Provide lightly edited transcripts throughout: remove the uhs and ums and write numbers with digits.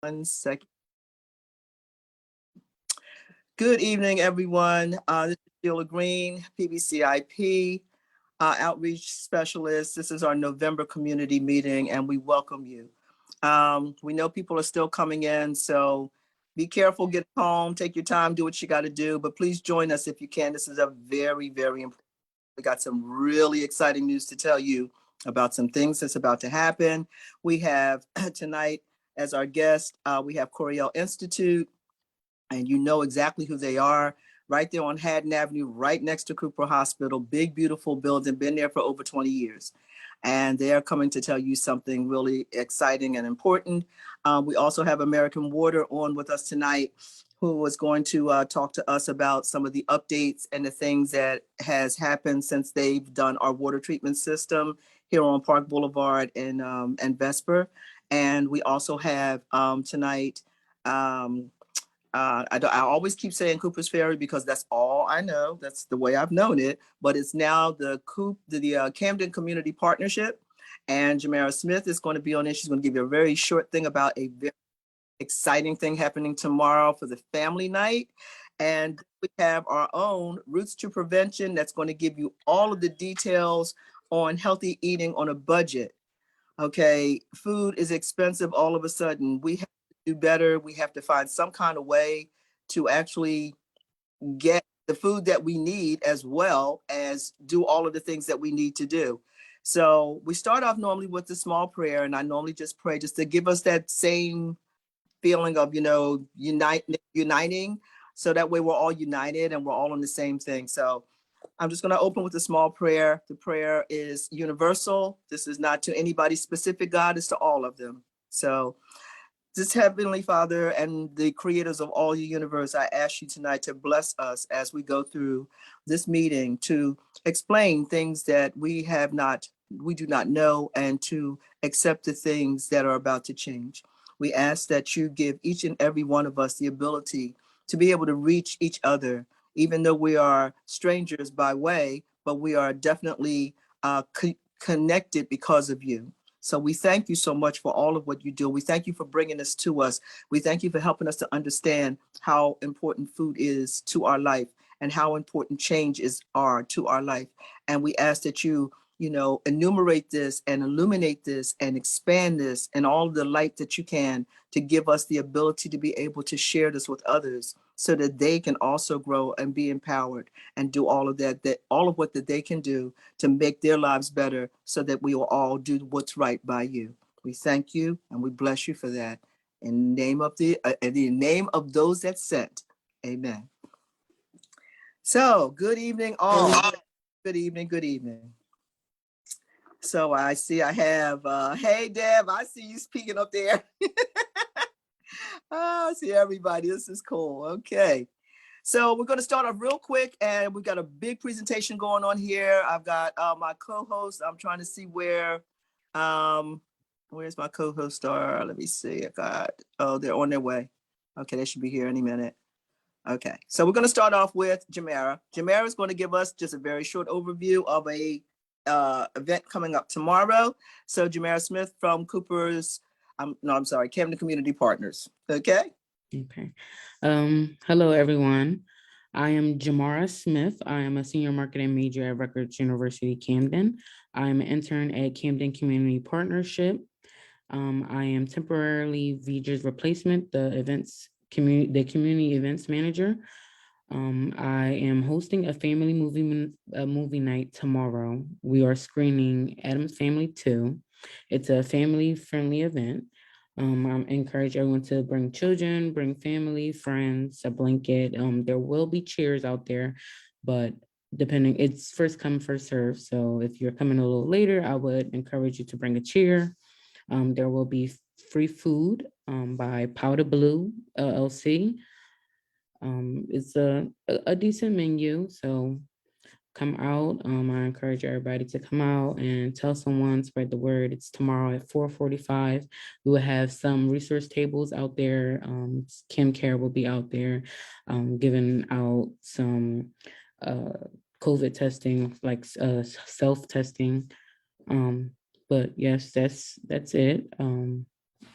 1 second. Good evening, everyone. This is Sheila Green, PBCIP Outreach Specialist. This is our November community meeting, and we welcome you. We know people are still coming in, so be careful, get home, take your time, do what you got to do, but please join us if you can. This is a very, very important. We got some really exciting news to tell you about some things that's about to happen. We have tonight as our guest, we have Coriel Institute, and you know exactly who they are. Right there on Haddon Avenue, right next to Cooper Hospital, big, beautiful building, been there for over 20 years. And they are coming to tell you something really exciting and important. We also have American Water on with us tonight, who is going to talk to us about some of the updates and the things that has happened since they've done our water treatment system here on Park Boulevard and Vesper. And we also have tonight, I always keep saying Cooper's Ferry because that's all I know. That's the way I've known it. But it's now the Camden Community Partnership, and Jamara Smith is going to be on it. She's going to give you a very short thing about a very exciting thing happening tomorrow for the family night. And we have our own Roots to Prevention that's going to give you all of the details on healthy eating on a budget. Okay, food is expensive all of a sudden. We have to do better. We have to find some kind of way to actually get the food that we need as well as do all of the things that we need to do. So we start off normally with the small prayer, and I normally just pray just to give us that same feeling of, uniting. So that way we're all united and we're all on the same thing. So I'm just going to open with a small prayer. The prayer is universal. This is not to anybody specific, God, it's to all of them. So this Heavenly Father and the creators of all your universe, I ask you tonight to bless us as we go through this meeting, to explain things that we do not know, and to accept the things that are about to change. We ask that you give each and every one of us the ability to be able to reach each other, even though we are strangers by way, but we are definitely connected because of you. So we thank you so much for all of what you do. We thank you for bringing this to us. We thank you for helping us to understand how important food is to our life and how important changes are to our life. And we ask that you enumerate this and illuminate this and expand this and all the light that you can to give us the ability to be able to share this with others so that they can also grow and be empowered and do all of that all of what that they can do to make their lives better so that we will all do what's right by you. We thank you and we bless you for that. In the name of those that sent, amen. So good evening all. Good evening, good evening. So I see I have, hey, Deb, I see you speaking up there. I see everybody. This is cool. Okay. So we're going to start off real quick, and we've got a big presentation going on here. I've got my co-host. I'm trying to see where's my co-host star? Let me see. They're on their way. Okay, they should be here any minute. Okay, so we're going to start off with Jamara. Jamara is going to give us just a very short overview of a event coming up tomorrow. So Jamara Smith from Camden Community Partners. Okay. Okay. Hello, everyone. I am Jamara Smith. I am a senior marketing major at Rutgers University, Camden. I'm an intern at Camden Community Partnership. I am temporarily Vija's replacement, the community events manager. I am hosting a family movie night tomorrow. We are screening Addams Family 2. It's a family-friendly event. I encourage everyone to bring children, bring family, friends, a blanket. There will be chairs out there, but it's first come, first serve. So if you're coming a little later, I would encourage you to bring a chair. There will be free food by Powder Blue LLC. It's a decent menu, so come out. I encourage everybody to come out and tell someone, spread the word. It's tomorrow at 4:45. We will have some resource tables out there. Kim Care will be out there giving out some COVID testing, like self-testing. But yes, that's it.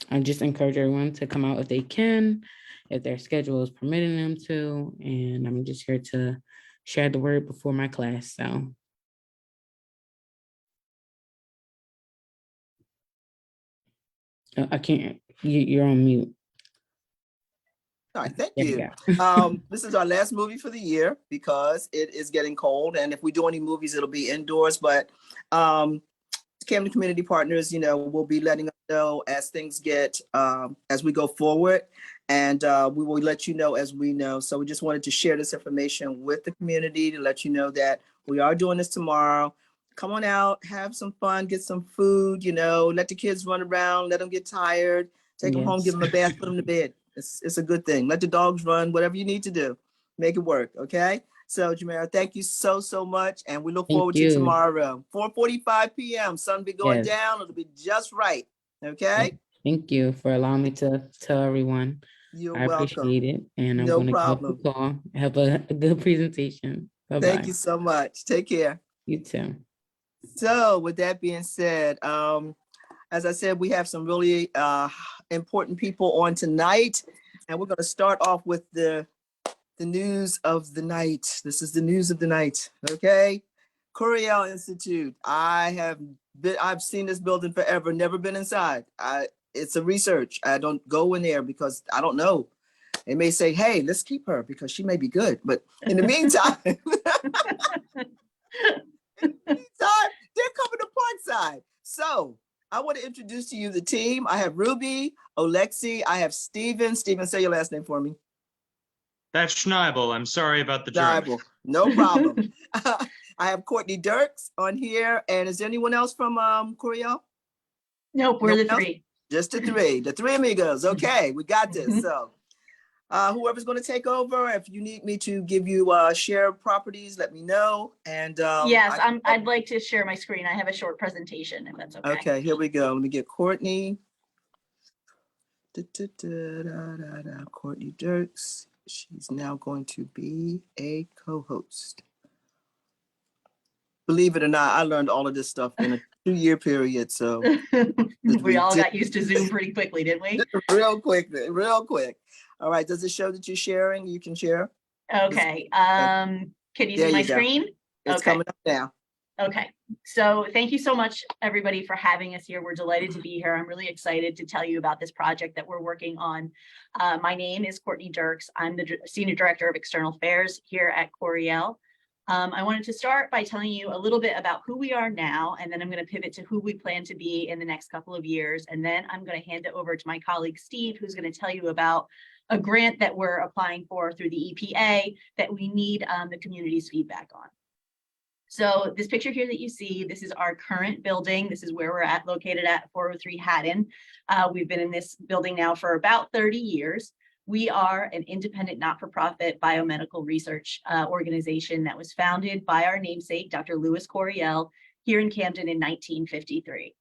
I just encourage everyone to come out if they can, if their schedule is permitting them to. And I'm just here to share the word before my class. So I can't, you're on mute. All right, thank There you. you go. This is our last movie for the year because it is getting cold. And if we do any movies, it'll be indoors. But Camden Community Partners, will be letting us know as things get, as we go forward. And we will let you know as we know. So we just wanted to share this information with the community to let you know that we are doing this tomorrow. Come on out, have some fun, get some food, let the kids run around, let them get tired, take them home, give Yes. them a bath, put them to bed. It's a good thing. Let the dogs run, whatever you need to do, make it work, okay? So, Jamera, thank you so, so much. And we look Thank forward to you. tomorrow, 4:45 p.m. Sun be going Yes. down. It'll be just right. Okay? Thank you for allowing me to tell everyone. You're I welcome. appreciate it. And I'm No going to get off the problem. call. Have a good presentation. Thank Bye-bye. you so much. Take care. You too. So with that being said, as I said, we have some really important people on tonight. And we're going to start off with the news of the night. This is the news of the night. Okay? Coriel Institute. I've seen this building forever, never been inside. It's a research. I don't go in there because I don't know. They may say, hey, let's keep her because she may be good. But in the meantime, they're coming to Parkside. So I want to introduce to you the team. I have Ruby, Alexi, I have Steven. Steven, say your last name for me. That's Schneibel. I'm sorry about the German. Schneibel. No problem. I have Courtney Dirks on here. And is there anyone else from Coriel? Nope, we're the three. Just the three amigos. Okay, we got this. So whoever's going to take over, if you need me to give you share properties, let me know. And yes, I'd like to share my screen. I have a short presentation, if that's okay. Okay, here we go. Let me get Courtney. Courtney Dirks. She's now going to be a co-host. Believe it or not, I learned all of this stuff in a 2-year period. So we all got used to Zoom pretty quickly, didn't we? Real quick. All right. Does it show that you're sharing? You can share. Okay. Can you see my screen? It's coming up now. Okay. So thank you so much, everybody, for having us here. We're delighted to be here. I'm really excited to tell you about this project that we're working on. My name is Courtney Dirks. I'm the Senior Director of External Affairs here at Coriel. I wanted to start by telling you a little bit about who we are now, and then I'm going to pivot to who we plan to be in the next couple of years. And then I'm going to hand it over to my colleague, Steve, who's going to tell you about a grant that we're applying for through the EPA that we need the community's feedback on. So this picture here that you see, this is our current building. This is where we're located at 403 Haddon. We've been in this building now for about 30 years. We are an independent, not-for-profit biomedical research organization that was founded by our namesake, Dr. Louis Coriel, here in Camden in 1953.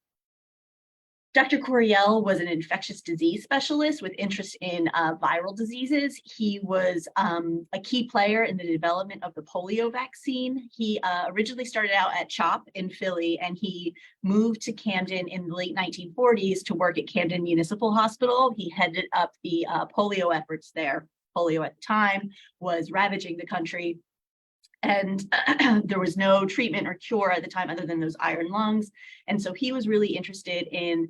Dr. Coriel was an infectious disease specialist with interest in viral diseases. He was a key player in the development of the polio vaccine. He originally started out at CHOP in Philly, and he moved to Camden in the late 1940s to work at Camden Municipal Hospital. He headed up the polio efforts there. Polio at the time was ravaging the country, and there was no treatment or cure at the time other than those iron lungs. And so he was really interested in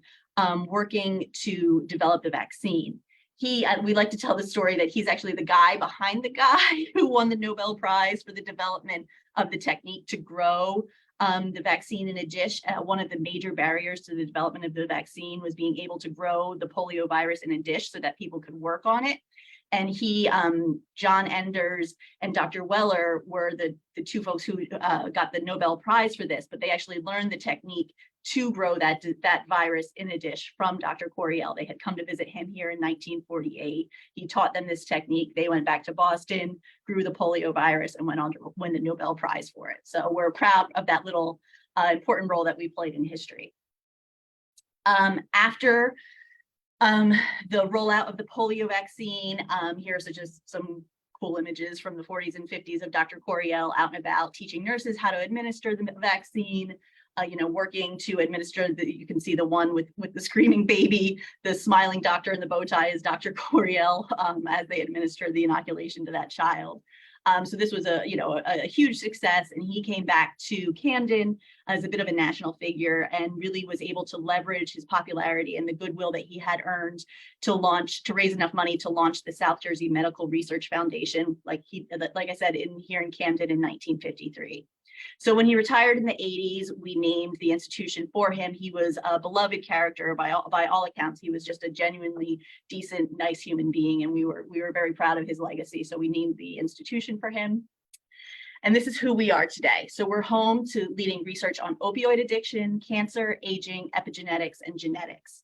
working to develop the vaccine. We like to tell the story that he's actually the guy behind the guy who won the Nobel Prize for the development of the technique to grow the vaccine in a dish. One of the major barriers to the development of the vaccine was being able to grow the polio virus in a dish so that people could work on it. And he, John Enders and Dr. Weller were the two folks who got the Nobel Prize for this, but they actually learned the technique to grow that virus in a dish from Dr. Coriel. They had come to visit him here in 1948. He taught them this technique. They went back to Boston, grew the polio virus, and went on to win the Nobel Prize for it. So we're proud of that little important role that we played in history. After the rollout of the polio vaccine, here's just some cool images from the 40s and 50s of Dr. Coriel out and about teaching nurses how to administer the vaccine. working to administer you can see the one with the screaming baby, the smiling doctor in the bow tie is Dr. Coriel, as they administer the inoculation to that child. So this was a huge success, and he came back to Camden as a bit of a national figure and really was able to leverage his popularity and the goodwill that he had earned to raise enough money to launch the South Jersey Medical Research Foundation, like I said, here in Camden in 1953. So when he retired in the 80s, we named the institution for him. He was a beloved character by all accounts. He was just a genuinely decent, nice human being, and we were very proud of his legacy. So we named the institution for him. And this is who we are today. So we're home to leading research on opioid addiction, cancer, aging, epigenetics, and genetics.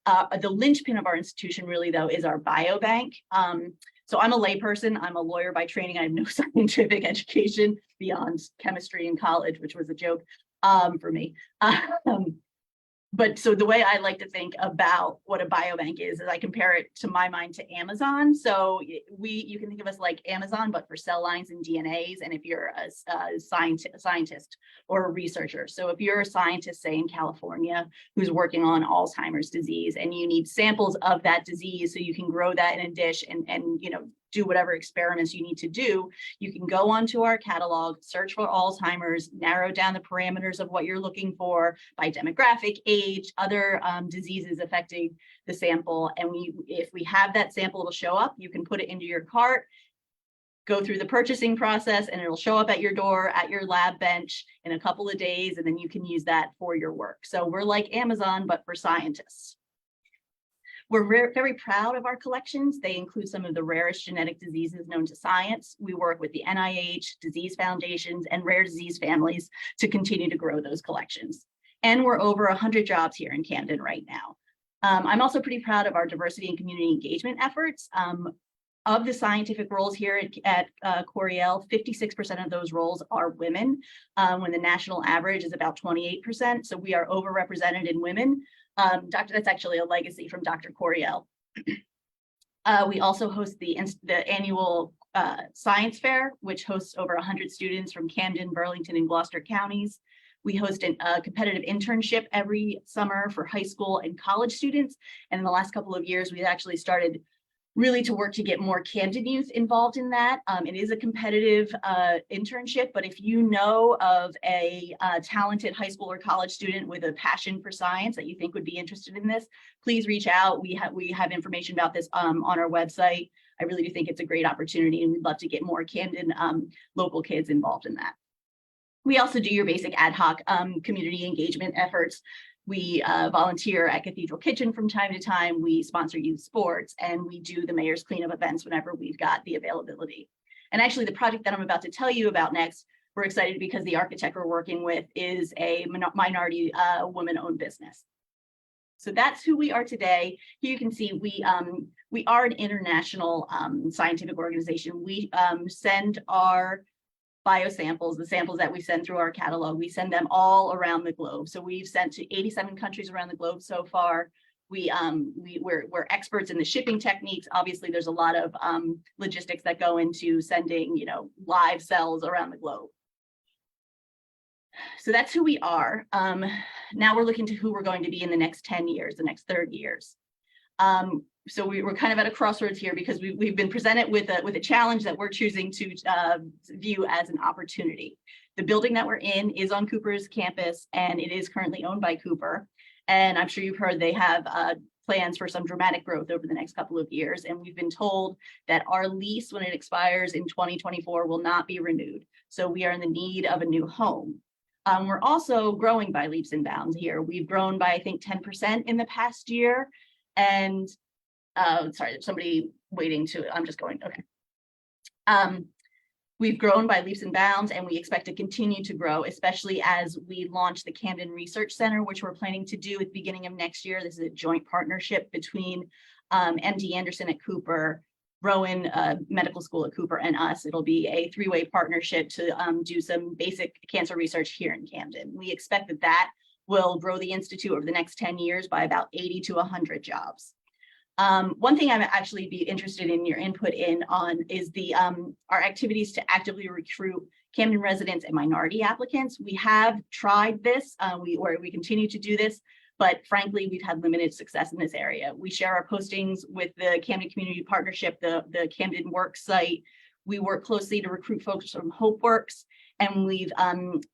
The linchpin of our institution really, though, is our biobank. So I'm a layperson. I'm a lawyer by training. I have no scientific education beyond chemistry in college, which was a joke for me. But so the way I like to think about what a biobank is I compare it to my mind to Amazon. So you can think of us like Amazon, but for cell lines and DNAs. And if you're a scientist or a researcher, so if you're a scientist, say in California, who's working on Alzheimer's disease, and you need samples of that disease so you can grow that in a dish and do whatever experiments you need to do, you can go onto our catalog, search for Alzheimer's, narrow down the parameters of what you're looking for by demographic, age, other diseases affecting the sample. And if we have that sample, it'll show up. You can put it into your cart, go through the purchasing process, and it'll show up at your door, at your lab bench in a couple of days, and then you can use that for your work. So we're like Amazon, but for scientists. We're very proud of our collections. They include some of the rarest genetic diseases known to science. We work with the NIH, disease foundations, and rare disease families to continue to grow those collections. And we're over 100 jobs here in Camden right now. I'm also pretty proud of our diversity and community engagement efforts. Of the scientific roles here at Coriel, 56% of those roles are women, when the national average is about 28%. So we are overrepresented in women. That's actually a legacy from Dr. Coriel. We also host the annual science fair, which hosts over 100 students from Camden, Burlington, and Gloucester counties. We host a competitive internship every summer for high school and college students. And in the last couple of years, we've actually started really to work to get more Camden youth involved in that. It is a competitive internship, but if you know of a talented high school or college student with a passion for science that you think would be interested in this, please reach out. We have information about this on our website. I really do think it's a great opportunity, and we'd love to get more Camden local kids involved in that. We also do your basic ad hoc community engagement efforts. We volunteer at Cathedral Kitchen from time to time. We sponsor youth sports, and we do the mayor's cleanup events whenever we've got the availability. And actually, the project that I'm about to tell you about next, we're excited because the architect we're working with is a minority woman-owned business. So that's who we are today. Here you can see we are an international scientific organization. We send our biosamples, the samples that we send through our catalog, we send them all around the globe. So we've sent to 87 countries around the globe so far. We're experts in the shipping techniques. Obviously, there's a lot of logistics that go into sending, live cells around the globe. So that's who we are. Now we're looking to who we're going to be in the next 10 years, the next 30 years. So we're kind of at a crossroads here because we've been presented with a challenge that we're choosing to view as an opportunity. The building that we're in is on Cooper's campus, and it is currently owned by Cooper. And I'm sure you've heard they have plans for some dramatic growth over the next couple of years. And we've been told that our lease, when it expires in 2024, will not be renewed. So we are in the need of a new home. We're also growing by leaps and bounds here. We've grown by, I think, 10% in the past year. And sorry, there's somebody waiting to, I'm just going, okay. We've grown by leaps and bounds, and we expect to continue to grow, especially as we launch the Camden Research Center, which we're planning to do at the beginning of next year. This is a joint partnership between MD Anderson at Cooper, Rowan Medical School at Cooper, and us. It'll be a three-way partnership to do some basic cancer research here in Camden. We expect that will grow the Institute over the next 10 years by about 80 to 100 jobs. One thing I'm actually be interested in your input on is our activities to actively recruit Camden residents and minority applicants. We have tried this, we continue to do this, but frankly, we've had limited success in this area. We share our postings with the Camden Community Partnership, the Camden Work site. We work closely to recruit folks from HopeWorks, and we've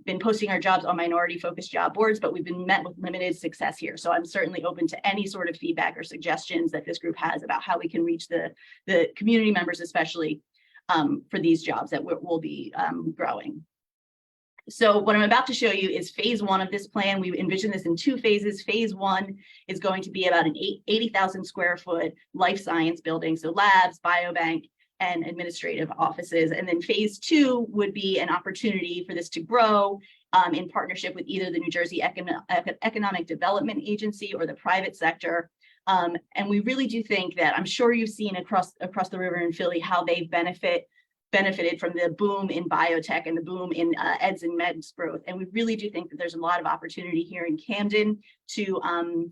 been posting our jobs on minority-focused job boards, but we've been met with limited success here. So I'm certainly open to any sort of feedback or suggestions that this group has about how we can reach the community members, especially for these jobs that we'll be growing. So what I'm about to show you is phase one of this plan. We envision this in 2 phases. Phase one is going to be about an 80,000 square foot life science building. So labs, biobank, and administrative offices. And then phase 2 would be an opportunity for this to grow in partnership with either the New Jersey Economic Development Agency or the private sector. And we really do think that, I'm sure you've seen across the river in Philly how they've benefited from the boom in biotech and the boom in eds and meds growth. And we really do think that there's a lot of opportunity here in Camden to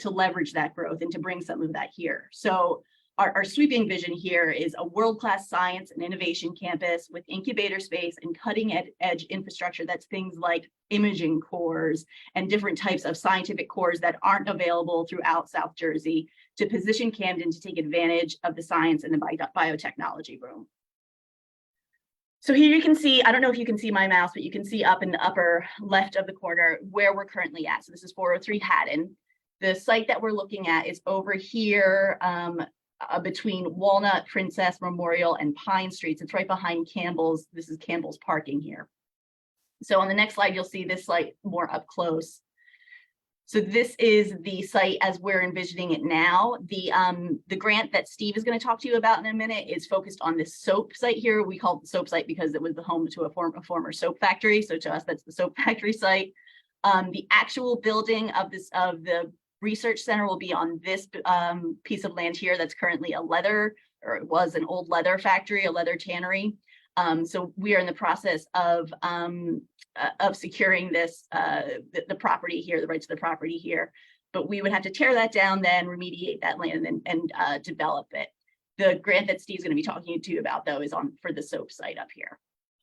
leverage that growth and to bring some of that here. So our sweeping vision here is a world-class science and innovation campus with incubator space and cutting-edge infrastructure that's things like imaging cores and different types of scientific cores that aren't available throughout South Jersey to position Camden to take advantage of the science and the biotechnology boom. So here you can see, I don't know if you can see my mouse, but you can see up in the upper left of the corner where we're currently at. So this is 403 Haddon. The site that we're looking at is over here between Walnut, Princess, Memorial, and Pine Streets. It's right behind Campbell's. This is Campbell's parking here. So on the next slide, you'll see this site more up close. So this is the site as we're envisioning it now. The grant that Steve is going to talk to you about in a minute is focused on this soap site here. We call it the soap site because it was the home to a former soap factory. So to us, that's the soap factory site. The actual building of the research center will be on this piece of land here that's currently a leather, or it was an old leather factory, a leather tannery. So we are in the process of securing this, the property here, the rights to the property here. But we would have to tear that down, then remediate that land and develop it. The grant that Steve's going to be talking to you about, though, is for the soap site up here.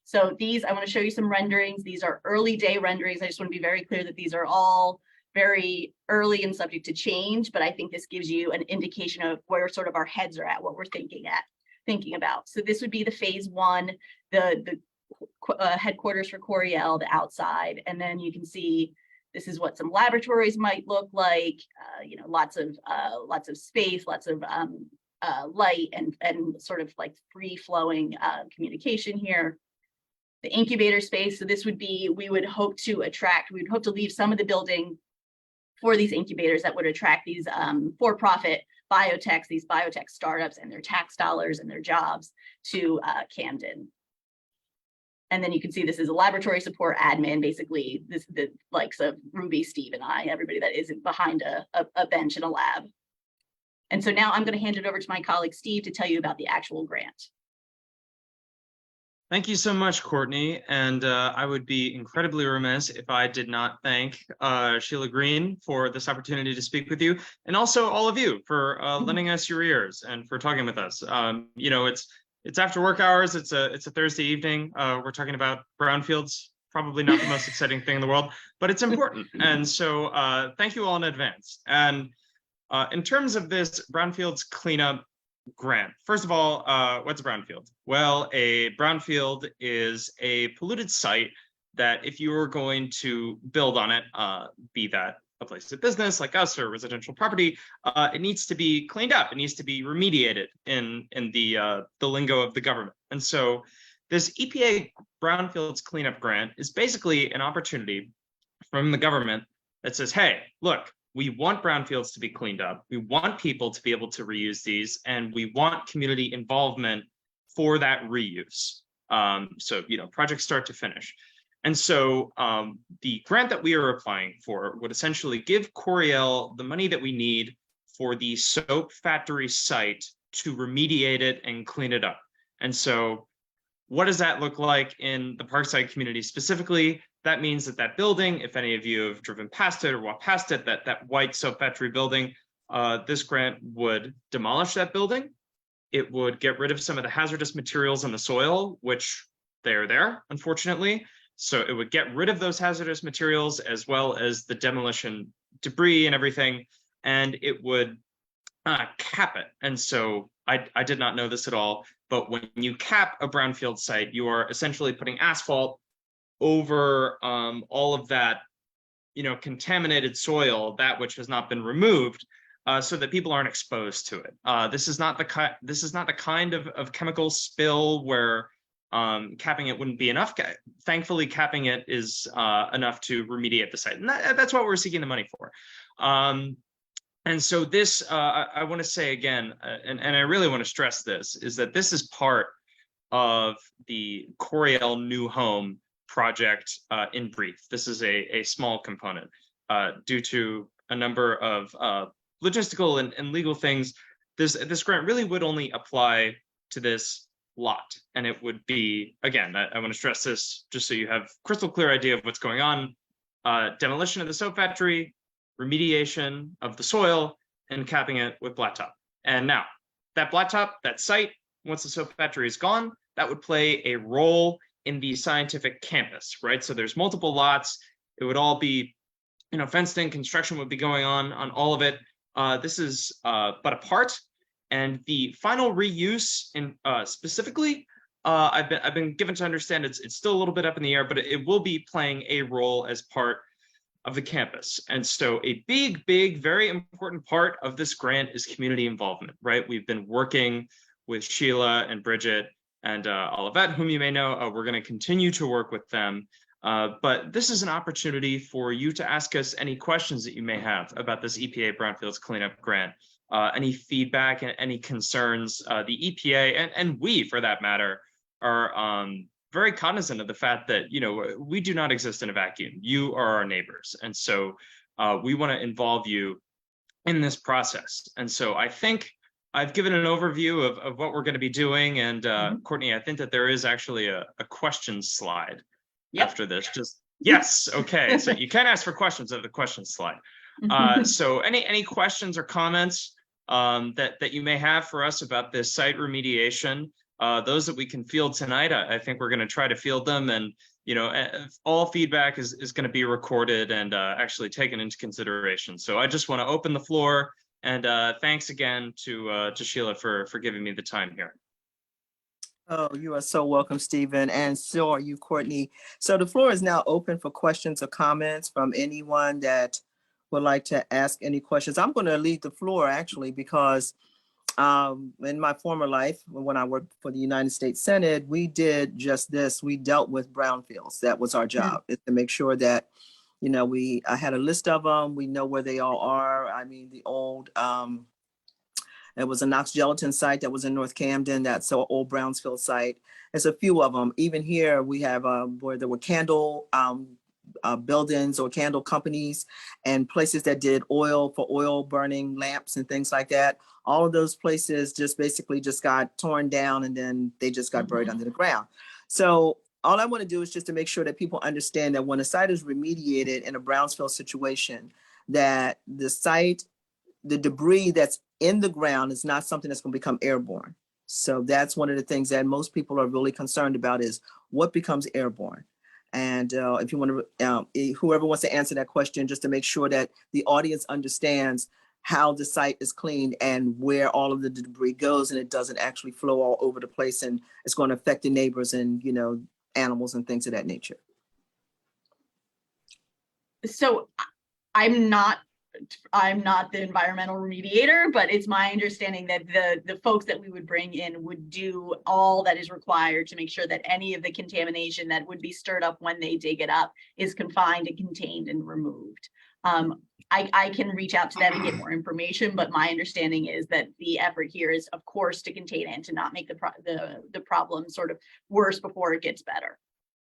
So these, I want to show you some renderings. These are early day renderings. I just want to be very clear that these are all very early and subject to change, but I think this gives you an indication of where sort of our heads are at, what we're thinking about. So this would be the phase one, the headquarters for Coriel, the outside, and then you can see this is what some laboratories might look like. You know, lots of space, lots of light, and sort of like free flowing communication here. The incubator space. So this would be, we would hope to leave some of the building for these incubators that would attract these for-profit biotechs, these biotech startups and their tax dollars and their jobs to Camden. And then you can see this is a laboratory support admin, basically the likes of Ruby, Steve, and I, everybody that isn't behind a bench in a lab. And so now I'm going to hand it over to my colleague, Steve, to tell you about the actual grant. Thank you so much, Courtney. And I would be incredibly remiss if I did not thank Sheila Green for this opportunity to speak with you, and also all of you for lending us your ears and for talking with us. You know, it's after work hours. It's a Thursday evening. We're talking about brownfields, probably not the most exciting thing in the world, but it's important. And so thank you all in advance. And in terms of this brownfields cleanup grant. First of all, what's a brownfield? Well, a brownfield is a polluted site that if you were going to build on it, be that a place of business like us or residential property, it needs to be cleaned up. It needs to be remediated in the lingo of the government. And so this EPA brownfields cleanup grant is basically an opportunity from the government that says, hey, look, we want brownfields to be cleaned up. We want people to be able to reuse these, and we want community involvement for that reuse. So, you know, project start to finish. And so the grant that we are applying for would essentially give Coriel the money that we need for the soap factory site to remediate it and clean it up. And so what does that look like in the Parkside community specifically? That means that building, if any of you have driven past it or walked past it, that white soap factory building, this grant would demolish that building. It would get rid of some of the hazardous materials in the soil, which they're there, unfortunately. So it would get rid of those hazardous materials as well as the demolition debris and everything, and it would cap it. And so I did not know this at all, but when you cap a brownfield site, you are essentially putting asphalt over all of that, contaminated soil, that which has not been removed, so that people aren't exposed to it. This is not the kind of chemical spill where capping it wouldn't be enough. Thankfully, capping it is enough to remediate the site, and that's what we're seeking the money for. And so this, I want to say again, and I really want to stress this, is that this is part of the Coriel New Home project in brief. This is a small component due to a number of logistical and legal things. This grant really would only apply to this lot, and it would be, again, I want to stress this just so you have crystal clear idea of what's going on: demolition of the soap factory, remediation of the soil, and capping it with blacktop. And now that blacktop, that site, once the soap factory is gone, that would play a role in the scientific campus, right? So there's multiple lots. It would all be, fenced in. Construction would be going on all of it. This is but a part, and the final reuse in specifically, I've been given to understand it's still a little bit up in the air, but it will be playing a role as part of the campus. And so a big, very important part of this grant is community involvement, right? We've been working with Sheila and Bridget and Olivette, whom you may know. We're going to continue to work with them. But this is an opportunity for you to ask us any questions that you may have about this EPA Brownfields Cleanup Grant, any feedback and any concerns. The EPA, and we, for that matter, are very cognizant of the fact that, we do not exist in a vacuum. You are our neighbors. And so we want to involve you in this process. And so I think I've given an overview of what we're going to be doing. And Courtney, I think that there is actually a question slide after this. Yes. Okay. So you can ask for questions of the question slide. So any questions or comments that you may have for us about this site remediation, those that we can field tonight, I think we're going to try to field them, and all feedback is going to be recorded and actually taken into consideration. So I just want to open the floor, and thanks again to Sheila for giving me the time here. Oh, you are so welcome, Stephen, and so are you, Courtney. So the floor is now open for questions or comments from anyone that would like to ask any questions. I'm going to lead the floor, actually, because in my former life, when I worked for the United States Senate, we did just this. We dealt with brownfields. That was our job, is to make sure that, I had a list of them. We know where they all are. I mean, the old, it was a Knox Gelatin site that was in North Camden. That's an old Brownsfield site. There's a few of them. Even here, we have where there were candle buildings or candle companies and places that did oil for oil burning lamps and things like that. All of those places just basically just got torn down, and then they just got buried under the ground. So all I want to do is just to make sure that people understand that when a site is remediated in a Brownsfield situation, that the site, the debris that's in the ground is not something that's going to become airborne. So that's one of the things that most people are really concerned about, is what becomes airborne. And if you want to, whoever wants to answer that question, just to make sure that the audience understands how the site is cleaned and where all of the debris goes, and it doesn't actually flow all over the place, and it's going to affect the neighbors and, animals and things of that nature. So I'm not the environmental remediator, but it's my understanding that the folks that we would bring in would do all that is required to make sure that any of the contamination that would be stirred up when they dig it up is confined and contained and removed. I can reach out to them and get more information, but my understanding is that the effort here is, of course, to contain it and to not make the problem sort of worse before it gets better.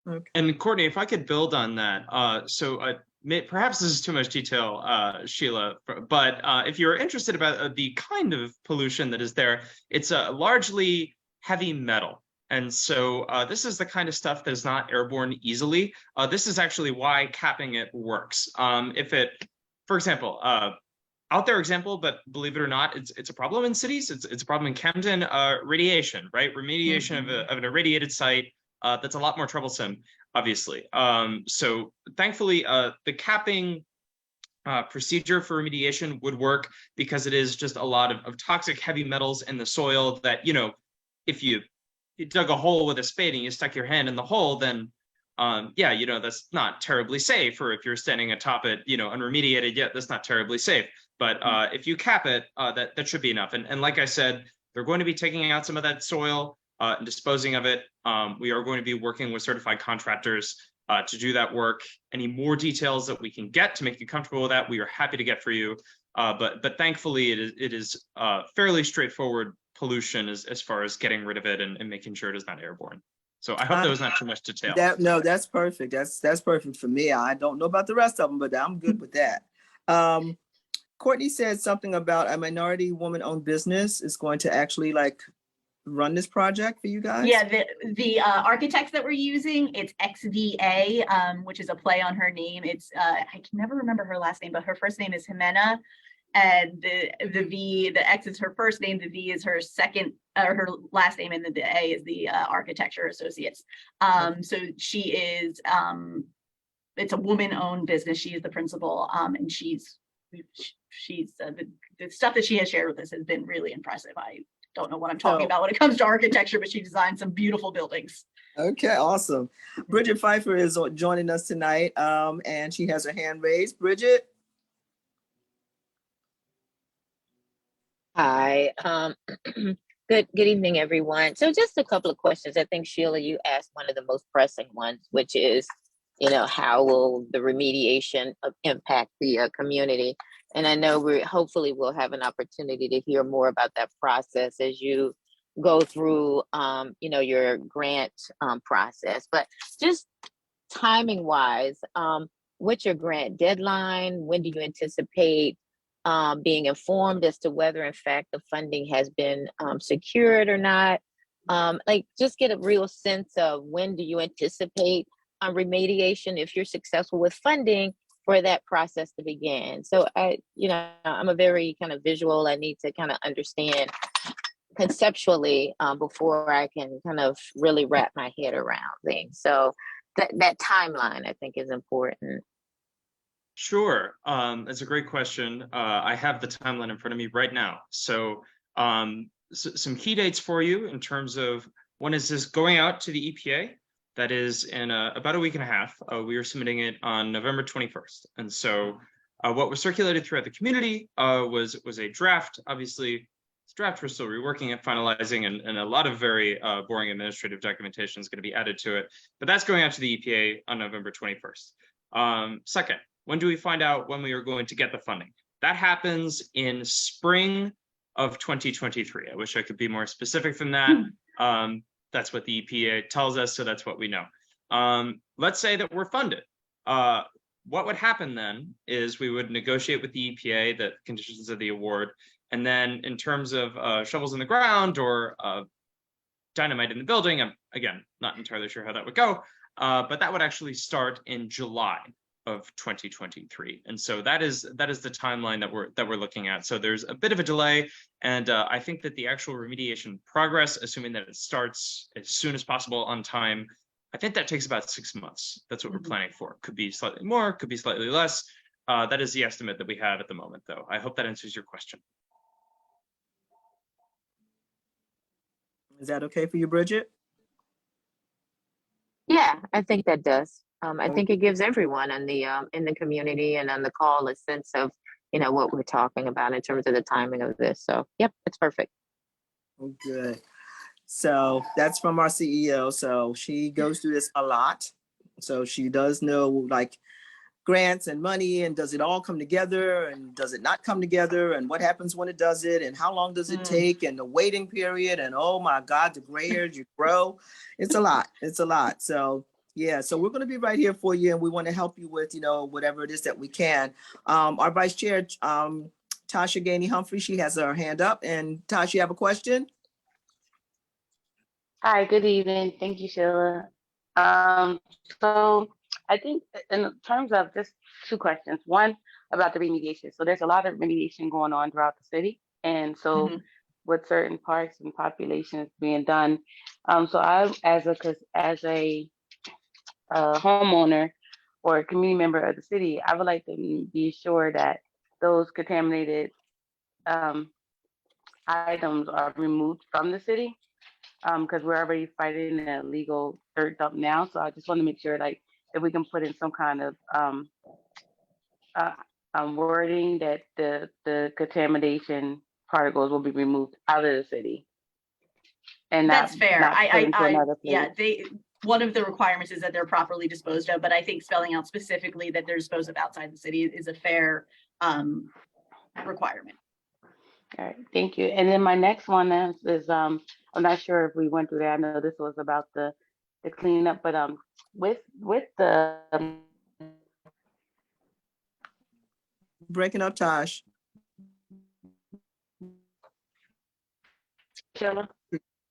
Okay. And Courtney, if I could build on that, perhaps this is too much detail, Sheila, but if you're interested about the kind of pollution that is there, it's largely heavy metal. And so this is the kind of stuff that is not airborne easily. This is actually why capping it works. If it, for example, out there example, but believe it or not, it's a problem in cities. It's a problem in Camden, radiation, right? Remediation of an irradiated site that's a lot more troublesome, obviously. So thankfully, the capping procedure for remediation would work because it is just a lot of toxic heavy metals in the soil that, you know, if you dug a hole with a spade and you stuck your hand in the hole, then yeah, you know, that's not terribly safe. Or if you're standing atop it, you know, unremediated, yeah, that's not terribly safe. But if you cap it, that should be enough. And like I said, they're going to be taking out some of that soil and disposing of it. We are going to be working with certified contractors to do that work. Any more details that we can get to make you comfortable with that, we are happy to get for you. But thankfully, it is fairly straightforward pollution as far as getting rid of it and making sure it is not airborne. So I hope that was not too much detail. No, that's perfect. That's perfect for me. I don't know about the rest of them, but I'm good with that. Courtney said something about a minority woman-owned business is going to actually like run this project for you guys. Yeah, the architects that we're using, it's XVA, which is a play on her name. It's I can never remember her last name, but her first name is Jimena, and the X is her first name, the V is her second or her last name, and the A is the architecture associates. So she is it's a woman-owned business. She is the principal, and she's the stuff that she has shared with us has been really impressive. I don't know what I'm talking about when it comes to architecture, but she designed some beautiful buildings. Okay, awesome. Bridget Pfeiffer is joining us tonight, and she has her hand raised. Bridget. Hi, good evening, everyone. So just a couple of questions. I think Sheila, you asked one of the most pressing ones, which is, you know, how will the remediation impact the community? And I know hopefully we'll have an opportunity to hear more about that process as you go through, you know, your grant process. But just timing wise, what's your grant deadline? When do you anticipate being informed as to whether in fact the funding has been secured or not? Like just get a real sense of when do you anticipate remediation if you're successful with funding for that process to begin. So I'm a very kind of visual. I need to kind of understand conceptually before I can kind of really wrap my head around things. So that timeline I think is important. Sure, that's a great question. I have the timeline in front of me right now. So some key dates for you in terms of when is this going out to the EPA? That is in about a week and a half. We are submitting it on November 21st. And so what was circulated throughout the community was a draft. Obviously, this draft we're still reworking it, finalizing, and a lot of very boring administrative documentation is going to be added to it. But that's going out to the EPA on November 21st. Second, when do we find out when we are going to get the funding? That happens in spring of 2023. I wish I could be more specific than that. That's what the EPA tells us, so that's what we know. Let's say that we're funded. What would happen then is we would negotiate with the EPA the conditions of the award, and then in terms of shovels in the ground or dynamite in the building, I'm again not entirely sure how that would go, but that would actually start in July of 2023, and so that is the timeline that we're looking at. So there's a bit of a delay, and I think that the actual remediation progress, assuming that it starts as soon as possible on time, I think that takes about 6 months. That's what we're planning for. Could be slightly more, could be slightly less. That is the estimate that we have at the moment, though. I hope that answers your question. Is that okay for you, Bridget? Yeah, I think that does. I think it gives everyone in the community and on the call a sense of, you know, what we're talking about in terms of the timing of this. So, yep, it's perfect. Oh, good. So that's from our CEO. So she goes through this a lot. So she does know like grants and money, and does it all come together, and does it not come together, and what happens when it does it, and how long does it take, and the waiting period, and oh my God, the gray hairs you grow. It's a lot. It's a lot. So yeah, so we're going to be right here for you, and we want to help you with, you know, whatever it is that we can. Our Vice Chair, Tasha Gainey Humphrey, she has her hand up. And Tasha, you have a question? Hi, good evening. Thank you, Sheila. So I think in terms of just two questions. One about the remediation. So there's a lot of remediation going on throughout the city. And so with certain parks and populations being done. So I, as a homeowner or a community member of the city, I would like to be sure that those contaminated um, items are removed from the city, because we're already fighting a legal dirt dump now. So I just want to make sure, like, that we can put in some kind of uh, wording that the contamination particles will be removed out of the city and That's fair. not put into another place. Yeah, one of the requirements is that they're properly disposed of, but I think spelling out specifically that they're disposed of outside the city is a fair requirement. All right, thank you. And then my next one is I'm not sure if we went through that. I know this was about the cleanup, but with the Breaking up, Tosh. Sheila,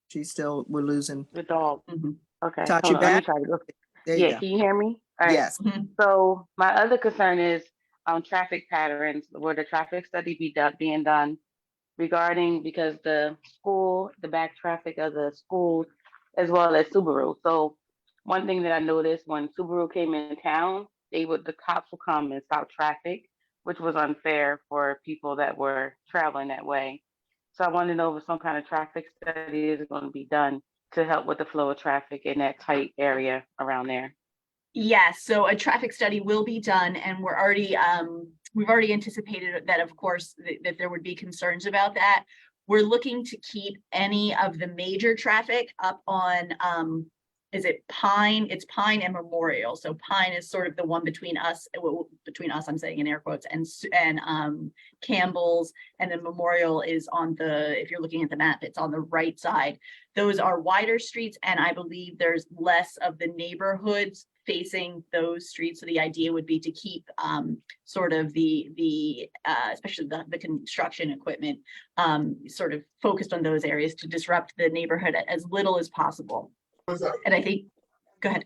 She's still, we're losing. the dog. Mhm. Okay, Tosh, hold you on, let me back? try to go. There you Yeah, go. can you hear me? All right. Yes. Mhm. So my other concern is traffic patterns, where the traffic study being done regarding, because the back traffic of the schools as well as Subaru. So one thing that I noticed when Subaru came in town, the cops would come and stop traffic, which was unfair for people that were traveling that way. So I want to know if some kind of traffic study is going to be done to help with the flow of traffic in that tight area around there. Yes, so a traffic study will be done, and we've already anticipated that, of course, that there would be concerns about that. We're looking to keep any of the major traffic up on, is it Pine? It's Pine and Memorial. So Pine is sort of the one between us, I'm saying in air quotes, and Campbell's, and then Memorial is on if you're looking at the map, it's on the right side. Those are wider streets, and I believe there's less of the neighborhoods facing those streets. So the idea would be to keep sort of the especially the construction equipment sort of focused on those areas to disrupt the neighborhood as little as possible. And I think, go ahead.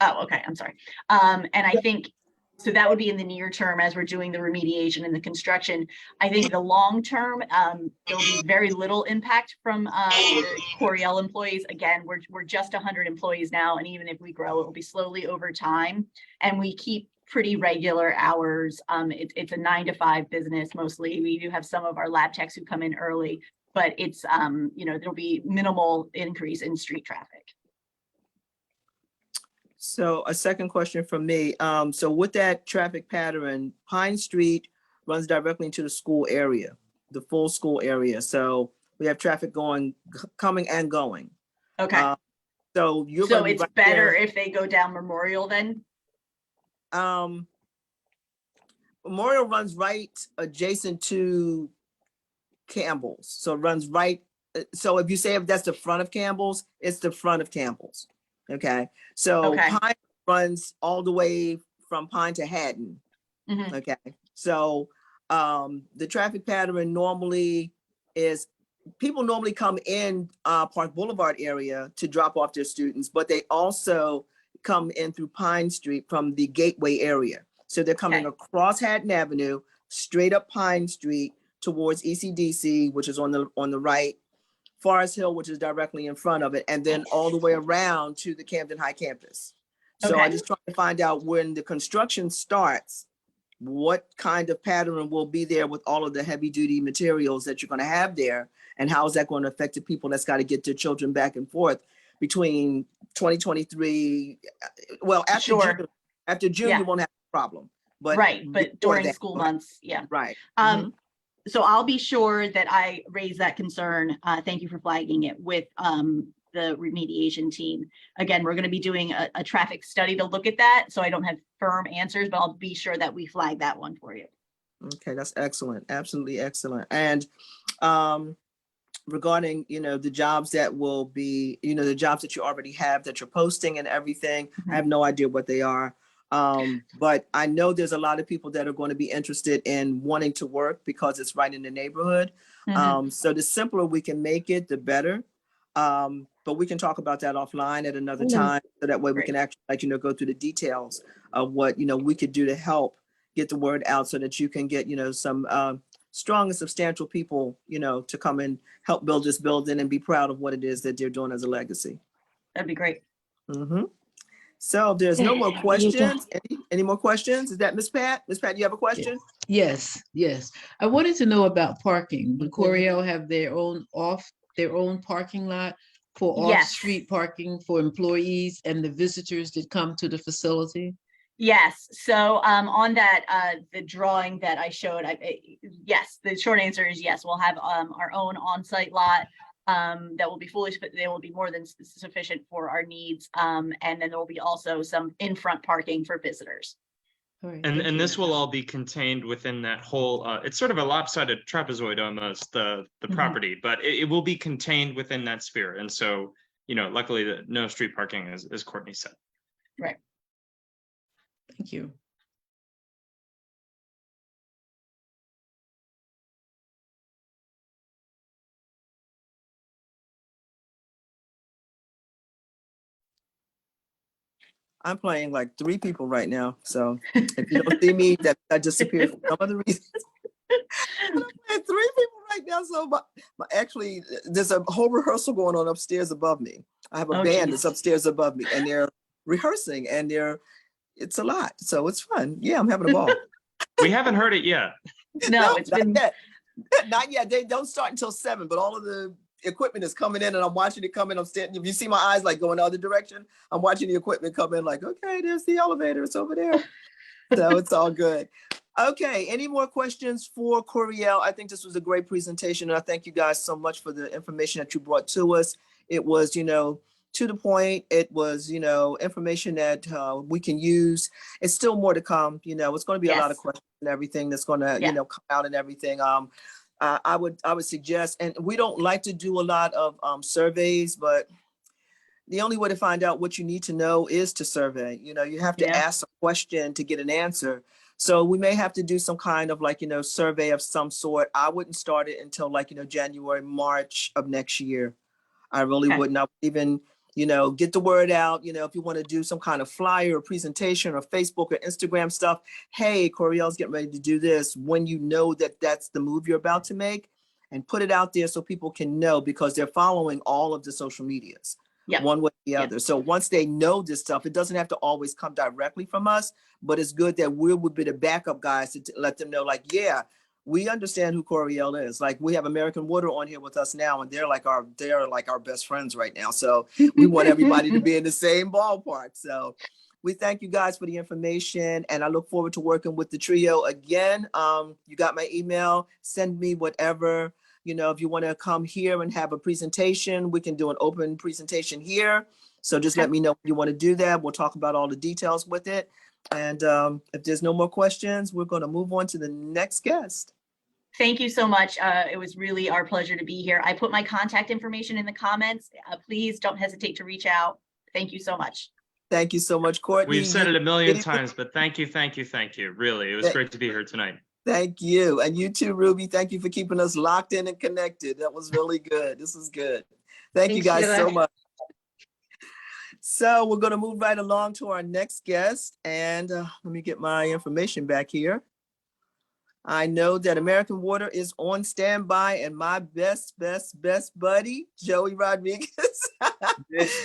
Oh, okay, I'm sorry. And I think, so that would be in the near term as we're doing the remediation and the construction. I think the long term, there'll be very little impact from the Coriel employees. Again, we're just 100 employees now, and even if we grow, it will be slowly over time. And we keep pretty regular hours. It's a 9 to 5 business mostly. We do have some of our lab techs who come in early, but it's there'll be minimal increase in street traffic. So a second question from me. So with that traffic pattern, Pine Street runs directly into the school area, the full school area. So we have traffic coming and going. Okay. So you're So gonna be it's right better there. if they go down Memorial then? Memorial runs right adjacent to Campbell's. So it runs right. So if you say if that's the front of Campbell's, it's the front of Campbell's. Okay. So Okay. Pine runs all the way from Pine to Haddon. Mhm. Okay. So the traffic pattern normally is people normally come in Park Boulevard area to drop off their students, but they also come in through Pine Street from the Gateway area. So they're coming Okay. across Haddon Avenue, straight up Pine Street towards ECDC, which is on the right, Forest Hill, which is directly in front of it, and then all the way around to the Camden High campus. So I Okay. just try to find out when the construction starts, what kind of pattern will be there with all of the heavy duty materials that you're going to have there, and how is that going to affect the people that's got to get their children back and forth between 2023. Well, after Sure. June, after June, Yeah. you won't have a problem. But Right, but before during that, school months, yeah. right. So I'll be sure that I raise that concern. Thank you for flagging it with the remediation team. Again, we're going to be doing a traffic study to look at that. So I don't have firm answers, but I'll be sure that we flag that one for you. Okay, that's excellent. Absolutely excellent. And regarding, the jobs that will be, the jobs that you already have that you're posting and everything, I have no idea what they are. But I know there's a lot of people that are going to be interested in wanting to work because it's right in the neighborhood. So the simpler we can make it, the better. But we can talk about that offline at another time. So that way we Great. can actually, go through the details of what, we could do to help get the word out so that you can get, some strong and substantial people, to come and help build this building and be proud of what it is that they're doing as a legacy. That'd be great. Mhm. So if there's no more There you go. questions, any more questions? Is that Miss Pat? Miss Pat, you have a question? Yes, yes. I wanted to know about parking. Will Coriel have their own parking lot for Yes. off-street parking for employees and the visitors that come to the facility? Yes, so on that, the drawing that I showed, yes, the short answer is yes, we'll have our own on-site lot that will be they will be more than sufficient for our needs. And then there will be also some in-front parking for visitors. All right, And thank and you. this will all be contained within that whole, it's sort of a lopsided trapezoid almost, the Mhm. property, but it will be contained within that sphere. And so, luckily, no street parking, as Courtney said. Right. Thank you. I'm playing like 3 people right now. So if you don't see me, that I disappeared for some other reason. I'm playing 3 people right now. So actually, there's a whole rehearsal going on upstairs above me. I have a Oh, band geez. that's upstairs above me, and they're rehearsing, and it's a lot. So it's fun. Yeah, I'm having a ball. We haven't heard it yet. No, it's not been- yet. Not yet. They don't start until 7, but all of the equipment is coming in and I'm watching it come in. I'm standing, if you see my eyes like going the other direction, I'm watching the equipment come in like, okay, there's the elevator, it's over there. So it's all good. Okay, any more questions for Coriel? I think this was a great presentation and I thank you guys so much for the information that you brought to us. It was, to the point. It was, information that we can use. It's still more to come. It's going to be a lot of Yes. questions and everything that's going to, Yeah. come out and everything. I would suggest, and we don't like to do a lot of surveys, but the only way to find out what you need to know is to survey. You have to Yeah. ask a question to get an answer. So we may have to do some kind of survey of some sort. I wouldn't start it until January, March of next year. I really Okay. wouldn't. I would even, get the word out, if you want to do some kind of flyer or presentation or Facebook or Instagram stuff. Hey, Coriel's getting ready to do this, when you know that that's the move you're about to make, and put it out there so people can know, because they're following all of the social medias. Yeah. One way or the Yeah. other. So once they know this stuff, it doesn't have to always come directly from us, but it's good that we would be the backup guys to let them know, yeah, we understand who Coriel is. Like, we have American Water on here with us now, and they're like our best friends right now. So we want everybody to be in the same ballpark. So we thank you guys for the information, and I look forward to working with the trio again. You got my email. Send me whatever. If you want to come here and have a presentation, we can do an open presentation here. So just let me know if you want to do that. We'll talk about all the details with it. And if there's no more questions, we're going to move on to the next guest. Thank you so much. It was really our pleasure to be here. I put my contact information in the comments. Please don't hesitate to reach out. Thank you so much. Thank you so much, Courtney. We've said it a million times, but thank you. Really, it was great to be here tonight. Thank you. And you too, Ruby. Thank you for keeping us locked in and connected. That was really good. This is good. Thank you Thanks, guys so Sheila. much. So we're going to move right along to our next guest. And let me get my information back here. I know that American Water is on standby, and my best buddy, Joey Rodriguez.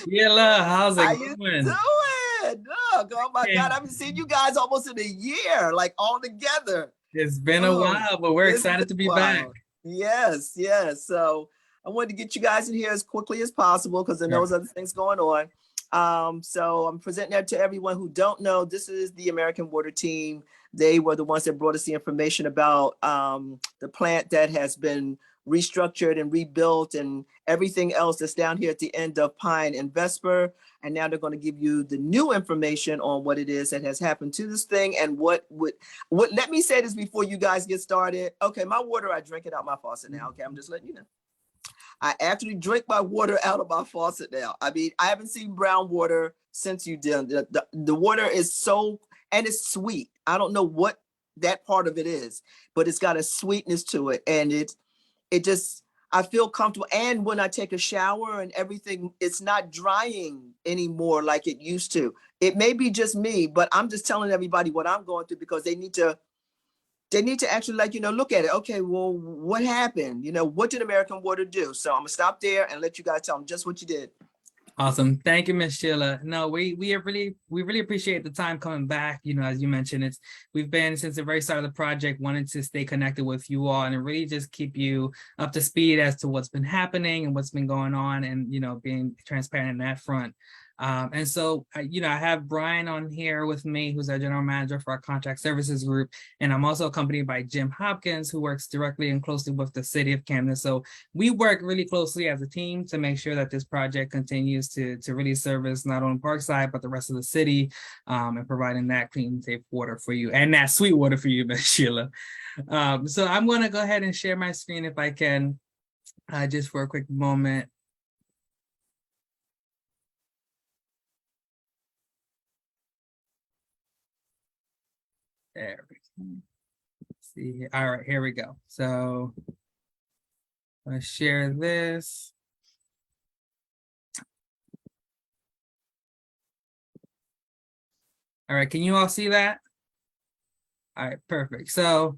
Sheila, how's How it you going? doing? Look, oh my God, I haven't seen you guys almost in a year, like all together. It's been a Oh, while, but we're it's excited to be been back. wild. Yes. So I wanted to get you guys in here as quickly as possible because I know there's other things going on. So I'm presenting that to everyone who don't know. This is the American Water team. They were the ones that brought us the information about the plant that has been restructured and rebuilt and everything else that's down here at the end of Pine and Vesper. And now they're going to give you the new information on what it is that has happened to this thing and what let me say this before you guys get started. Okay, my water, I drink it out my faucet now. Okay, I'm just letting you know. I actually drink my water out of my faucet now. I mean, I haven't seen brown water since you did. The water is so, and it's sweet. I don't know what that part of it is, but it's got a sweetness to it. And it just, I feel comfortable. And when I take a shower and everything, it's not drying anymore like it used to. It may be just me, but I'm just telling everybody what I'm going through because they need to they need to actually look at it. Okay, well, what happened? What did American Water do? So I'm gonna stop there and let you guys tell them just what you did. Awesome. Thank you, Miss Sheila. No, we really appreciate the time coming back. As you mentioned, we've been since the very start of the project, wanting to stay connected with you all and really just keep you up to speed as to what's been happening and what's been going on, and being transparent in that front. And so, I have Brian on here with me, who's our general manager for our contract services group. And I'm also accompanied by Jim Hopkins, who works directly and closely with the city of Camden. So we work really closely as a team to make sure that this project continues to really service not only Parkside, but the rest of the city, and providing that clean, safe water for you and that sweet water for you, Ms. Sheila. So I'm going to go ahead and share my screen if I can, just for a quick moment. There we go. Let's see. All right, here we go. So I'm going to share this. All right, can you all see that? All right, perfect. So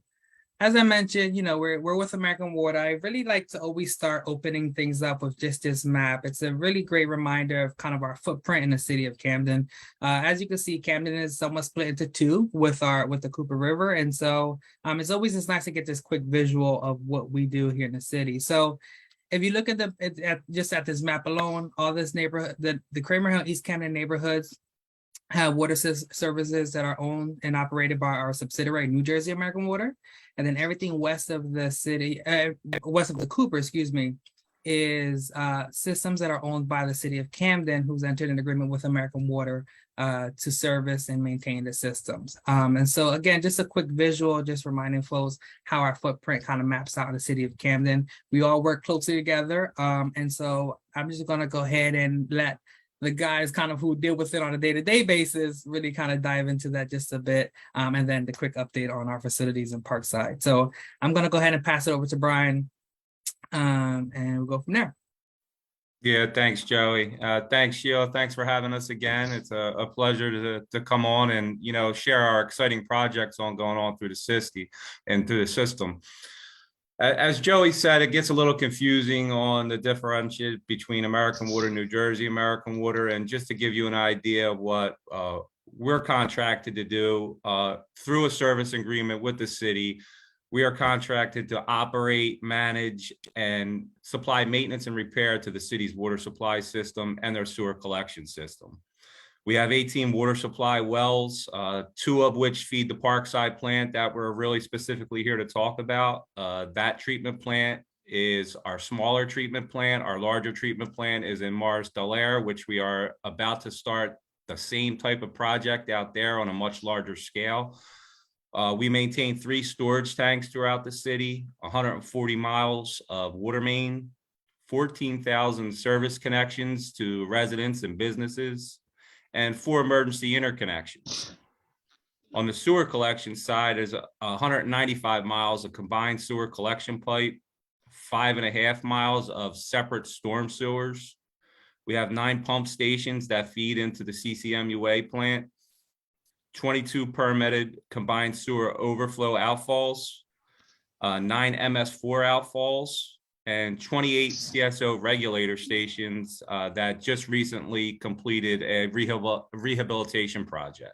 as I mentioned, we're with American Water. I really like to always start opening things up with just this map. It's a really great reminder of kind of our footprint in the city of Camden. As you can see, Camden is somewhat split into two with the Cooper River. And so it's always just nice to get this quick visual of what we do here in the city. So if you look at just at this map alone, all this neighborhood, the Kramer Hill, East Camden neighborhoods have water services that are owned and operated by our subsidiary, New Jersey American Water. And then everything west of the city, west of the Cooper, is systems that are owned by the city of Camden, who's entered an agreement with American Water to service and maintain the systems. And so again, just a quick visual, just reminding folks how our footprint kind of maps out in the city of Camden. We all work closely together. And so I'm just gonna go ahead and let the guys kind of who deal with it on a day-to-day basis really kind of dive into that just a bit. And then the quick update on our facilities in Parkside. So I'm going to go ahead and pass it over to Brian, and we'll go from there. Yeah, thanks, Joey. Thanks, Sheila. Thanks for having us again. It's a pleasure to come on and, share our exciting projects going on through the city and through the system. As Joey said, it gets a little confusing on the differentiate between American Water, New Jersey American Water. And just to give you an idea of what we're contracted to do through a service agreement with the city, we are contracted to operate, manage, and supply maintenance and repair to the city's water supply system and their sewer collection system. We have 18 water supply wells, 2 of which feed the Parkside plant that we're really specifically here to talk about. That treatment plant is our smaller treatment plant. Our larger treatment plant is in Mars Del Air, which we are about to start the same type of project out there on a much larger scale. We maintain 3 storage tanks throughout the city, 140 miles of water main, 14,000 service connections to residents and businesses, and 4 emergency interconnections. On the sewer collection side is 195 miles of combined sewer collection pipe, 5.5 miles of separate storm sewers. We have 9 pump stations that feed into the CCMUA plant, 22 permitted combined sewer overflow outfalls, 9 MS4 outfalls, and 28 CSO regulator stations that just recently completed a rehabilitation project.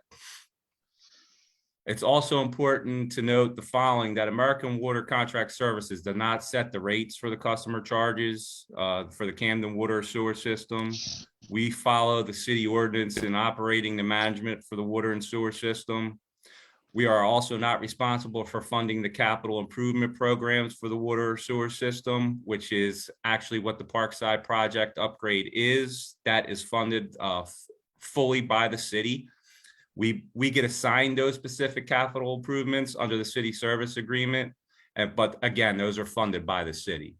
It's also important to note the following, that American Water Contract Services does not set the rates for the customer charges for the Camden water sewer system. We follow the city ordinance in operating the management for the water and sewer system. We are also not responsible for funding the capital improvement programs for the water sewer system, which is actually what the Parkside project upgrade is. That is funded fully by the city. We get assigned those specific capital improvements under the city service agreement, but again, those are funded by the city.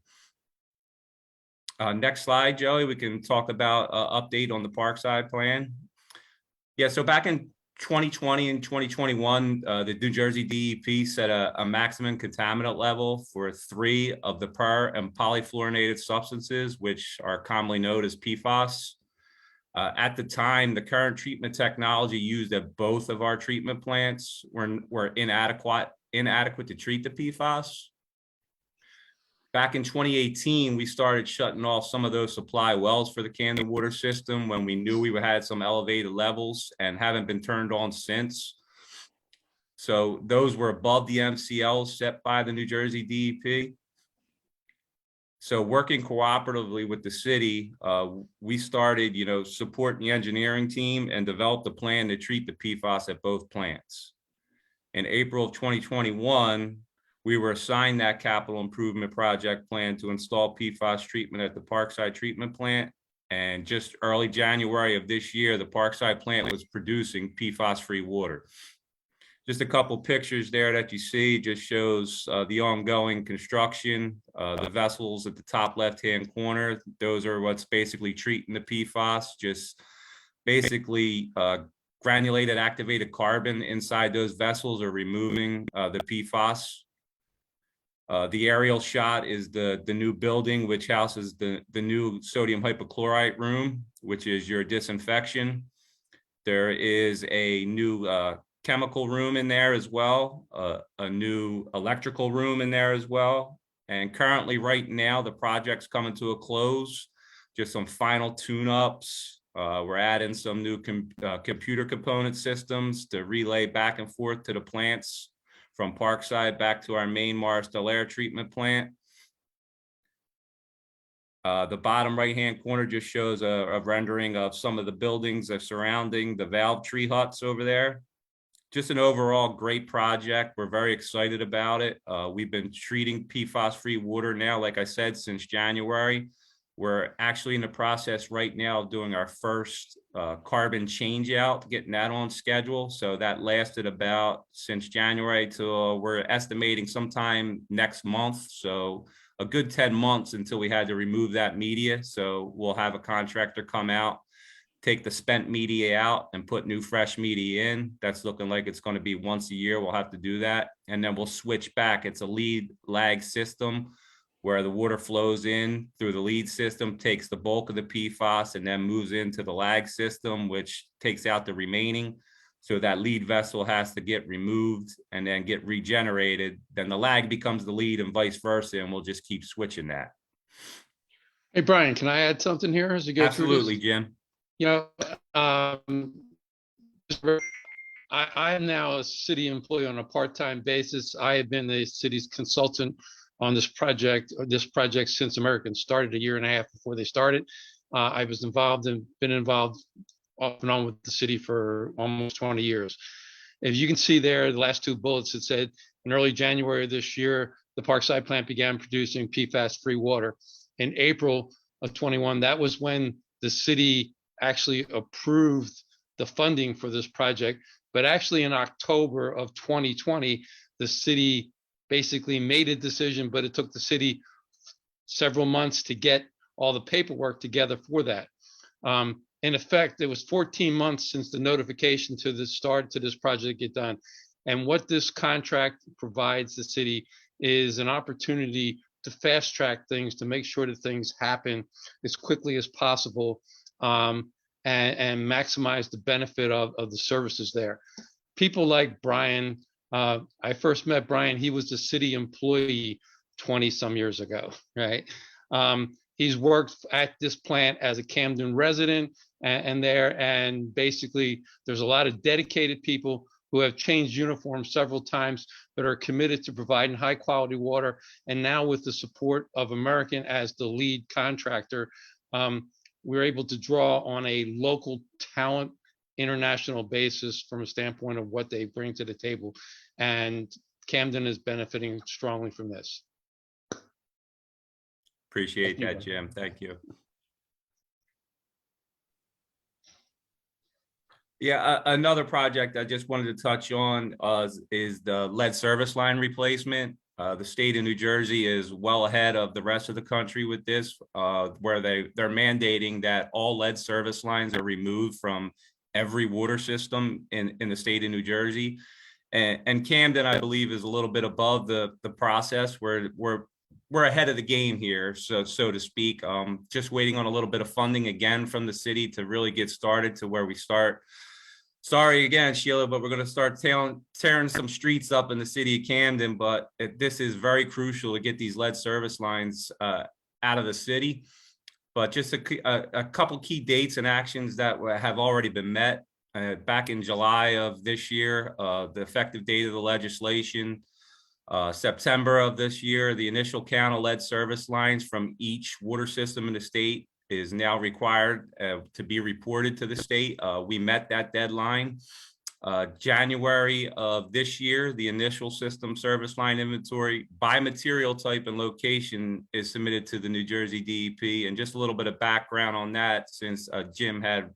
Next slide, Joey, we can talk about update on the Parkside plan. Yeah, so back in 2020 and 2021, the New Jersey DEP set a maximum contaminant level for 3 of the per and polyfluorinated substances, which are commonly known as PFAS. At the time, the current treatment technology used at both of our treatment plants were inadequate inadequate to treat the PFAS. Back in 2018, we started shutting off some of those supply wells for the Camden water system when we knew we had some elevated levels and haven't been turned on since. So those were above the MCLs set by the New Jersey DEP. So working cooperatively with the city, we started, supporting the engineering team and developed a plan to treat the PFAS at both plants. In April of 2021, we were assigned that capital improvement project plan to install PFAS treatment at the Parkside treatment plant. And just early January of this year, the Parkside plant was producing PFAS-free water. Just a couple pictures there that you see just shows the ongoing construction. The vessels at the top left-hand corner, those are what's basically treating the PFAS, just basically granulated activated carbon inside those vessels are removing the PFAS. The aerial shot is the new building, which houses the new sodium hypochlorite room, which is your disinfection. There is a new chemical room in there as well, a new electrical room in there as well. And currently right now, the project's coming to a close, just some final tune-ups. We're adding some new computer component systems to relay back and forth to the plants from Parkside back to our main Morris Del Air treatment plant. The bottom right-hand corner just shows a rendering of some of the buildings that are surrounding the valve tree huts over there. Just an overall great project. We're very excited about it. We've been treating PFAS-free water now, like I said, since January. We're actually in the process right now of doing our first carbon change out, getting that on schedule. So that lasted about since January till we're estimating sometime next month. So a good 10 months until we had to remove that media. So we'll have a contractor come out, take the spent media out and put new fresh media in. That's looking like it's going to be once a year. We'll have to do that. And then we'll switch back. It's a lead lag system where the water flows in through the lead system, takes the bulk of the PFAS and then moves into the lag system, which takes out the remaining. So that lead vessel has to get removed and then get regenerated. Then the lag becomes the lead and vice versa. And we'll just keep switching that. Hey, Brian, can I add something here as you go through this? Absolutely, Jim. I am now a city employee on a part-time basis. I have been the city's consultant on this project since American started a year and a half before they started. I was involved and been involved off and on with the city for almost 20 years. If you can see there, the last two bullets, it said in early January of this year, the Parkside plant began producing PFAS-free water. In April of 21, that was when the city actually approved the funding for this project. But actually in October of 2020, the city basically made a decision, but it took the city several months to get all the paperwork together for that. In effect, it was 14 months since the notification to the start to this project get done. And what this contract provides the city is an opportunity to fast track things, to make sure that things happen as quickly as possible, and maximize the benefit of the services there. People like Brian, I first met Brian, he was a city employee 20 some years ago, right? He's worked at this plant as a Camden resident and basically there's a lot of dedicated people who have changed uniforms several times that are committed to providing high quality water. And now with the support of American as the lead contractor, we're able to draw on a local talent international basis from a standpoint of what they bring to the table. And Camden is benefiting strongly from this. Appreciate that, Jim. Thank you. Yeah, another project I just wanted to touch on is the lead service line replacement. The state of New Jersey is well ahead of the rest of the country with this, where they're mandating that all lead service lines are removed from every water system in the state of New Jersey. And Camden, I believe, is a little bit above the process where we're ahead of the game here, so to speak. Just waiting on a little bit of funding again from the city to really get started to where we start Sorry again, Sheila, but we're going to start tearing some streets up in the city of Camden. But this is very crucial to get these lead service lines out of the city. But just a couple key dates and actions that have already been met. Back in July of this year, the effective date of the legislation, September of this year, the initial count of lead service lines from each water system in the state is now required to be reported to the state. We met that deadline. January of this year, the initial system service line inventory by material type and location is submitted to the New Jersey DEP. And just a little bit of background on that, since Jim had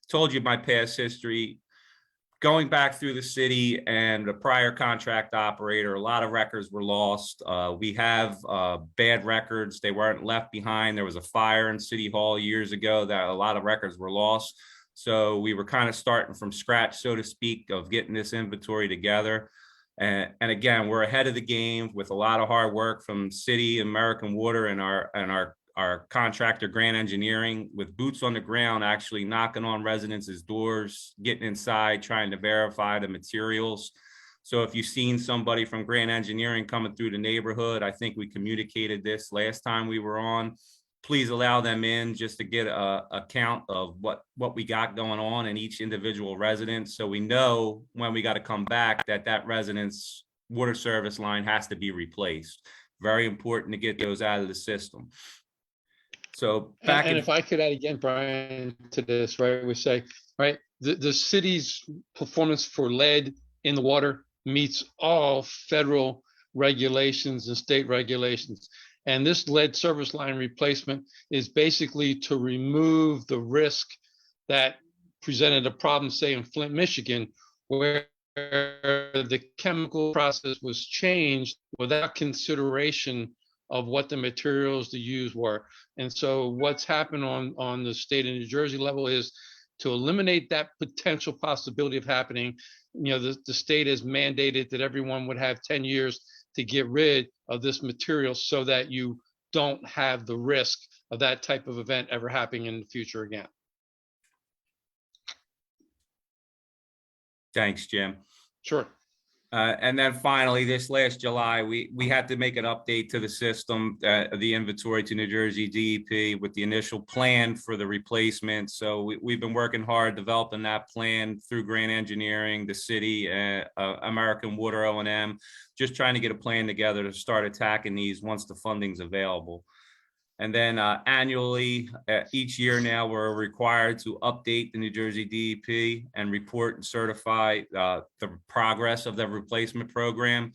told you my past history. Going back through the city and the prior contract operator, a lot of records were lost. We have bad records. They weren't left behind. There was a fire in City Hall years ago that a lot of records were lost. So we were kind of starting from scratch, so to speak, of getting this inventory together. And again, we're ahead of the game with a lot of hard work from City, American Water, and our contractor, Grant Engineering, with boots on the ground, actually knocking on residents' doors, getting inside, trying to verify the materials. So if you've seen somebody from Grant Engineering coming through the neighborhood, I think we communicated this last time we were on. Please allow them in just to get a count of what we got going on in each individual residence. So we know when we got to come back that resident's water service line has to be replaced. Very important to get those out of the system. So back and if I could add again, Brian, to this, right, we say, right, the city's performance for lead in the water meets all federal regulations and state regulations. And this lead service line replacement is basically to remove the risk that presented a problem, say in Flint, Michigan, where the chemical process was changed without consideration of what the materials to use were. And so what's happened on the state of New Jersey level is to eliminate that potential possibility of happening. You know, the state has mandated that everyone would have 10 years to get rid of this material so that you don't have the risk of that type of event ever happening in the future again. Thanks, Jim. Sure. And then finally, this last July, we had to make an update to the system, the inventory to New Jersey DEP with the initial plan for the replacement. So we've been working hard developing that plan through Grant Engineering, the city, American Water O&M, just trying to get a plan together to start attacking these once the funding's available. And then annually, each year now, we're required to update the New Jersey DEP and report and certify the progress of the replacement program.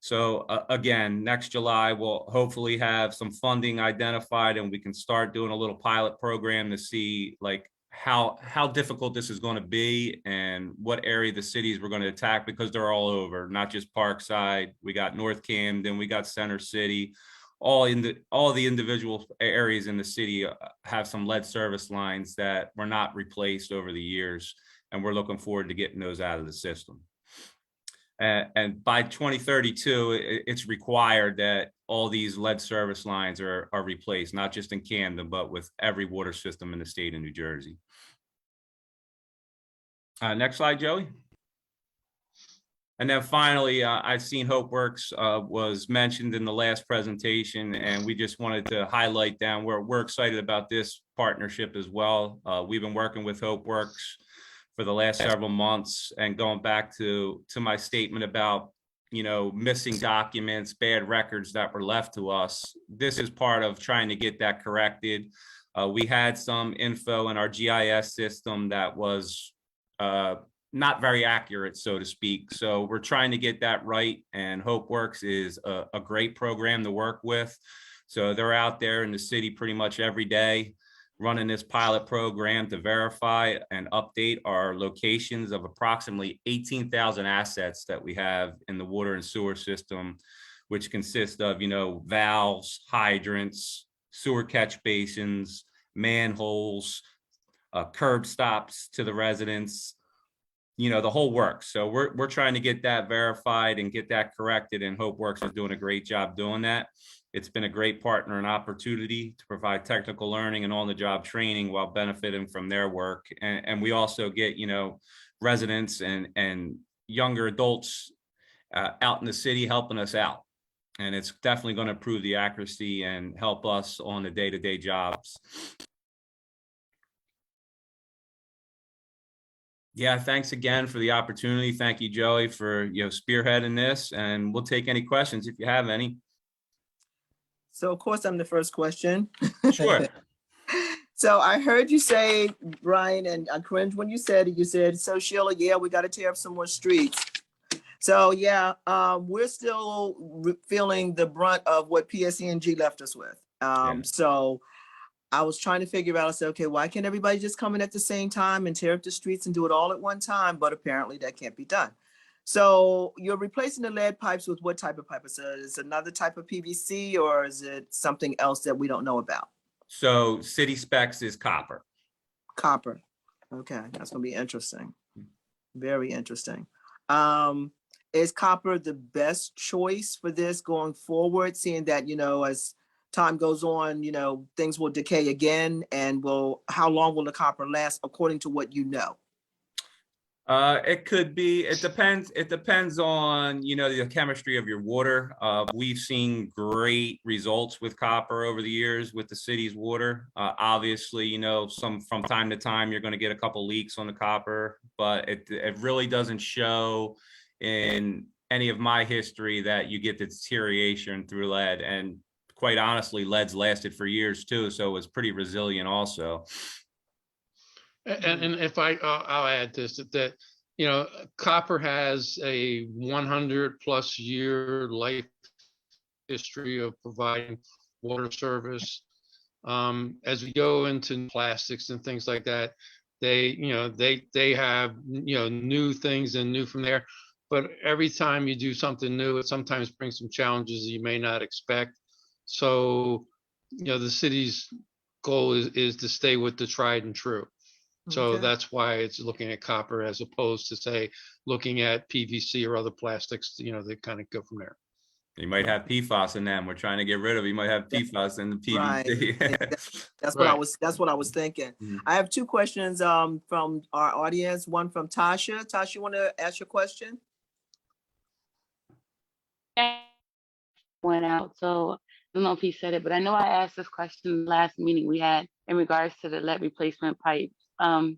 So again, next July, we'll hopefully have some funding identified and we can start doing a little pilot program to see like how difficult this is going to be and what area the cities we're going to attack, because they're all over, not just Parkside. We got North Camden, we got Center City. All the individual areas in the city have some lead service lines that were not replaced over the years, and we're looking forward to getting those out of the system. And by 2032, it's required that all these lead service lines are replaced, not just in Camden, but with every water system in the state of New Jersey. Next slide, Joey. And then finally, I've seen HopeWorks was mentioned in the last presentation, and we just wanted to highlight them. We're excited about this partnership as well. We've been working with HopeWorks for the last several months, and going back to my statement about, you know, missing documents, bad records that were left to us. This is part of trying to get that corrected. We had some info in our GIS system that was not very accurate, so to speak. So we're trying to get that right, and HopeWorks is a great program to work with. So they're out there in the city pretty much every day running this pilot program to verify and update our locations of approximately 18,000 assets that we have in the water and sewer system, which consist of, you know, valves, hydrants, sewer catch basins, manholes, curb stops to the residents, you know, the whole works. So we're trying to get that verified and get that corrected, and HopeWorks is doing a great job doing that. It's been a great partner and opportunity to provide technical learning and on-the-job training while benefiting from their work. And we also get, you know, residents and younger adults out in the city helping us out. And it's definitely going to improve the accuracy and help us on the day-to-day jobs. Yeah, thanks again for the opportunity. Thank you, Joey, for spearheading this, and we'll take any questions if you have any. So of course, I'm the first question. Sure. So I heard you say, Brian, and I cringed when you said it. So Sheila, yeah, we got to tear up some more streets. So yeah, we're still feeling the brunt of what PSENG left us with. So I was trying to figure out, I said, okay, why can't everybody just come in at the same time and tear up the streets and do it all at one time? But apparently that can't be done. So you're replacing the lead pipes with what type of pipe? Is it another type of PVC, or is it something else that we don't know about? So city specs is copper. Copper. Okay, that's gonna be interesting. Very interesting. Is copper the best choice for this going forward, seeing that, as time goes on, things will decay again, and how long will the copper last according to what you know? It could be, it depends on, the chemistry of your water. We've seen great results with copper over the years with the city's water. Obviously, from time to time, you're going to get a couple leaks on the copper, but it really doesn't show in any of my history that you get the deterioration through lead. And quite honestly, lead's lasted for years too, so it's pretty resilient also. And if I'll add this, that copper has a 100+ year life history of providing water service. As we go into plastics and things like that, they have new things and new from there. But every time you do something new, it sometimes brings some challenges you may not expect. So the city's goal is to stay with the tried and true. So Okay. that's why it's looking at copper as opposed to, say, looking at PVC or other plastics. They kind of go from there. You might have PFAS in them. We're trying to get rid of. You might have PFAS in the PVC. Right. That's Right. what I was thinking. Mhm. I have two questions from our audience. One from Tasha. Tasha, you want to ask your question? Went out. So I don't know if he said it, but I know I asked this question last meeting we had in regards to the lead replacement pipes. I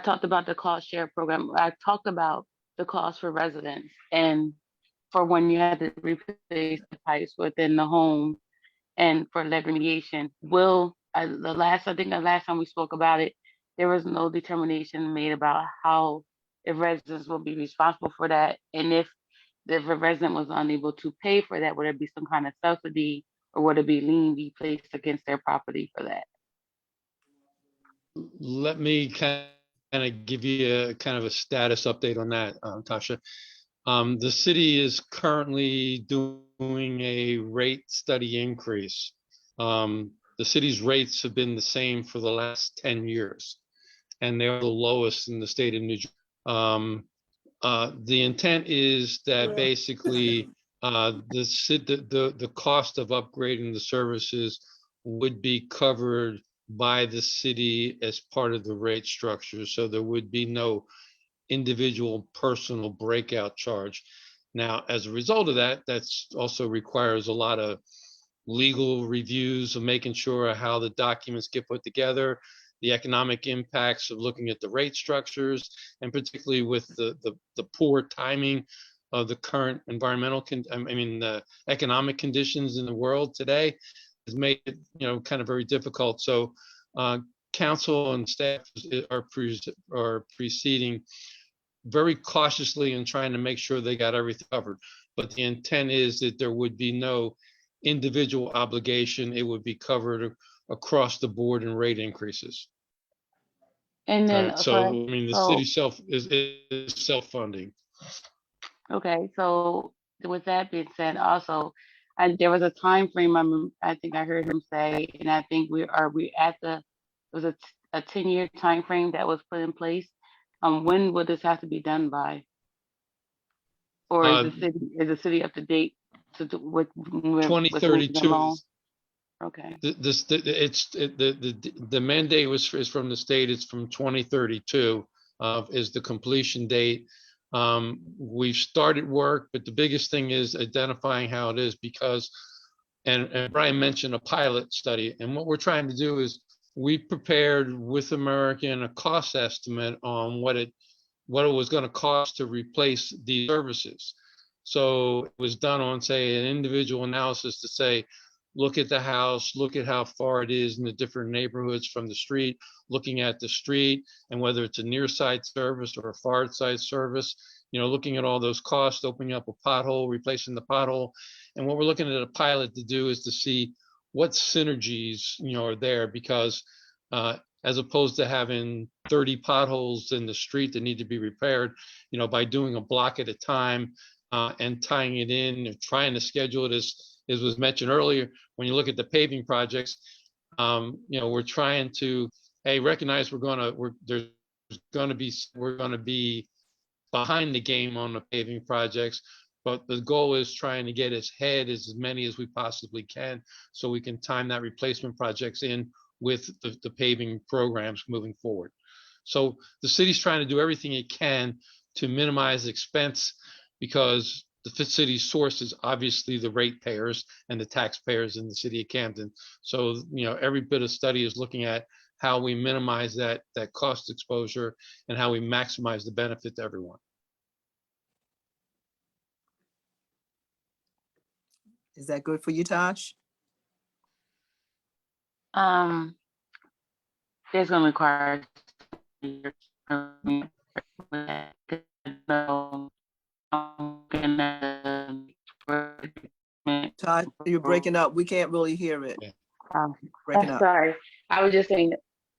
talked about the cost share program. I talked about the cost for residents and for when you had to replace the pipes within the home and for lead remediation. The last time we spoke about it, there was no determination made about if residents will be responsible for that, and if a resident was unable to pay for that, would there be some kind of subsidy, or would it be lien be placed against their property for that? Let me kind of give you a kind of a status update on that, Tasha. The city is currently doing a rate study increase. The city's rates have been the same for the last 10 years, and they're the lowest in the state of New Jersey. The intent is that basically the cost of upgrading the services would be covered by the city as part of the rate structure. So there would be no individual personal breakout charge. Now, as a result of that, that's also requires a lot of legal reviews of making sure how the documents get put together, the economic impacts of looking at the rate structures, and particularly with the poor timing of the current economic conditions in the world today has made it, kind of very difficult. So council and staff are proceeding very cautiously and trying to make sure they got everything covered. But the intent is that there would be no individual obligation. It would be covered across the board in rate increases. And then, the city is self-funding. Okay, so with that being said, also, there was a time frame. I think I heard him say, and I think we at it was a 10-year time frame that was put in place. When would this have to be done by? Or is the city up to date with 2032? Okay. The mandate is from the state. It's from 2032. is the completion date. We've started work, but the biggest thing is identifying how it is because, and Brian mentioned a pilot study, and what we're trying to do is we prepared with American a cost estimate on what it was going to cost to replace these services. So it was done on, say, an individual analysis to say, look at the house, look at how far it is in the different neighborhoods from the street, looking at the street and whether it's a near side service or a far side service, looking at all those costs, opening up a pothole, replacing the pothole. And what we're looking at a pilot to do is to see what synergies, are there because as opposed to having 30 potholes in the street that need to be repaired, by doing a block at a time and tying it in and trying to schedule it as was mentioned earlier, when you look at the paving projects, we're trying to recognize we're going to be behind the game on the paving projects, but the goal is trying to get as many as we possibly can, so we can time that replacement projects in with the paving programs moving forward. So the city's trying to do everything it can to minimize expense because the city's source is obviously the ratepayers and the taxpayers in the city of Camden. So, every bit of study is looking at how we minimize that cost exposure and how we maximize the benefit to everyone. Is that good for you, Tosh? There's going to require Tosh, you're breaking up. We can't really hear it. Breaking up. Sorry, I was just saying.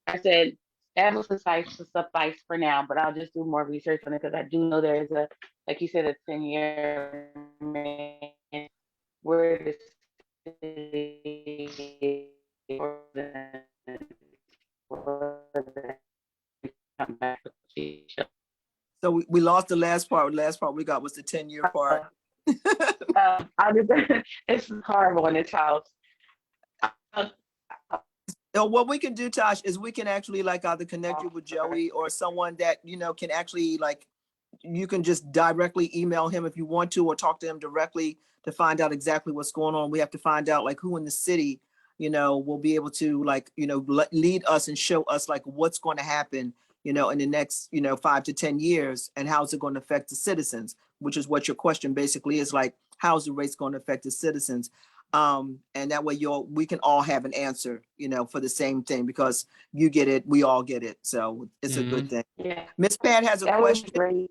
I said that will suffice for now, but I'll just do more research on it because I do know there is like you said, a 10-year where the city So we lost the last part. The last part we got was the 10-year part. It's horrible in this house. What we can do, Tosh, is we can actually either connect you with Joey or someone that, can actually you can just directly email him if you want to, or talk to him directly to find out exactly what's going on. We have to find out who in the city, will be able to lead us and show us what's going to happen, in the next, 5 to 10 years, and how's it going to affect the citizens, which is what your question basically is how's the rates going to affect the citizens? And that way we can all have an answer, for the same thing, because you get it, we all get it. So it's a good thing. Yeah. Miss Pat has a That was question. great.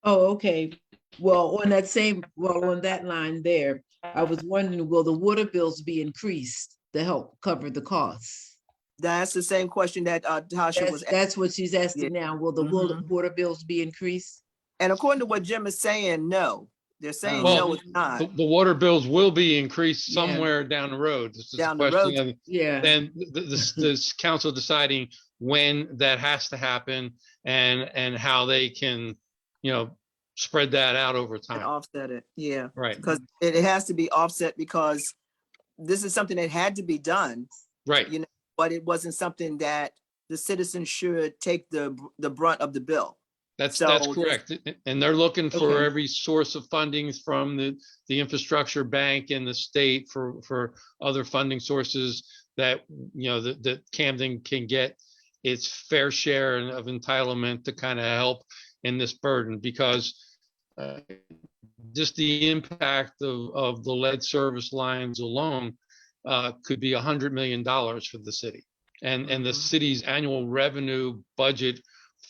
Oh, okay. Well, on that line there, I was wondering, will the water bills be increased to help cover the costs? That's the same question that Tasha was asking. That's what she's asking now. Will the water bills be increased? And according to what Jim is saying, no. They're saying Well, no, it's not. The water bills will be increased somewhere down the road. This is Down a the road. question of then this council deciding when that has to happen and how they can, spread that out over And time. offset it, yeah. Right. Because it has to be offset because this is something that had to be done, Right. but it wasn't something that the citizens should take the brunt of the bill. That's So correct. And they're looking for Okay. every source of funding from the infrastructure bank and the state for other funding sources that, that Camden can get its fair share of entitlement to kind of help in this burden, because just the impact of the lead service lines alone could be $100 million for the city. And the city's annual revenue budget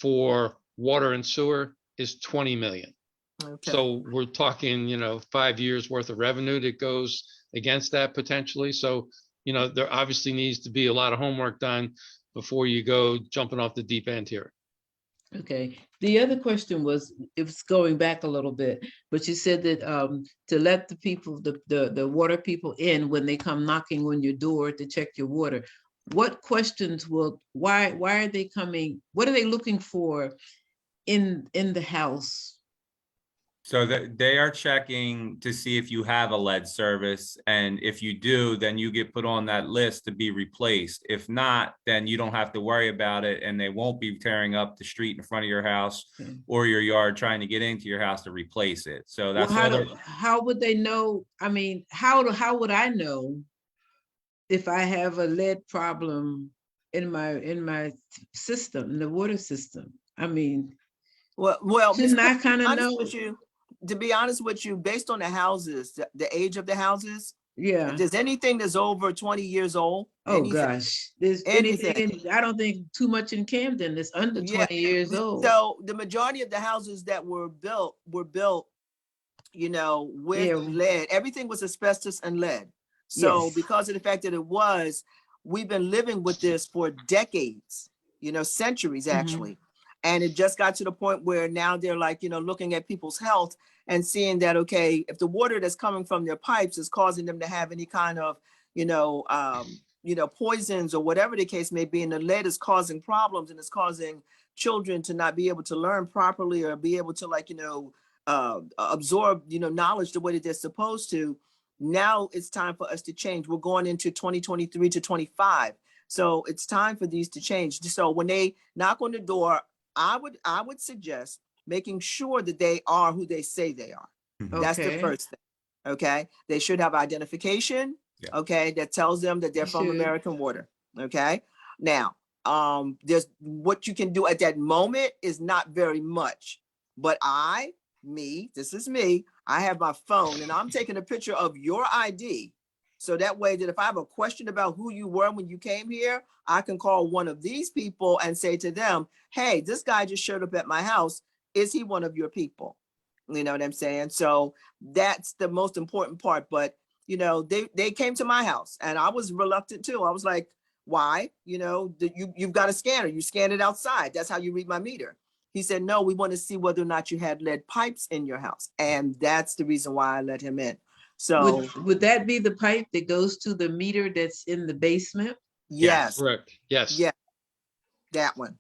for water and sewer is 20 million. Okay. So we're talking, 5 years worth of revenue that goes against that potentially. So, there obviously needs to be a lot of homework done before you go jumping off the deep end here. Okay. The other question was, it was going back a little bit, but you said that to let the people, the water people in when they come knocking on your door to check your water. What questions why are they coming? What are they looking for in the house So that they are checking to see if you have a lead service. And if you do, then you get put on that list to be replaced. If not, then you don't have to worry about it. And they won't be tearing up the street in front of your house or your yard trying to get into your house to replace it. So Well, that's all they're. how would they know? I mean, how would I know if I have a lead problem in my system, in the water system? I mean, Well, Ms. shouldn't I Courtney, kind of honest know? with you, to be honest with you, based on the houses, the age of the houses, Yeah. if there's anything that's over 20 years old, Oh anything, gosh, there's anything. anything. I don't think too much in Camden that's under Yeah. 20 years old. So the majority of the houses that were built, you know, with Yeah. lead. Everything was asbestos and lead. So Yes. because of the fact that it was, we've been living with this for decades, you know, centuries actually. And it just got to the point where now they're like, you know, looking at people's health and seeing that, okay, if the water that's coming from their pipes is causing them to have any kind of, poisons or whatever the case may be, and the lead is causing problems and it's causing children to not be able to learn properly or be able to absorb, knowledge the way that they're supposed to. Now it's time for us to change. We're going into 2023 to 25. So it's time for these to change. So when they knock on the door, I would suggest making sure that they are who they say they are. That's the Okay. first thing. Okay. They should have identification. Yeah. Okay. That tells them that they're They from should. American Water. Okay. Now, there's what you can do at that moment is not very much, but this is me, I have my phone and I'm taking a picture of your ID. So that way that if I have a question about who you were when you came here, I can call one of these people and say to them, hey, this guy just showed up at my house. Is he one of your people? You know what I'm saying? So that's the most important part. But, they came to my house and I was reluctant too. I was like, why? You've got a scanner. You scan it outside. That's how you read my meter. He said, no, we want to see whether or not you had lead pipes in your house. And that's the reason why I let him in. So Would that be the pipe that goes to the meter that's in the basement? yes, Correct. Yes. yeah, that one.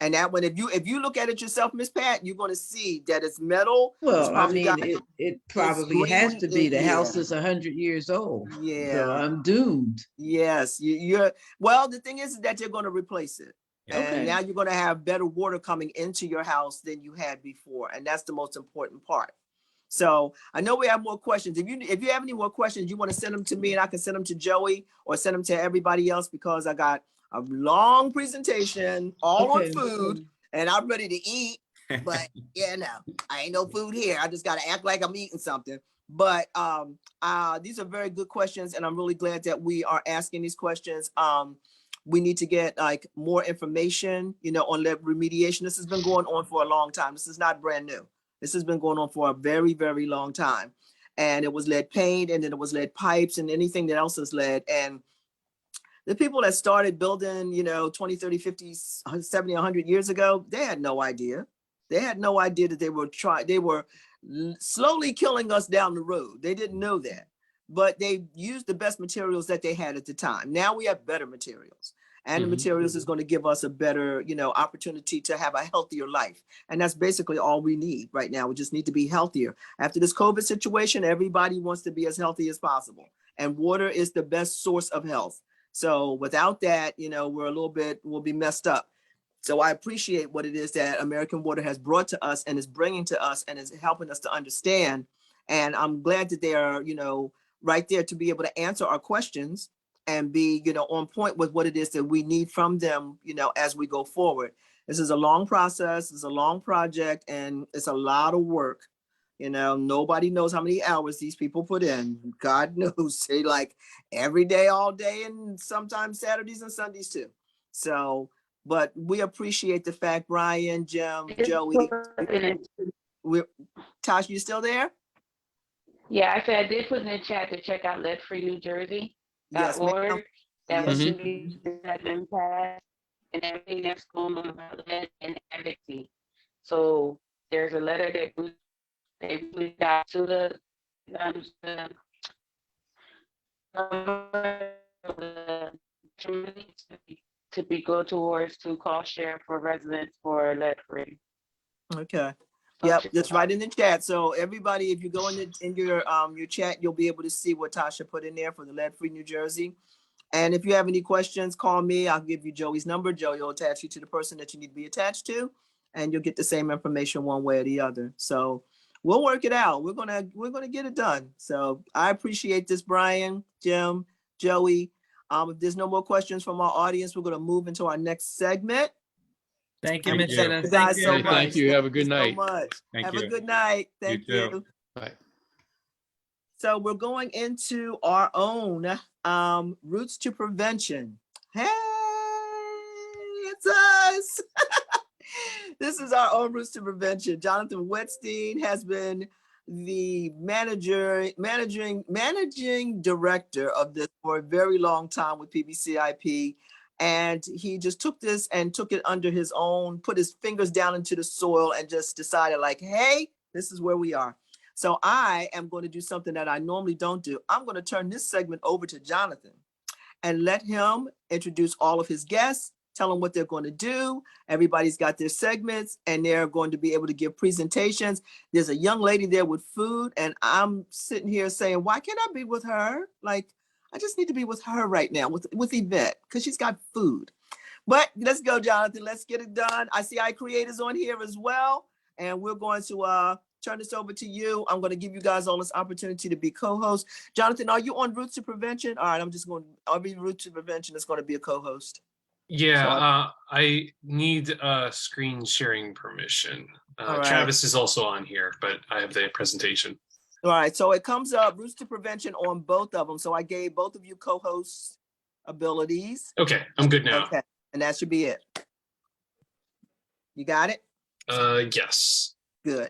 And that one, if you look at it yourself, Miss Pat, you're going to see that it's metal. It's Well, I probably mean, got, it probably has to be. The house is 100 years old. So yeah, I'm doomed. yes, you're. Well, the thing is that you're going to replace it. And Okay. now you're going to have better water coming into your house than you had before. And that's the most important part. So I know we have more questions. If you have any more questions, you want to send them to me and I can send them to Joey or send them to everybody else, because I got a long presentation all on Okay. food and I'm ready to eat. But I ain't no food here. I just got to act like I'm eating something. But these are very good questions and I'm really glad that we are asking these questions. We need to get more information, on lead remediation. This has been going on for a long time. This is not brand new. This has been going on for a very, very long time. And it was lead paint and then it was lead pipes and anything that else is lead. And the people that started building, 20, 30, 50, 70, 100 years ago, they had no idea. They had no idea that they were slowly killing us down the road. They didn't know that. But they used the best materials that they had at the time. Now we have better materials. And the materials is going to give us a better, opportunity to have a healthier life. And that's basically all we need right now. We just need to be healthier. After this COVID situation, everybody wants to be as healthy as possible. And water is the best source of health. So without that, we'll be messed up. So I appreciate what it is that American Water has brought to us and is bringing to us and is helping us to understand. And I'm glad that they are, right there to be able to answer our questions and be, on point with what it is that we need from them, as we go forward. This is a long process, it's a long project, and it's a lot of work. Nobody knows how many hours these people put in. God knows, they like every day, all day, and sometimes Saturdays and Sundays too. So, but we appreciate the fact, Brian, Jim, Joey, Tosh, you still there? Yeah, I said I did put in the chat to check out leadfreenewjersey.org. Yes, ma'am. That Yes. was that impact and everything that's going on about lead and advocacy. So there's a letter that they got to the to go towards to cost share for residents for lead free. Okay. Yep, Okay. that's right in the chat. So everybody, if you go in your chat, you'll be able to see what Tasha put in there for the lead-free New Jersey. And if you have any questions, call me. I'll give you Joey's number. Joey will attach you to the person that you need to be attached to, and you'll get the same information one way or the other. So we'll work it out. We're gonna get it done. So I appreciate this, Brian, Jim, Joey. If there's no more questions from our audience, we're gonna move into our next segment. Thank you, Thank Ms. you. Jenna. You Thank guys so you. much. Thank you. Have a good so night. much. Thank Have you. a good night. Thank You too. you. Bye. So we're going into our own Roots to Prevention. Hey, it's us. This is our own Roots to Prevention. Jonathan Wetstein has been the managing director of this for a very long time with PBCIP. And he just took this and took it under his own, put his fingers down into the soil and just decided like, hey, this is where we are. So I am going to do something that I normally don't do. I'm going to turn this segment over to Jonathan and let him introduce all of his guests, tell them what they're going to do. Everybody's got their segments and they're going to be able to give presentations. There's a young lady there with food and I'm sitting here saying, why can't I be with her? Like, I just need to be with her right now with Yvette because she's got food. But let's go, Jonathan. Let's get it done. I see iCreators on here as well. And we're going to turn this over to you. I'm going to give you guys all this opportunity to be co-host. Jonathan, are you on Roots to Prevention? All right, I'll be Roots to Prevention. It's going to be a co-host. Yeah, I need screen sharing permission. All right. Travis is also on here, but I have the presentation. All right, so it comes up Roots to Prevention on both of them. So I gave both of you co-host abilities. Okay, I'm good now. Okay, and that should be it. You got it? Yes. Good.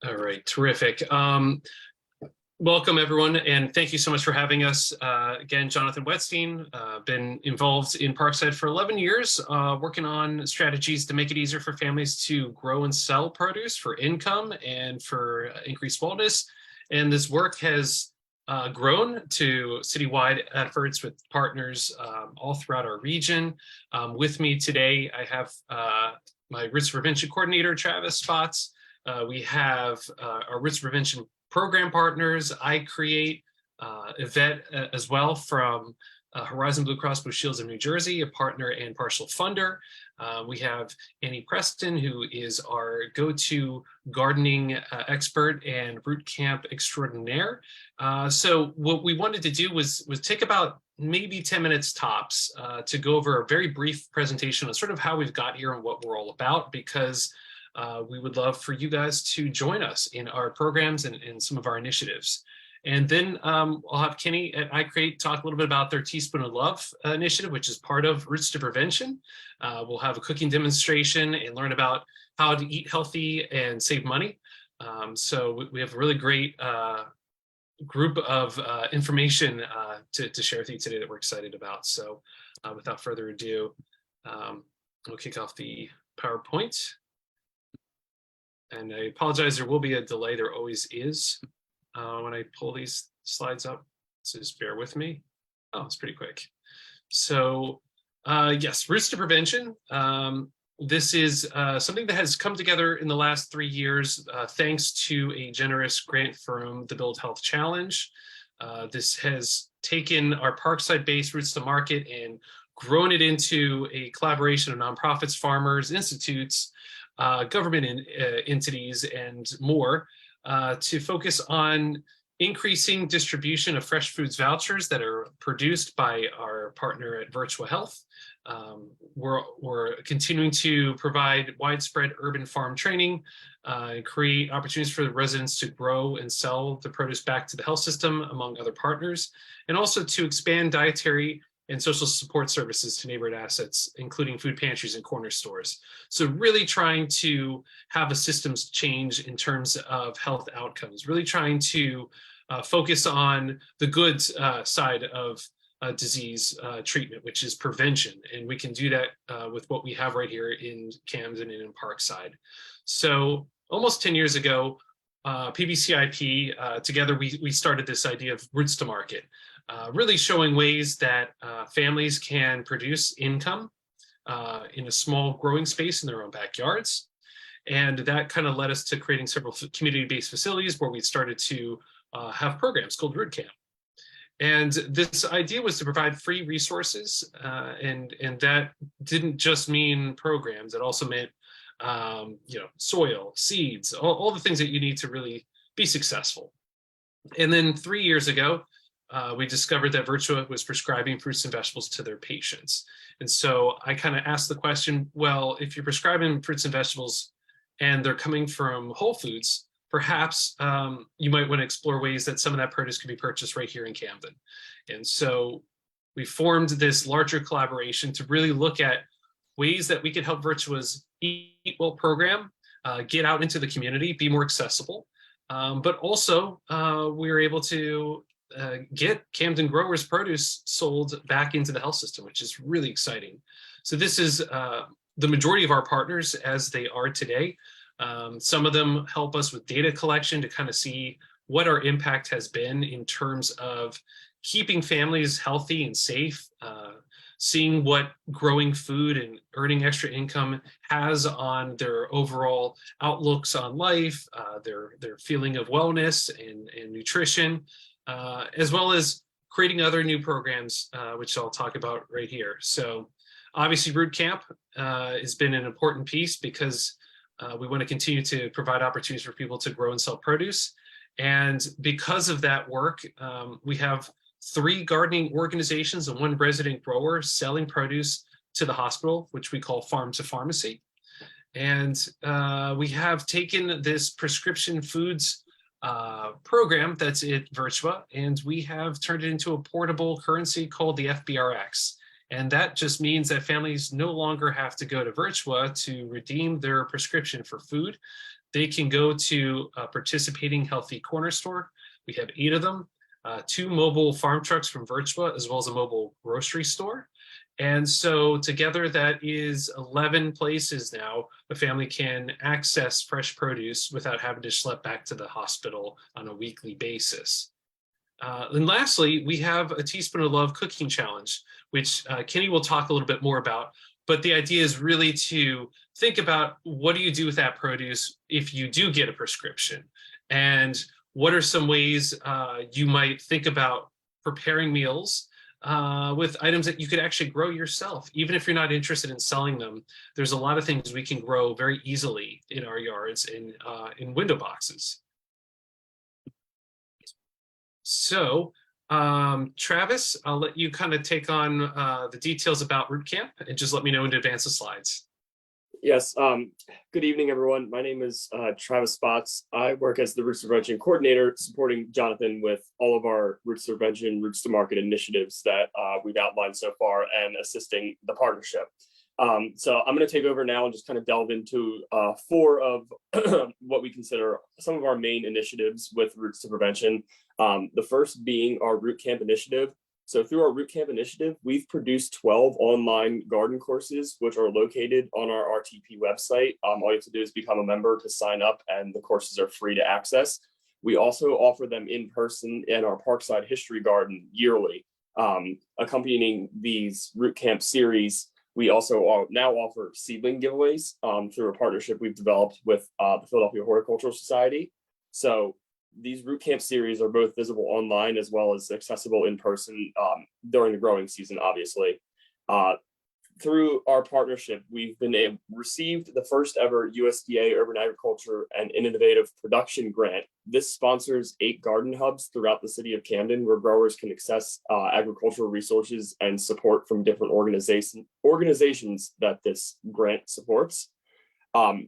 All right, terrific. Welcome everyone, and thank you so much for having us. Again, Jonathan Wetstein, been involved in Parkside for 11 years, working on strategies to make it easier for families to grow and sell produce for income and for increased wellness. And this work has grown to citywide efforts with partners all throughout our region. With me today, I have my risk prevention coordinator, Travis Spots. We have our risk prevention program partners, iCreate, Yvette as well from Horizon Blue Cross Blue Shields of New Jersey, a partner and partial funder. We have Annie Preston, who is our go-to gardening expert and root camp extraordinaire. So what we wanted to do was take about maybe 10 minutes tops to go over a very brief presentation on sort of how we've got here and what we're all about, because we would love for you guys to join us in our programs and in some of our initiatives. And then I'll have Kenny at iCreate talk a little bit about their Teaspoon of Love initiative, which is part of Roots to Prevention. We'll have a cooking demonstration and learn about how to eat healthy and save money. So we have a really great group of information to share with you today that we're excited about. So without further ado, we'll kick off the PowerPoint. And I apologize, there will be a delay. There always is when I pull these slides up. So just bear with me. Oh, it's pretty quick. So yes, Roots to Prevention. This is something that has come together in the last 3 years thanks to a generous grant from the Build Health Challenge. This has taken our Parkside-based Roots to Market and grown it into a collaboration of nonprofits, farmers, institutes, government entities, and more to focus on increasing distribution of fresh foods vouchers that are produced by our partner at Virtual Health. We're continuing to provide widespread urban farm training, create opportunities for the residents to grow and sell the produce back to the health system, among other partners, and also to expand dietary and social support services to neighborhood assets, including food pantries and corner stores. So really trying to have a systems change in terms of health outcomes, really trying to focus on the good side of disease treatment, which is prevention. And we can do that with what we have right here in Camden and in Parkside. So almost 10 years ago, PBCIP, together we started this idea of Roots to Market. Really showing ways that families can produce income in a small growing space in their own backyards. And that kind of led us to creating several community-based facilities where we started to have programs called Root Camp. And this idea was to provide free resources, and that didn't just mean programs. It also meant, soil, seeds, all the things that you need to really be successful. And then 3 years ago, we discovered that Virtua was prescribing fruits and vegetables to their patients. And so I kind of asked the question, well, if you're prescribing fruits and vegetables and they're coming from Whole Foods, perhaps you might want to explore ways that some of that produce could be purchased right here in Camden. And so we formed this larger collaboration to really look at ways that we could help Virtua's Eat Well program get out into the community, be more accessible. But also we were able to get Camden growers' produce sold back into the health system, which is really exciting. So this is the majority of our partners as they are today. Some of them help us with data collection to kind of see what our impact has been in terms of keeping families healthy and safe, seeing what growing food and earning extra income has on their overall outlooks on life, their feeling of wellness and nutrition, as well as creating other new programs, which I'll talk about right here. So obviously Root Camp has been an important piece because we want to continue to provide opportunities for people to grow and sell produce. And because of that work, we have 3 gardening organizations and 1 resident grower selling produce to the hospital, which we call Farm to Pharmacy. And we have taken this prescription foods program that's at Virtua, and we have turned it into a portable currency called the FBRX. And that just means that families no longer have to go to Virtua to redeem their prescription for food. They can go to a participating Healthy Corner store. We have 8 of them, 2 mobile farm trucks from Virtua, as well as a mobile grocery store. And so together that is 11 places now a family can access fresh produce without having to schlep back to the hospital on a weekly basis. And lastly, we have a Teaspoon of Love cooking challenge, which Kenny will talk a little bit more about. But the idea is really to think about what do you do with that produce if you do get a prescription? And what are some ways you might think about preparing meals with items that you could actually grow yourself, even if you're not interested in selling them. There's a lot of things we can grow very easily in our yards in window boxes. So Travis, I'll let you kind of take on the details about Root Camp and just let me know in advance the slides. Yes, good evening, everyone. My name is Travis Spots. I work as the Roots to Prevention Coordinator, supporting Jonathan with all of our Roots to Prevention, Roots to Market initiatives that we've outlined so far and assisting the partnership. So I'm going to take over now and just kind of delve into 4 of what we consider some of our main initiatives with Roots to Prevention. The first being our Root Camp initiative. So through our Root Camp initiative, we've produced 12 online garden courses, which are located on our RTP website. All you have to do is become a member to sign up, and the courses are free to access. We also offer them in person in our Parkside History Garden yearly. Accompanying these Root Camp series, we also now offer seedling giveaways through a partnership we've developed with the Philadelphia Horticultural Society. So these Root Camp series are both visible online as well as accessible in person during the growing season, obviously. Through our partnership, we've been received the first ever USDA Urban Agriculture and Innovative Production Grant. This sponsors 8 garden hubs throughout the city of Camden where growers can access agricultural resources and support from different organizations that this grant supports.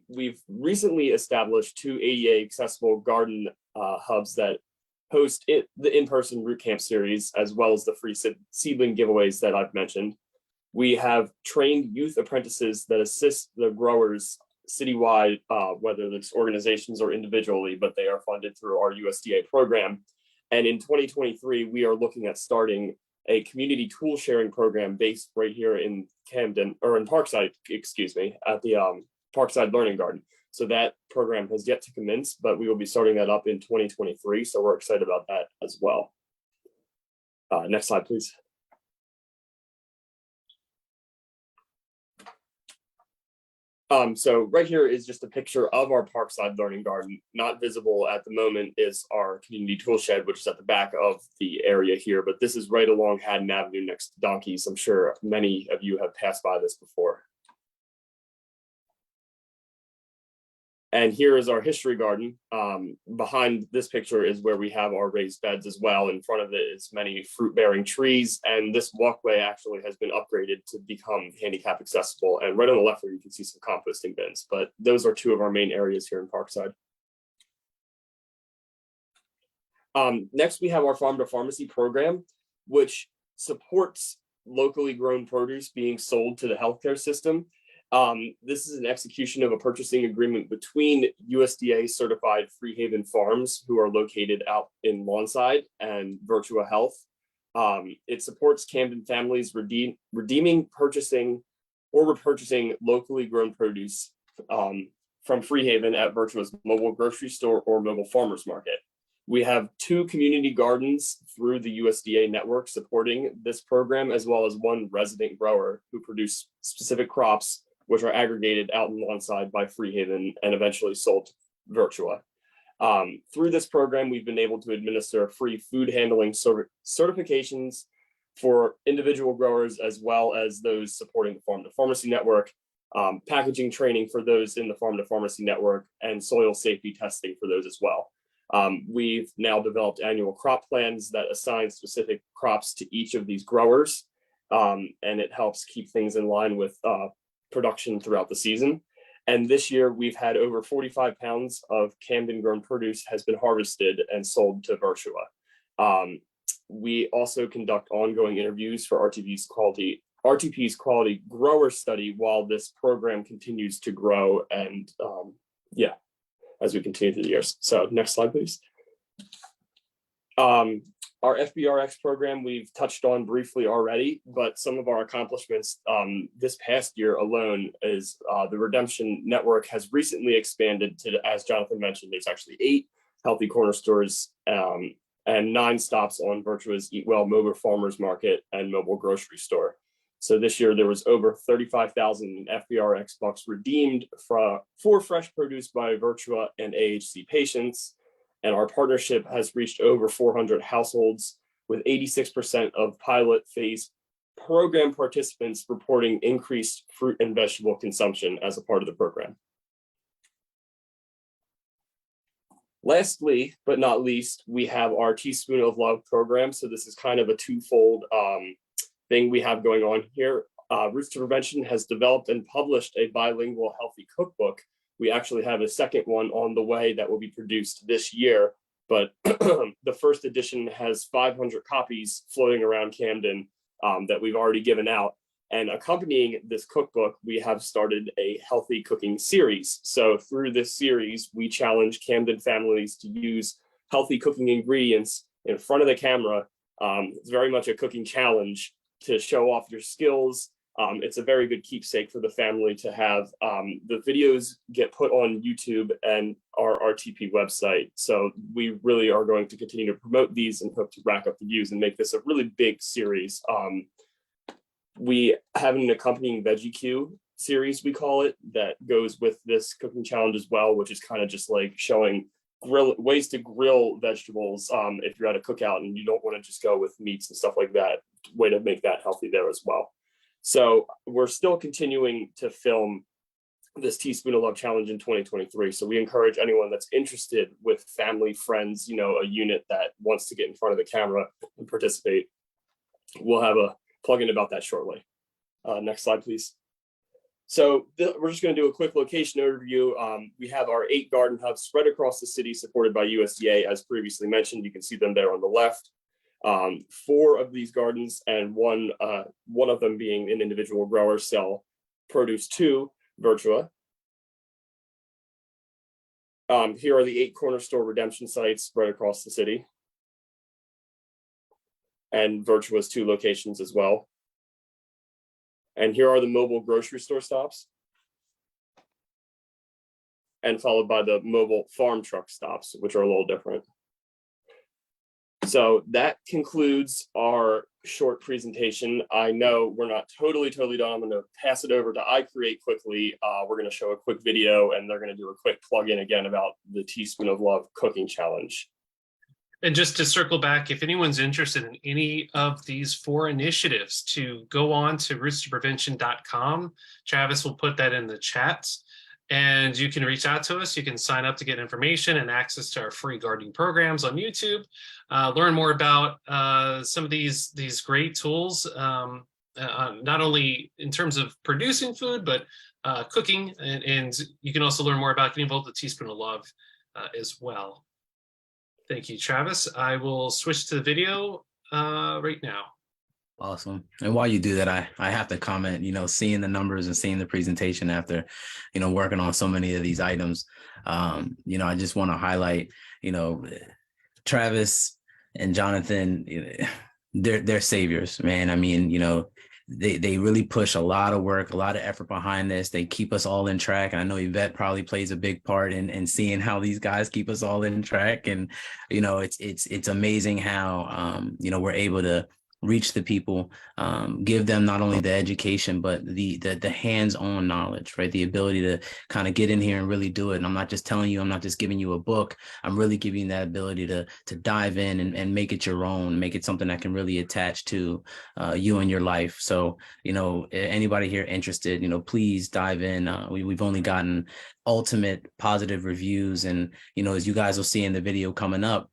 We've recently established 2 ADA accessible garden hubs that host the in-person Root Camp series, as well as the free seedling giveaways that I've mentioned. We have trained youth apprentices that assist the growers citywide, whether it's organizations or individually, but they are funded through our USDA program. And in 2023, we are looking at starting a community tool sharing program based right here in Camden, or in Parkside, excuse me, at the Parkside Learning Garden. So that program has yet to commence, but we will be starting that up in 2023. So we're excited about that as well. Next slide, please. So right here is just a picture of our Parkside Learning Garden. Not visible at the moment is our community tool shed, which is at the back of the area here, but this is right along Haddon Avenue next to Donkeys. I'm sure many of you have passed by this before. And here is our history garden. Behind this picture is where we have our raised beds as well. In front of it is many fruit-bearing trees. And this walkway actually has been upgraded to become handicap accessible. And right on the left where you can see some composting bins. But those are two of our main areas here in Parkside. Next, we have our farm to pharmacy program, which supports locally grown produce being sold to the healthcare system. This is an execution of a purchasing agreement between USDA certified Freehaven farms who are located out in Lawnside and Virtua Health. It supports Camden families redeeming, purchasing, or repurchasing locally grown produce from Freehaven at Virtua's mobile grocery store or mobile farmers market. We have 2 community gardens through the USDA network supporting this program, as well as 1 resident grower who produce specific crops which are aggregated out in Lawnside by Freehaven and eventually sold to Virtua. Through this program, we've been able to administer free food handling certifications for individual growers, as well as those supporting the farm to pharmacy network, packaging training for those in the farm to pharmacy network, and soil safety testing for those as well. We've now developed annual crop plans that assign specific crops to each of these growers, and it helps keep things in line with production throughout the season. And this year we've had over 45 pounds of Camden grown produce has been harvested and sold to Virtua. We also conduct ongoing interviews for RTP's quality grower study while this program continues to grow and as we continue through the years. So next slide, please. Our FBRX program we've touched on briefly already, but some of our accomplishments this past year alone is the Redemption Network has recently expanded to, as Jonathan mentioned, there's actually 8 healthy corner stores and 9 stops on Virtua's Eat Well mobile farmers market and mobile grocery store. So this year there was over 35,000 FBRX bucks redeemed for fresh produce by Virtua and AHC patients. And our partnership has reached over 400 households, with 86% of pilot phase program participants reporting increased fruit and vegetable consumption as a part of the program. Lastly, but not least, we have our Teaspoon of Love program. So this is kind of a twofold thing we have going on here. Roots to Prevention has developed and published a bilingual healthy cookbook. We actually have a second one on the way that will be produced this year, but the first edition has 500 copies floating around Camden that we've already given out. And accompanying this cookbook, we have started a healthy cooking series. So through this series, we challenge Camden families to use healthy cooking ingredients in front of the camera. It's very much a cooking challenge to show off your skills. It's a very good keepsake for the family to have. The videos get put on YouTube and our RTP website. So we really are going to continue to promote these and hope to rack up the views and make this a really big series. We have an accompanying veggie queue series, we call it, that goes with this cooking challenge as well, which is kind of just like showing ways to grill vegetables if you're at a cookout and you don't want to just go with meats and stuff like that. Way to make that healthy there as well. So we're still continuing to film this Teaspoon of Love challenge in 2023. So we encourage anyone that's interested with family, friends, a unit that wants to get in front of the camera and participate. We'll have a plug-in about that shortly. Next slide, please. So we're just going to do a quick location overview. We have our 8 garden hubs spread across the city, supported by USDA, as previously mentioned. You can see them there on the left. 4 of these gardens and one of them being an individual grower sell produce to Virtua. Here are the 8 corner store redemption sites spread across the city, and Virtua's 2 locations as well. And here are the mobile grocery store stops, and followed by the mobile farm truck stops, which are a little different. So that concludes our short presentation. I know we're not totally done. I'm going to pass it over to iCreate quickly. We're going to show a quick video, and they're going to do a quick plug-in again about the Teaspoon of Love cooking challenge. And just to circle back, if anyone's interested in any of these 4 initiatives, to go on to rootstoprevention.com. Travis will put that in the chat, and you can reach out to us. You can sign up to get information and access to our free gardening programs on YouTube. Learn more about some of these great tools, not only in terms of producing food, but cooking. And you can also learn more about getting involved with Teaspoon of Love as well. Thank you, Travis. I will switch to the video right now. Awesome. And while you do that, I have to comment, seeing the numbers and seeing the presentation after, working on so many of these items, I just want to highlight, Travis and Jonathan, they're saviors, man. I mean, they really push a lot of work, a lot of effort behind this. They keep us all in track. And I know Yvette probably plays a big part in seeing how these guys keep us all in track. And, it's amazing how, we're able to reach the people, give them not only the education, but the hands-on knowledge, right? The ability to kind of get in here and really do it. And I'm not just telling you, I'm not just giving you a book. I'm really giving you that ability to dive in and make it your own, make it something that can really attach to you and your life. So, anybody here interested, please dive in. We've only gotten ultimate positive reviews. And, as you guys will see in the video coming up,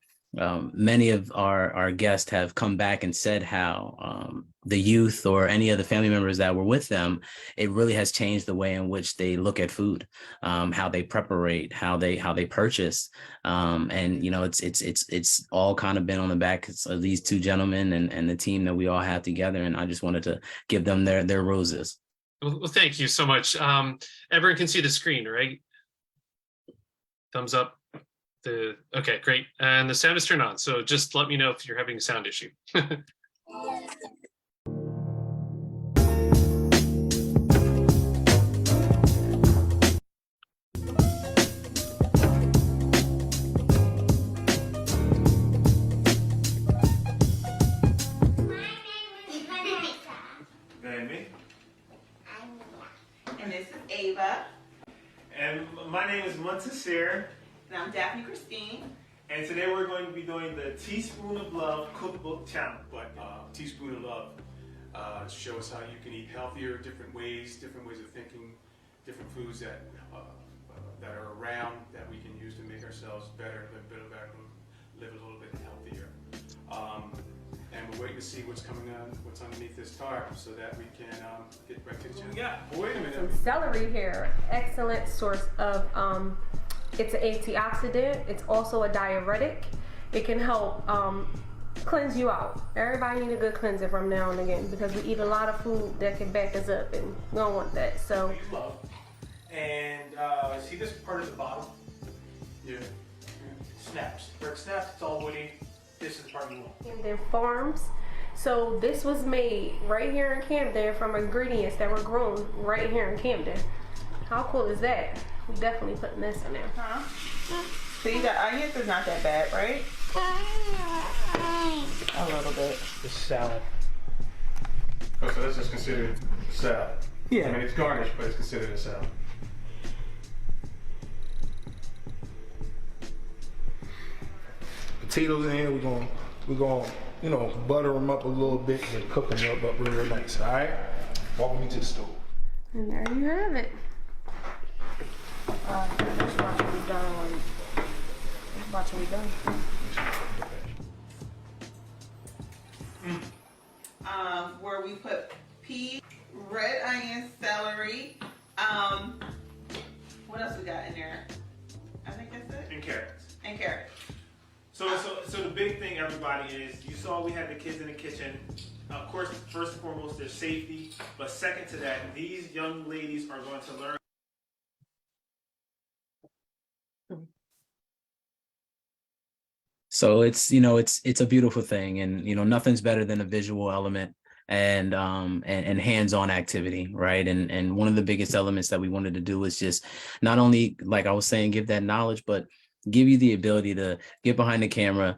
many of our guests have come back and said how the youth or any of the family members that were with them, it really has changed the way in which they look at food, how they preparate, how they purchase, and it's all kind of been on the back of these 2 gentlemen and the team that we all have together. And I just wanted to give them their roses. Well, thank you so much. Everyone can see the screen, right? Thumbs up. Okay, great. And the sound is turned on. So just let me know if you're having a sound issue. And this is Ava. And my name is Montasir. And I'm Daphne Christine. And today we're going to be doing the Teaspoon of Love Cookbook Challenge. But Teaspoon of Love show us how you can eat healthier, different ways of thinking, different foods that are around that we can use to make ourselves better, live a little bit healthier. And we're waiting to see what's coming on, what's underneath this tarp, so that we can get right to the challenge. Yeah. Oh, wait a minute. Some celery here, excellent source of it's an antioxidant. It's also a diuretic. It can help cleanse you out. Everybody need a good cleanser from now and again, because we eat a lot of food that can back us up, and we don't want that. So. And see this part of the bottom? Yeah. Snaps. Where it snaps, it's all woody. This is the part you want. Camden Farms. So this was made right here in Camden from ingredients that were grown right here in Camden. How cool is that? We're definitely putting this in there. Huh? So you got onions, is not that bad, right? A little bit. This salad. Oh, so this is considered a salad. Yeah. I mean, it's garnished, but it's considered a salad. Potatoes in here, we're gonna butter them up a little bit and cook them up real nice. All right, walk me to the stove. And there you have it. Watch what we done. Where we put peas, red onion, celery. What else we got in there? I think that's it. And carrots. And carrots. So the big thing, everybody, is you saw we had the kids in the kitchen. Of course, first and foremost, there's safety. But second to that, these young ladies are going to learn. So it's a beautiful thing, and nothing's better than a visual element and hands-on activity, right? And one of the biggest elements that we wanted to do was just not only, like I was saying, give that knowledge, but give you the ability to get behind the camera,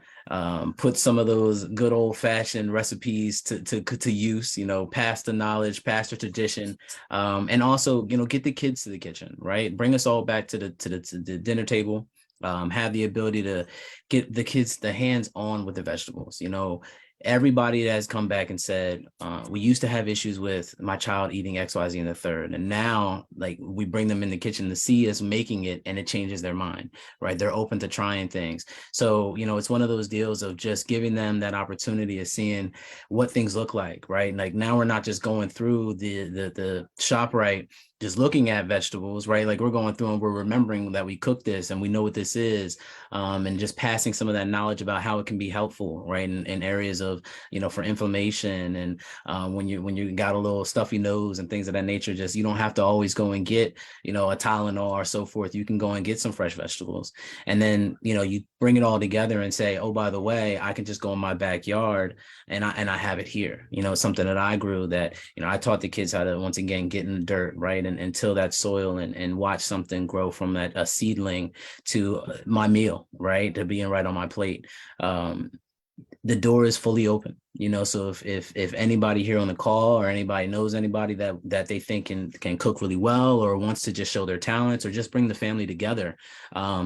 put some of those good old fashioned recipes to use, pass the knowledge, pass the tradition, and also, get the kids to the kitchen, right? Bring us all back to the dinner table. Have the ability to get the kids the hands on with the vegetables. Everybody that has come back and said, we used to have issues with my child eating XYZ and the third. And now, like, we bring them in the kitchen to see us making it, and it changes their mind, right? They're open to trying things. So, it's one of those deals of just giving them that opportunity of seeing what things look like, right? Like, now we're not just going through the ShopRite, just looking at vegetables, right? Like, we're going through and we're remembering that we cooked this and we know what this is, and just passing some of that knowledge about how it can be helpful, right? In areas of, for inflammation, and when you got a little stuffy nose and things of that nature, just, you don't have to always go and get, a Tylenol or so forth. You can go and get some fresh vegetables, and then, you bring it all together and say, oh, by the way, I can just go in my backyard and I have it here. Something that I grew that, I taught the kids how to, once again, get in the dirt, right? And until that soil, and watch something grow from a seedling to my meal, right? To being right on my plate. The door is fully open, so if anybody here on the call, or anybody knows anybody that they think can cook really well, or wants to just show their talents, or just bring the family together,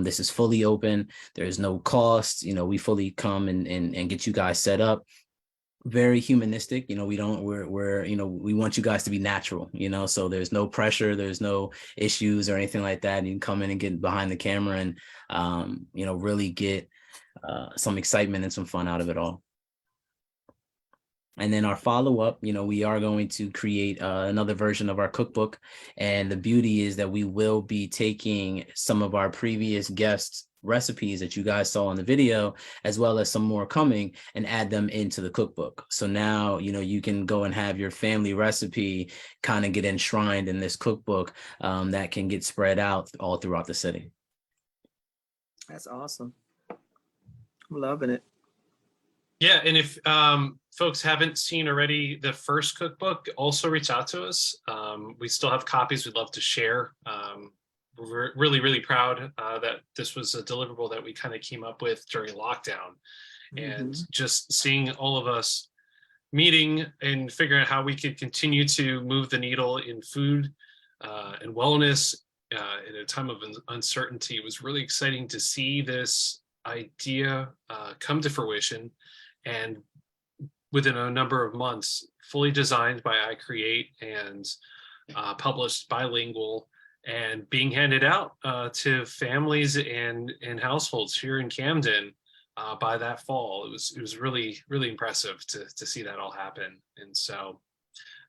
this is fully open. There's no cost. We fully come and get you guys set up. Very humanistic. We want you guys to be natural, so there's no pressure, there's no issues or anything like that. You can come in and get behind the camera and really get some excitement and some fun out of it all. And then our follow-up, we are going to create another version of our cookbook. And the beauty is that we will be taking some of our previous guests' recipes that you guys saw in the video, as well as some more coming, and add them into the cookbook. So now, you can go and have your family recipe kind of get enshrined in this cookbook that can get spread out all throughout the city. That's awesome. I'm loving it. Yeah, and if folks haven't seen already the first cookbook, also reach out to us. We still have copies we'd love to share. We're really, really proud that this was a deliverable that we kind of came up with during lockdown. And just seeing all of us meeting and figuring out how we could continue to move the needle in food and wellness in a time of uncertainty, it was really exciting to see this idea come to fruition, and within a number of months, fully designed by iCreate and published bilingual, and being handed out to families and households here in Camden by that fall. It was really, really impressive to see that all happen. And so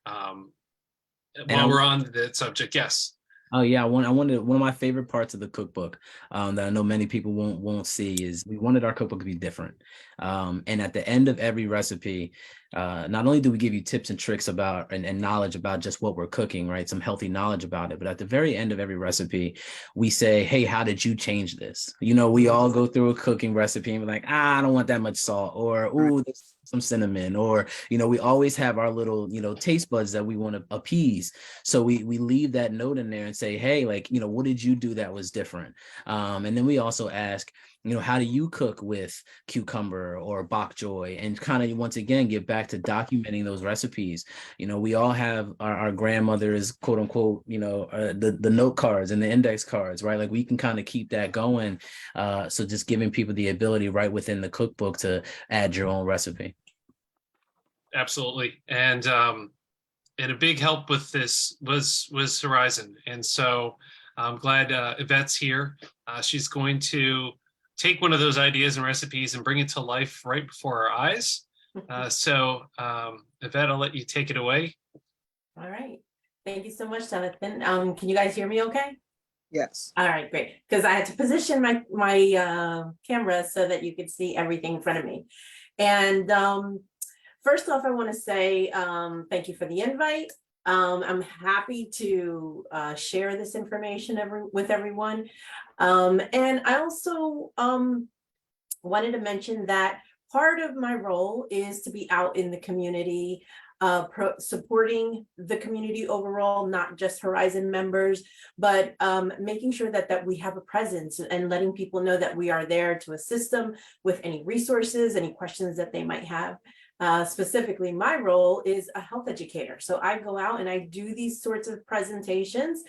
while we're on the subject, yes. Oh yeah, one of my favorite parts of the cookbook that I know many people won't see is we wanted our cookbook to be different. And at the end of every recipe, not only do we give you tips and tricks about and knowledge about just what we're cooking, right? Some healthy knowledge about it. But at the very end of every recipe, we say, hey, how did you change this? We all go through a cooking recipe and we're like, I don't want that much salt, or ooh, there's some cinnamon, or we always have our little taste buds that we want to appease. So we leave that note in there and say, hey, like, what did you do that was different? And then we also ask, how do you cook with cucumber or bok choy, and kind of once again get back to documenting those recipes. We all have our grandmother's quote unquote, the note cards and the index cards, right? Like we can kind of keep that going. So just giving people the ability right within the cookbook to add your own recipe. Absolutely. And a big help with this was Horizon. And so I'm glad Yvette's here. She's going to take one of those ideas and recipes and bring it to life right before our eyes. So Yvette, I'll let you take it away. All right. Thank you so much, Jonathan. Can you guys hear me okay? Yes. All right, great. Because I had to position my camera so that you could see everything in front of me. And first off, I want to say thank you for the invite. I'm happy to share this information with everyone. And I also wanted to mention that part of my role is to be out in the community, supporting the community overall, not just Horizon members, but making sure that we have a presence and letting people know that we are there to assist them with any resources, any questions that they might have. Specifically, my role is a health educator. So I go out and I do these sorts of presentations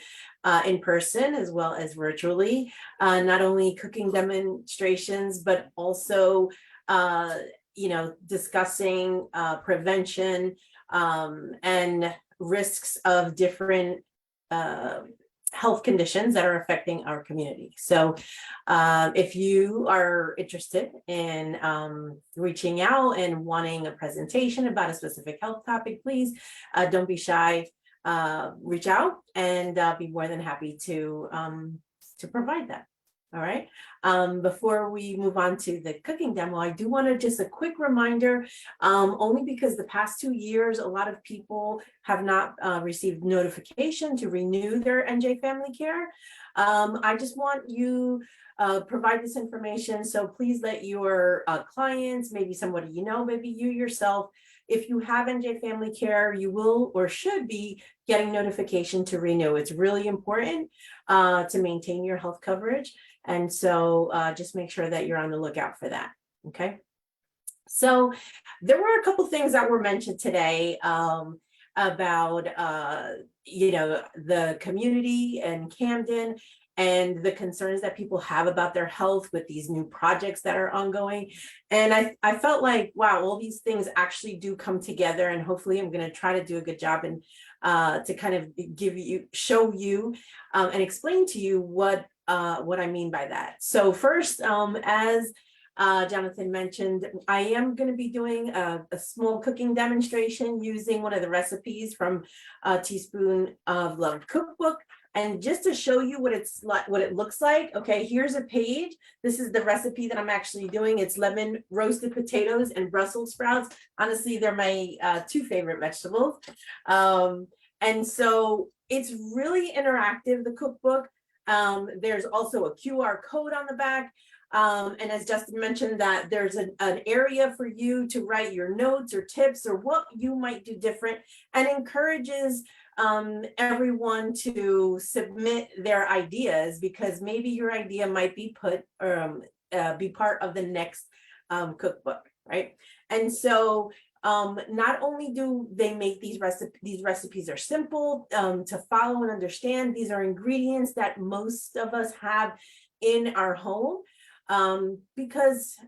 in person as well as virtually, not only cooking demonstrations, but also, discussing prevention and risks of different health conditions that are affecting our community. So if you are interested in reaching out and wanting a presentation about a specific health topic, please don't be shy. Reach out and I'll be more than happy to provide that. All right. Before we move on to the cooking demo, I do want to just a quick reminder, only because the past 2 years, a lot of people have not received notification to renew their NJ Family Care. I just want you provide this information. So please let your clients, maybe somebody you know, maybe you yourself, if you have NJ Family Care, you will or should be getting notification to renew. It's really important to maintain your health coverage. And so just make sure that you're on the lookout for that, okay? So there were a couple things that were mentioned today about, the community and Camden and the concerns that people have about their health with these new projects that are ongoing. And I felt like, wow, all these things actually do come together, and hopefully I'm gonna try to do a good job and to kind of show you and explain to you what I mean by that. So first, as Jonathan mentioned, I am going to be doing a small cooking demonstration using one of the recipes from Teaspoon of Love cookbook. And just to show you what it's like, what it looks like. Okay, here's a page. This is the recipe that I'm actually doing. It's lemon roasted potatoes and Brussels sprouts. Honestly, they're my 2 favorite vegetables. And so it's really interactive, the cookbook. There's also a QR code on the back. And as Justin mentioned, that there's an area for you to write your notes or tips or what you might do different, and encourages everyone to submit their ideas, because maybe your idea might be be part of the next cookbook, right? And so not only do they make these recipes are simple to follow and understand. These are ingredients that most of us have in our home, because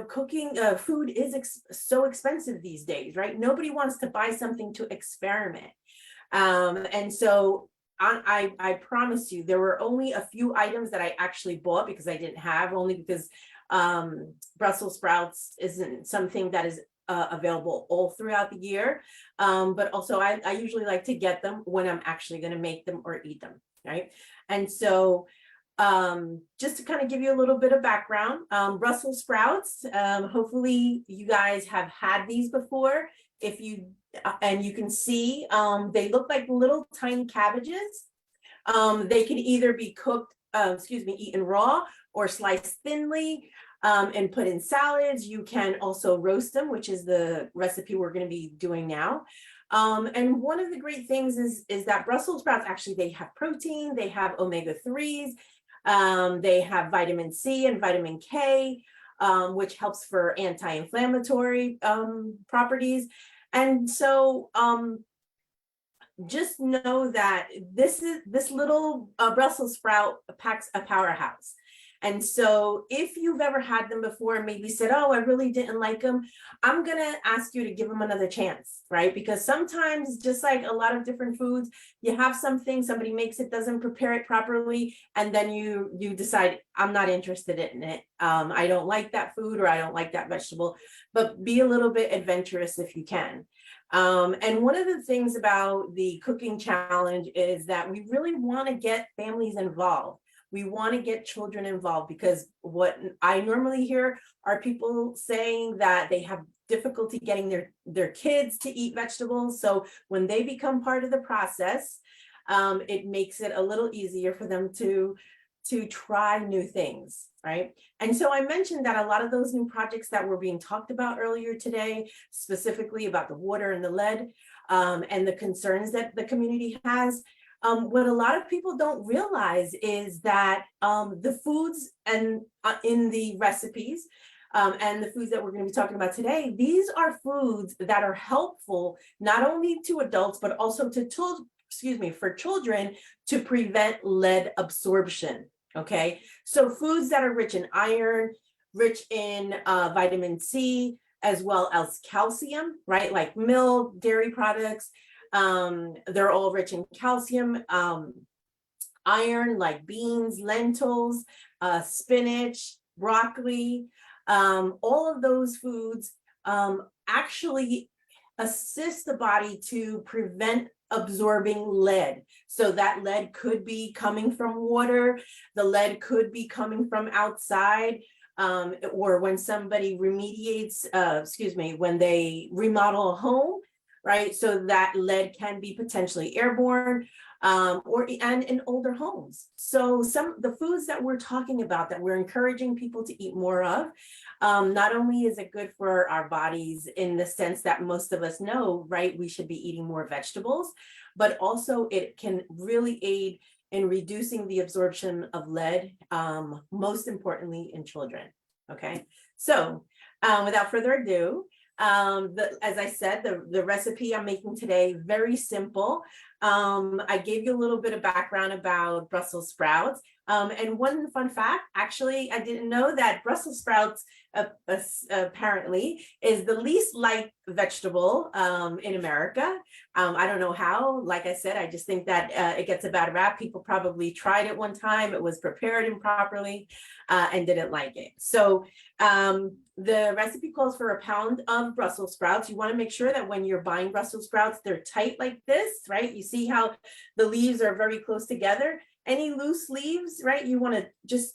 cooking food is so expensive these days, right? Nobody wants to buy something to experiment. And so I promise you, there were only a few items that I actually bought because I didn't have, only because Brussels sprouts isn't something that is available all throughout the year. But also I usually like to get them when I'm actually going to make them or eat them, right? And so just to kind of give you a little bit of background, Brussels sprouts, hopefully you guys have had these before. If you, and you can see, they look like little tiny cabbages. They can either be cooked, eaten raw or sliced thinly and put in salads. You can also roast them, which is the recipe we're going to be doing now. And one of the great things is that Brussels sprouts, actually, they have protein, they have omega-3s, they have vitamin C and vitamin K, which helps for anti-inflammatory properties. And so just know that this little Brussels sprout packs a powerhouse. And so if you've ever had them before and maybe said, oh, I really didn't like them, I'm going to ask you to give them another chance, right? Because sometimes, just like a lot of different foods, you have something, somebody makes it, doesn't prepare it properly, and then you decide, I'm not interested in it. I don't like that food, or I don't like that vegetable, but be a little bit adventurous if you can. And one of the things about the cooking challenge is that we really want to get families involved. We want to get children involved, because what I normally hear are people saying that they have difficulty getting their kids to eat vegetables. So when they become part of the process, it makes it a little easier for them to to try new things, right? And so I mentioned that a lot of those new projects that were being talked about earlier today, specifically about the water and the lead, and the concerns that the community has, what a lot of people don't realize is that the foods and in the recipes and the foods that we're going to be talking about today, these are foods that are helpful not only to adults, but also to for children to prevent lead absorption. Okay, so foods that are rich in iron, rich in vitamin C, as well as calcium, right? Like milk, dairy products, they're all rich in calcium, iron, like beans, lentils, spinach, broccoli, all of those foods actually assist the body to prevent absorbing lead. So that lead could be coming from water, the lead could be coming from outside, or when somebody remediates, when they remodel a home, right? So that lead can be potentially airborne, and in older homes. So the foods that we're talking about that we're encouraging people to eat more of, not only is it good for our bodies in the sense that most of us know, right, we should be eating more vegetables, but also it can really aid in reducing the absorption of lead, most importantly in children. Okay, so without further ado, as I said, the recipe I'm making today, very simple. I gave you a little bit of background about Brussels sprouts. And one fun fact, actually, I didn't know that Brussels sprouts apparently is the least liked vegetable in America. I don't know how. Like I said, I just think that it gets a bad rap. People probably tried it one time. It was prepared improperly and didn't like it. So the recipe calls for a pound of Brussels sprouts. You want to make sure that when you're buying Brussels sprouts, they're tight like this, right? You see how the leaves are very close together. Any loose leaves, right? You want to just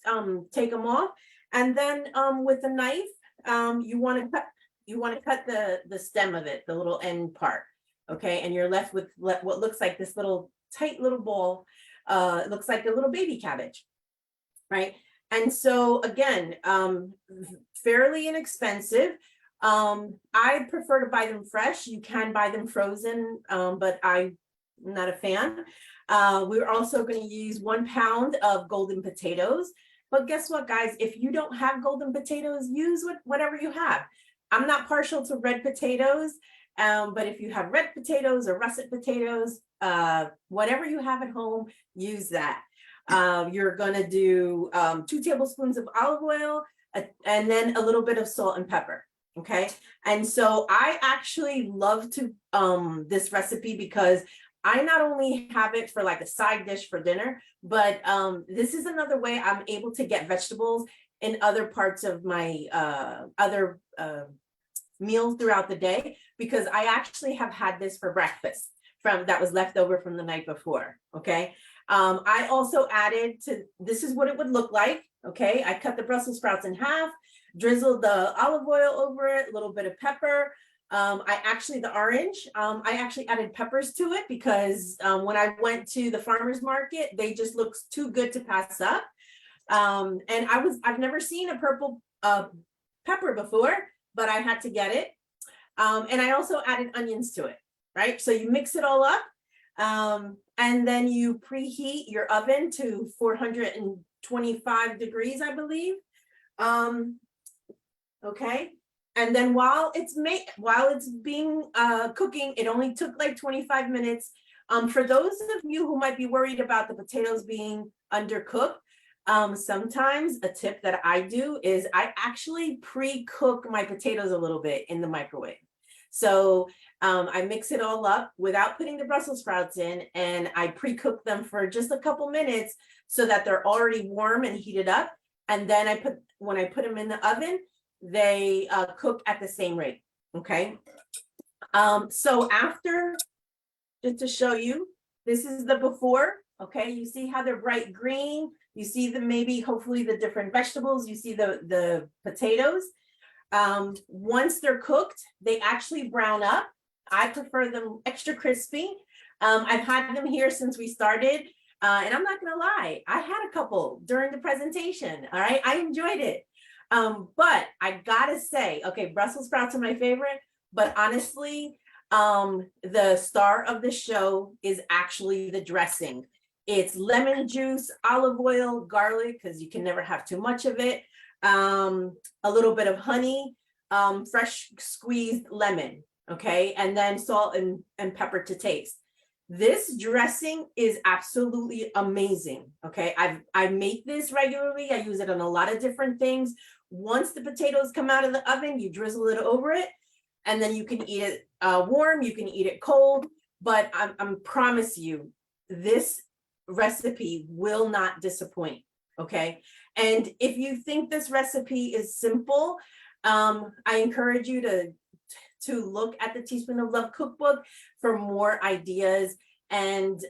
take them off. And then with a knife, you want to cut the stem of it, the little end part. Okay, and you're left with what looks like this little tight little ball. It looks like a little baby cabbage, right? And so again, fairly inexpensive. I prefer to buy them fresh. You can buy them frozen, but I'm not a fan. We're also going to use 1 pound of golden potatoes. But guess what, guys? If you don't have golden potatoes, use whatever you have. I'm not partial to red potatoes, but if you have red potatoes or russet potatoes, whatever you have at home, use that. You're going to do 2 tablespoons of olive oil and then a little bit of salt and pepper. Okay. And so I actually love to this recipe because I not only have it for like a side dish for dinner, but this is another way I'm able to get vegetables in other parts of my other meals throughout the day, because I actually have had this for breakfast that was left over from the night before. Okay. I also added this is what it would look like. Okay. I cut the Brussels sprouts in half, drizzled the olive oil over it, a little bit of pepper. The orange, I actually added peppers to it because when I went to the farmer's market, they just looked too good to pass up. And I've never seen a purple pepper before, but I had to get it. And I also added onions to it, right? So you mix it all up, and then you preheat your oven to 425 degrees, I believe. Okay. And then while it's being cooking, it only took like 25 minutes. For those of you who might be worried about the potatoes being undercooked, sometimes a tip that I do is I actually pre-cook my potatoes a little bit in the microwave. So I mix it all up without putting the Brussels sprouts in, and I pre-cook them for just a couple minutes so that they're already warm and heated up. And then when I put them in the oven, they cook at the same rate. Okay. So after, just to show you, this is the before. Okay, you see how they're bright green. You see hopefully the different vegetables. You see the potatoes. Once they're cooked, they actually brown up. I prefer them extra crispy. I've had them here since we started. And I'm not gonna lie, I had a couple during the presentation. All right, I enjoyed it. But I gotta say, okay, Brussels sprouts are my favorite, but honestly, the star of the show is actually the dressing. It's lemon juice, olive oil, garlic, because you can never have too much of it. A little bit of honey, fresh squeezed lemon, okay, and then salt and pepper to taste. This dressing is absolutely amazing. Okay, I make this regularly. I use it on a lot of different things. Once the potatoes come out of the oven, you drizzle it over it, and then you can eat it warm. You can eat it cold. But I promise you, this recipe will not disappoint. Okay, and if you think this recipe is simple, I encourage you to look at the Teaspoon of Love cookbook for more ideas and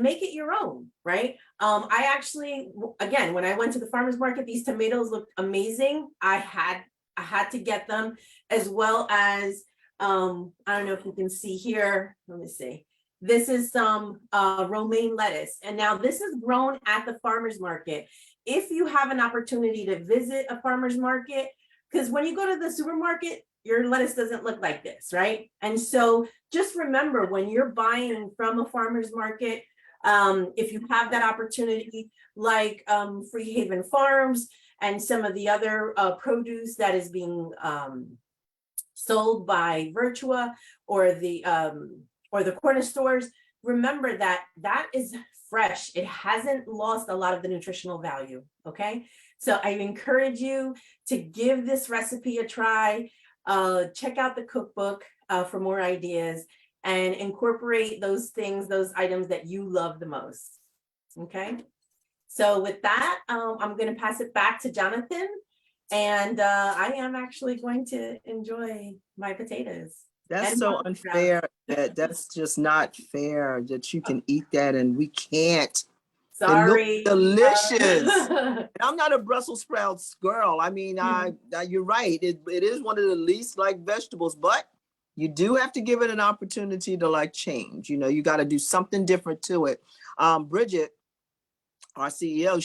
make it your own, right? I actually, again, when I went to the farmer's market, these tomatoes looked amazing. I had to get them, as well as I don't know if you can see here. Let me see. This is some romaine lettuce, and now this is grown at the farmer's market. If you have an opportunity to visit a farmer's market, because when you go to the supermarket, your lettuce doesn't look like this, right? And so just remember, when you're buying from a farmer's market, if you have that opportunity, like Free Haven Farms and some of the other produce that is being sold by Virtua or the corner stores, remember that that is fresh. It hasn't lost a lot of the nutritional value, okay? So I encourage you to give this recipe a try. Check out the cookbook for more ideas and incorporate those things, those items that you love the most. Okay. So with that, I'm going to pass it back to Jonathan, and I am actually going to enjoy my potatoes. That's and so Brussels sprouts. unfair. That's just not fair that you can eat that and we can't. Sorry. It looks delicious. And I'm not a Brussels sprouts girl. I mean, you're right. It is one of the least liked vegetables, but you do have to give it an opportunity to like change. You know, you got to do something different to it. Bridget, our CEO,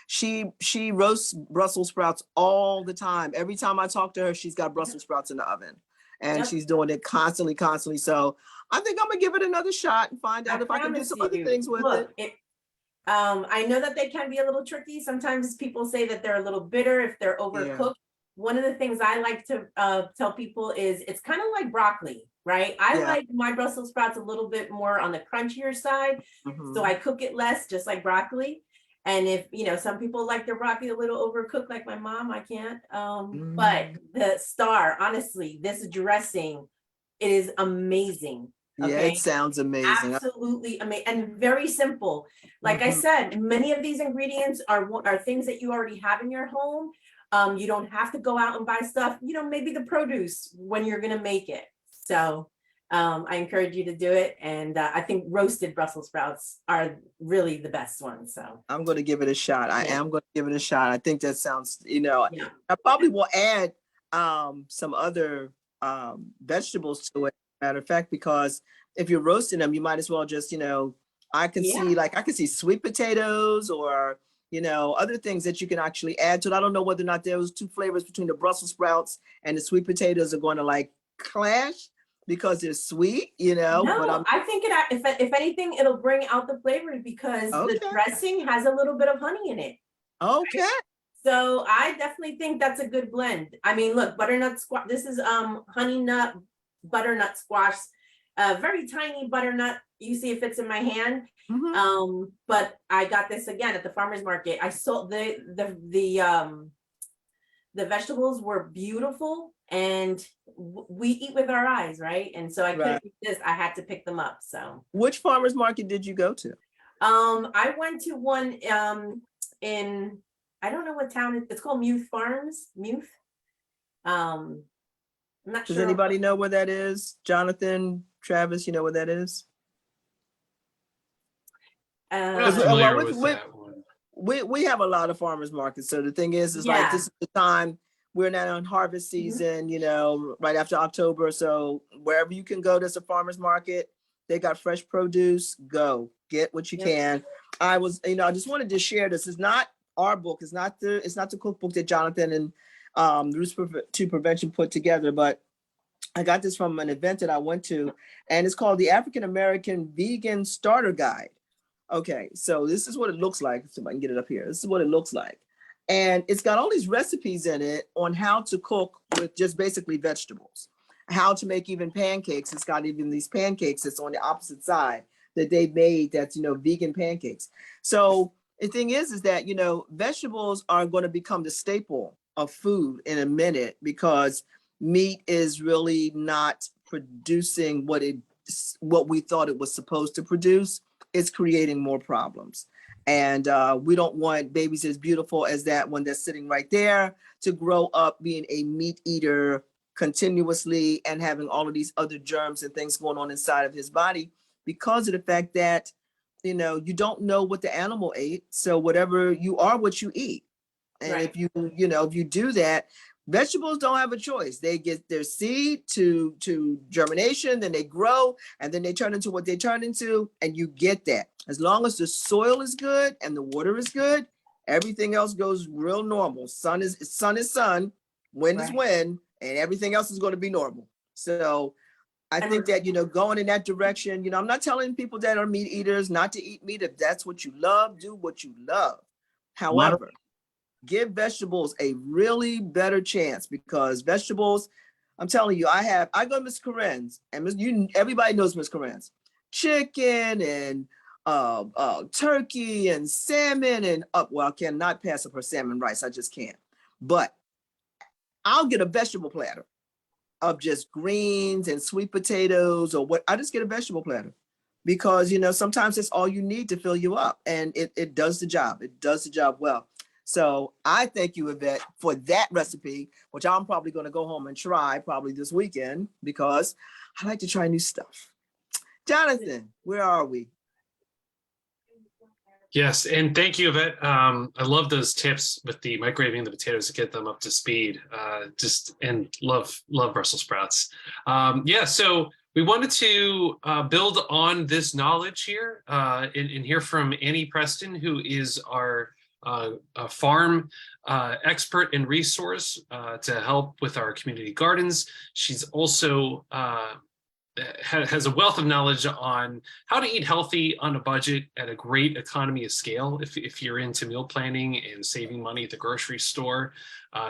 she roasts Brussels sprouts all the time. Every time I talk to her, she's got Brussels sprouts in the oven, and she's doing it constantly. So I think I'm gonna give it another shot and find out if I can do some other things with it. I know that they can be a little tricky. Sometimes people say that they're a little bitter if they're overcooked. One of the things I like to tell people is it's kind of like broccoli, right? I like my Brussels sprouts a little bit more on the crunchier side. So I cook it less, just like broccoli. And if, you know, some people like their broccoli a little overcooked, like my mom, I can't. But the star, honestly, this dressing, it is amazing. Yeah, it sounds amazing. Absolutely amazing and very simple. Like I said, many of these ingredients are things that you already have in your home. You don't have to go out and buy stuff, you know, maybe the produce when you're going to make it. So I encourage you to do it. And I think roasted Brussels sprouts are really the best ones. So I'm going to give it a shot. I am going to give it a shot. I think that sounds, you know, I probably will add some other vegetables to it. Matter of fact, because if you're roasting them, you might as well just, you know, I can see sweet potatoes or, you know, other things that you can actually add to it. I don't know whether or not those two flavors between the Brussels sprouts and the sweet potatoes are going to like clash because they're sweet, you know. No, but I think if anything, it'll bring out the flavor because the dressing has a little bit of honey in it. Okay. So I definitely think that's a good blend. I mean, look, butternut squash. This is honey nut butternut squash, very tiny butternut. You see it fits in my hand. But I got this again at the farmer's market. I saw the vegetables were beautiful, and we eat with our eyes, right? And so I couldn't eat this. I had to pick them up. So which farmer's market did you go to? I went to one in, I don't know what town it's called. Muth Farms. Muth. I'm not Does sure. anybody know where that is? Jonathan, Travis, you know where that is? I'm not familiar with that one. We have a lot of farmers markets. So the thing is like this is the time we're now on harvest season, you know, right after October. So wherever you can go, there's a farmer's market. They got fresh produce. Go get what you can. I just wanted to share this. Is not our book. It's not the cookbook that Jonathan and Roots to Prevention put together, but I got this from an event that I went to, and it's called the African American Vegan Starter Guide. Okay, so this is what it looks like. So if I can get it up here, this is what it looks like. And it's got all these recipes in it on how to cook with just basically vegetables, how to make even pancakes. It's got even these pancakes that's on the opposite side that they made that's, vegan pancakes. So the thing is that, vegetables are going to become the staple of food in a minute because meat is really not producing what we thought it was supposed to produce. It's creating more problems. And we don't want babies as beautiful as that one that's sitting right there to grow up being a meat eater continuously and having all of these other germs and things going on inside of his body because of the fact that, you don't know what the animal ate. So whatever you are, what you eat. And Right. if you do that, vegetables don't have a choice. They get their seed to germination, then they grow, and then they turn into what they turn into, and you get that. As long as the soil is good and the water is good, everything else goes real normal. Sun is sun, wind is Right. wind, and everything else is going to be normal. So I think that, going in that direction, I'm not telling people that are meat eaters not to eat meat. If that's what you love, do what you love. However, give vegetables a really better chance because vegetables, I'm telling you, I go to Miss Corinne's and everybody knows Miss Corinne's. Chicken and turkey and salmon and I cannot pass up her salmon rice. I just can't. But I'll get a vegetable platter of just greens and sweet potatoes or what. I just get a vegetable platter because, sometimes it's all you need to fill you up and it does the job. It does the job well. So I thank you, Yvette, for that recipe, which I'm probably going to go home and try probably this weekend because I like to try new stuff. Jonathan, where are we? Yes, and thank you, Yvette. I love those tips with the microwaving the potatoes to get them up to speed. And love Brussels sprouts. So we wanted to build on this knowledge here and hear from Annie Preston, who is our farm expert and resource to help with our community gardens. She's also has a wealth of knowledge on how to eat healthy on a budget at a great economy of scale. If you're into meal planning and saving money at the grocery store,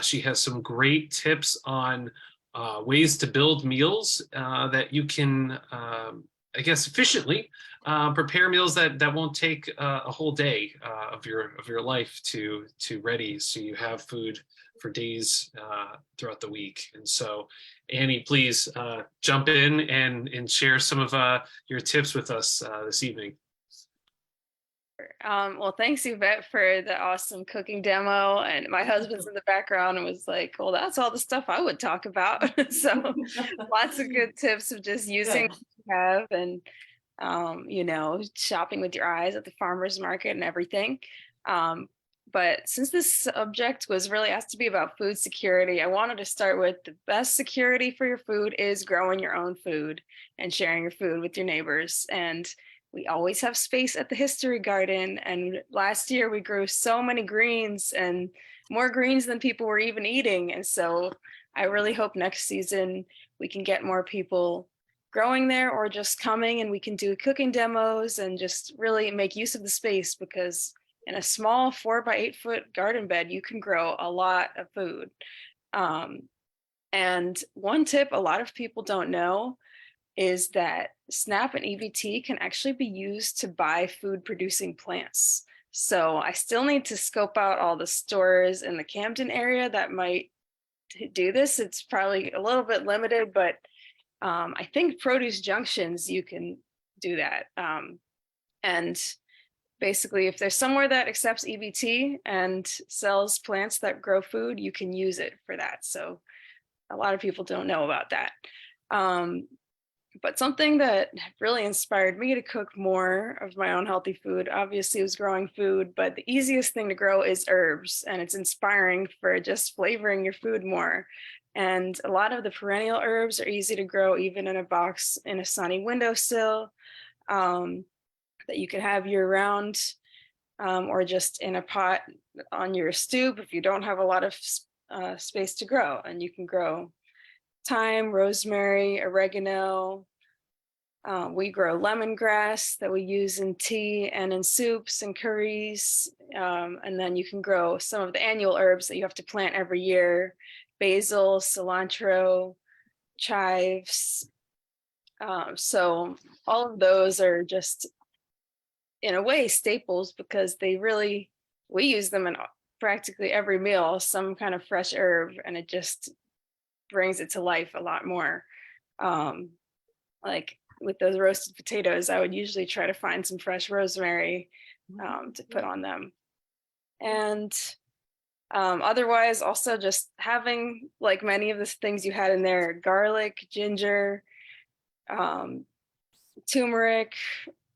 she has some great tips on ways to build meals that you can, efficiently prepare meals that won't take a whole day of your life to ready, so you have food for days throughout the week. And so, Annie, please jump in and share some of your tips with us this evening. Well, thanks, Yvette, for the awesome cooking demo. And my husband's in the background and was like, well, that's all the stuff I would talk about. So lots of good tips of just using what you have and, shopping with your eyes at the farmer's market and everything. But since this subject was really asked to be about food security, I wanted to start with the best security for your food is growing your own food and sharing your food with your neighbors. And we always have space at the history garden. And last year we grew so many greens and more greens than people were even eating. And so I really hope next season we can get more people growing there or just coming and we can do cooking demos and just really make use of the space, because in a small 4 by 8 foot garden bed, you can grow a lot of food. And one tip a lot of people don't know is that SNAP and EBT can actually be used to buy food producing plants. So I still need to scope out all the stores in the Camden area that might do this. It's probably a little bit limited, but I think Produce Junctions, you can do that. And basically, if there's somewhere that accepts EBT and sells plants that grow food, you can use it for that. So a lot of people don't know about that. But something that really inspired me to cook more of my own healthy food, obviously, was growing food, but the easiest thing to grow is herbs, and it's inspiring for just flavoring your food more. And a lot of the perennial herbs are easy to grow even in a box in a sunny windowsill that you can have year round. or just in a pot on your stoop if you don't have a lot of space to grow. And you can grow thyme, rosemary, oregano. We grow lemongrass that we use in tea and in soups and curries. And then you can grow some of the annual herbs that you have to plant every year: basil, cilantro, chives. So all of those are just, in a way, staples, because we use them in practically every meal, some kind of fresh herb, and it just brings it to life a lot more. Like with those roasted potatoes, I would usually try to find some fresh rosemary to put on them. And otherwise, also just having, like many of the things you had in there, garlic, ginger, turmeric,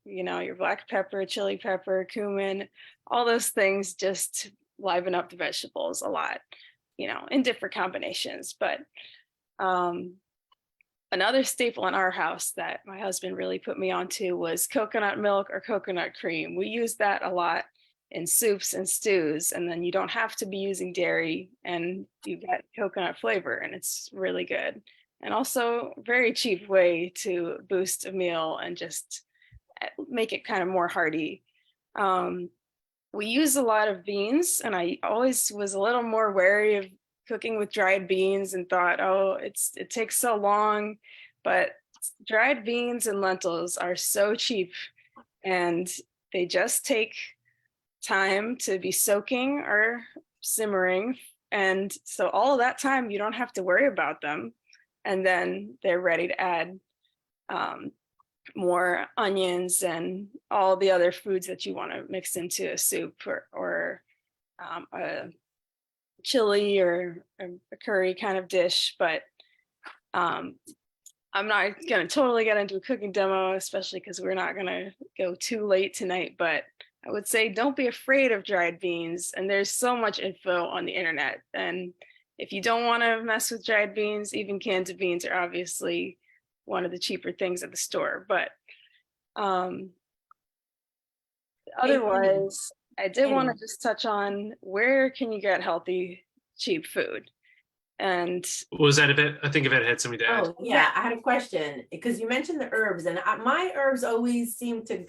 your black pepper, chili pepper, cumin, all those things just liven up the vegetables a lot, in different combinations. But another staple in our house that my husband really put me onto was coconut milk or coconut cream. We use that a lot in soups and stews, and then you don't have to be using dairy and you get coconut flavor, and it's really good. And also very cheap way to boost a meal and just make it kind of more hearty. We use a lot of beans, and I always was a little more wary of cooking with dried beans and thought, oh, it takes so long. But dried beans and lentils are so cheap, and they just take time to be soaking or simmering. And so all of that time, you don't have to worry about them. And then they're ready to add more onions and all the other foods that you want to mix into a soup or a chili or a curry kind of dish. But I'm not going to totally get into a cooking demo, especially because we're not going to go too late tonight. But I would say don't be afraid of dried beans. And there's so much info on the internet. And if you don't want to mess with dried beans, even cans of beans are obviously one of the cheaper things at the store. But otherwise, I did want to just touch on, where can you get healthy, cheap food? And Was that Yvette? I think Yvette had something to add. Oh, yeah, I had a question, because you mentioned the herbs, and my herbs always seem to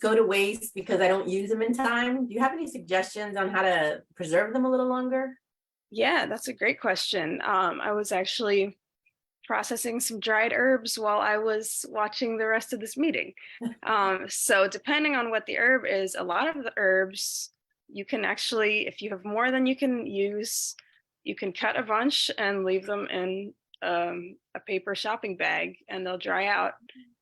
go to waste because I don't use them in time. Do you have any suggestions on how to preserve them a little longer? Yeah, that's a great question. I was actually processing some dried herbs while I was watching the rest of this meeting. So depending on what the herb is, a lot of the herbs, you can actually, if you have more than you can use, you can cut a bunch and leave them in a paper shopping bag, and they'll dry out.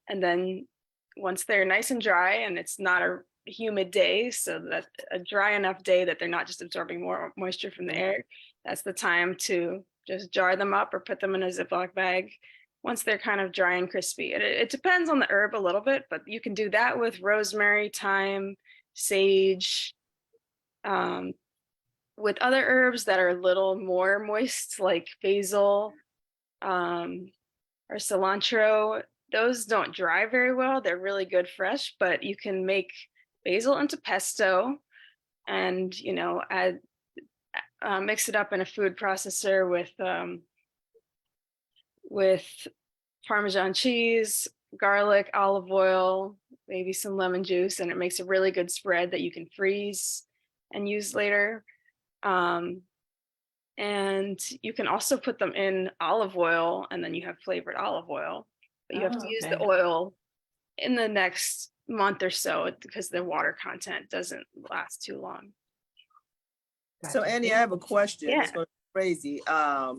And then once they're nice and dry, and it's not a humid day, so that a dry enough day that they're not just absorbing more moisture from the air, that's the time to just jar them up or put them in a Ziploc bag once they're kind of dry and crispy. It depends on the herb a little bit, but you can do that with rosemary, thyme, sage. With other herbs that are a little more moist, like basil or cilantro, those don't dry very well. They're really good fresh, but you can make basil into pesto and, add mix it up in a food processor with Parmesan cheese, garlic, olive oil, maybe some lemon juice, and it makes a really good spread that you can freeze and use later. And you can also put them in olive oil, and then you have flavored olive oil. But you have to use the oil in the next month or so because the water content doesn't last too long. So Annie, I have a question. Yeah. It's going to be crazy. A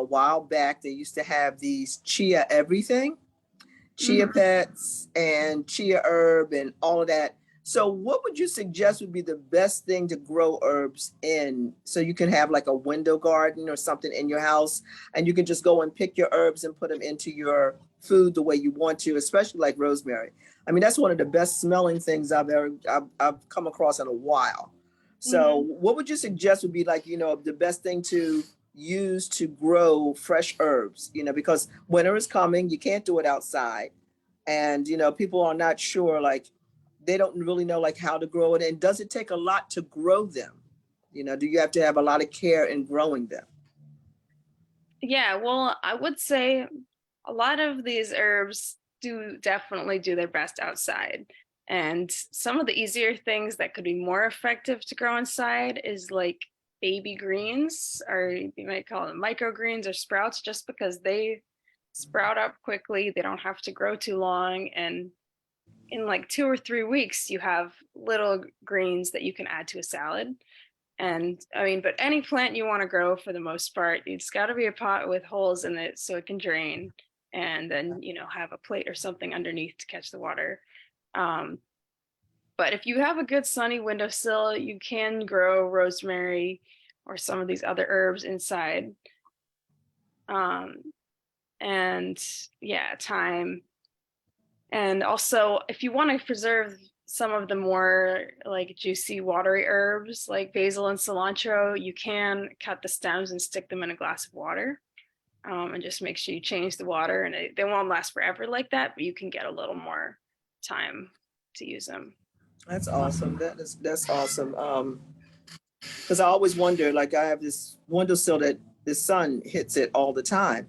while back they used to have these chia everything, chia pets and chia herb and all of that. So what would you suggest would be the best thing to grow herbs in, so you can have like a window garden or something in your house, and you can just go and pick your herbs and put them into your food the way you want to, especially like rosemary. I mean, that's one of the best smelling things I've come across in a while. So what would you suggest would be like, the best thing to use to grow fresh herbs, because winter is coming, you can't do it outside. And, people are not sure, like, they don't really know like how to grow it. And does it take a lot to grow them? You know, do you have to have a lot of care in growing them? Yeah, well, I would say a lot of these herbs do definitely do their best outside. And some of the easier things that could be more effective to grow inside is like baby greens, or you might call them microgreens or sprouts, just because they sprout up quickly. They don't have to grow too long. And in like 2 or 3 weeks, you have little greens that you can add to a salad. And I mean, but any plant you want to grow for the most part, it's got to be a pot with holes in it so it can drain, and then, you know, have a plate or something underneath to catch the water. But if you have a good sunny windowsill, you can grow rosemary or some of these other herbs inside. And yeah, thyme. And also, if you want to preserve some of the more like juicy, watery herbs like basil and cilantro, you can cut the stems and stick them in a glass of water. And just make sure you change the water, and they won't last forever like that, but you can get a little more time to use them. That's awesome. That's awesome. Because I always wonder, like I have this windowsill that the sun hits it all the time.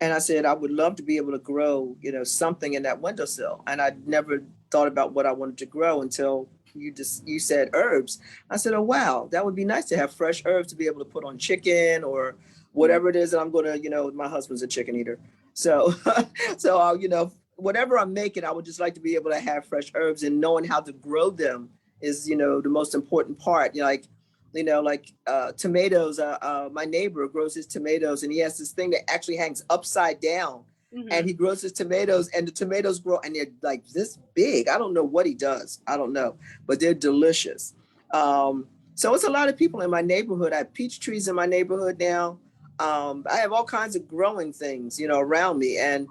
And I said, I would love to be able to grow, you know, something in that windowsill. And I never thought about what I wanted to grow until you said herbs. I said, oh, wow, that would be nice to have fresh herbs to be able to put on chicken or whatever it is that I'm going to, you know, my husband's a chicken eater. So, you know, whatever I'm making, I would just like to be able to have fresh herbs, and knowing how to grow them is, you know, the most important part. Like tomatoes, my neighbor grows his tomatoes, and he has this thing that actually hangs upside down. Mm-hmm. And he grows his tomatoes, and the tomatoes grow, and they're like this big. I don't know what he does. I don't know, but they're delicious. So it's a lot of people in my neighborhood. I have peach trees in my neighborhood now. I have all kinds of growing things, you know, around me. And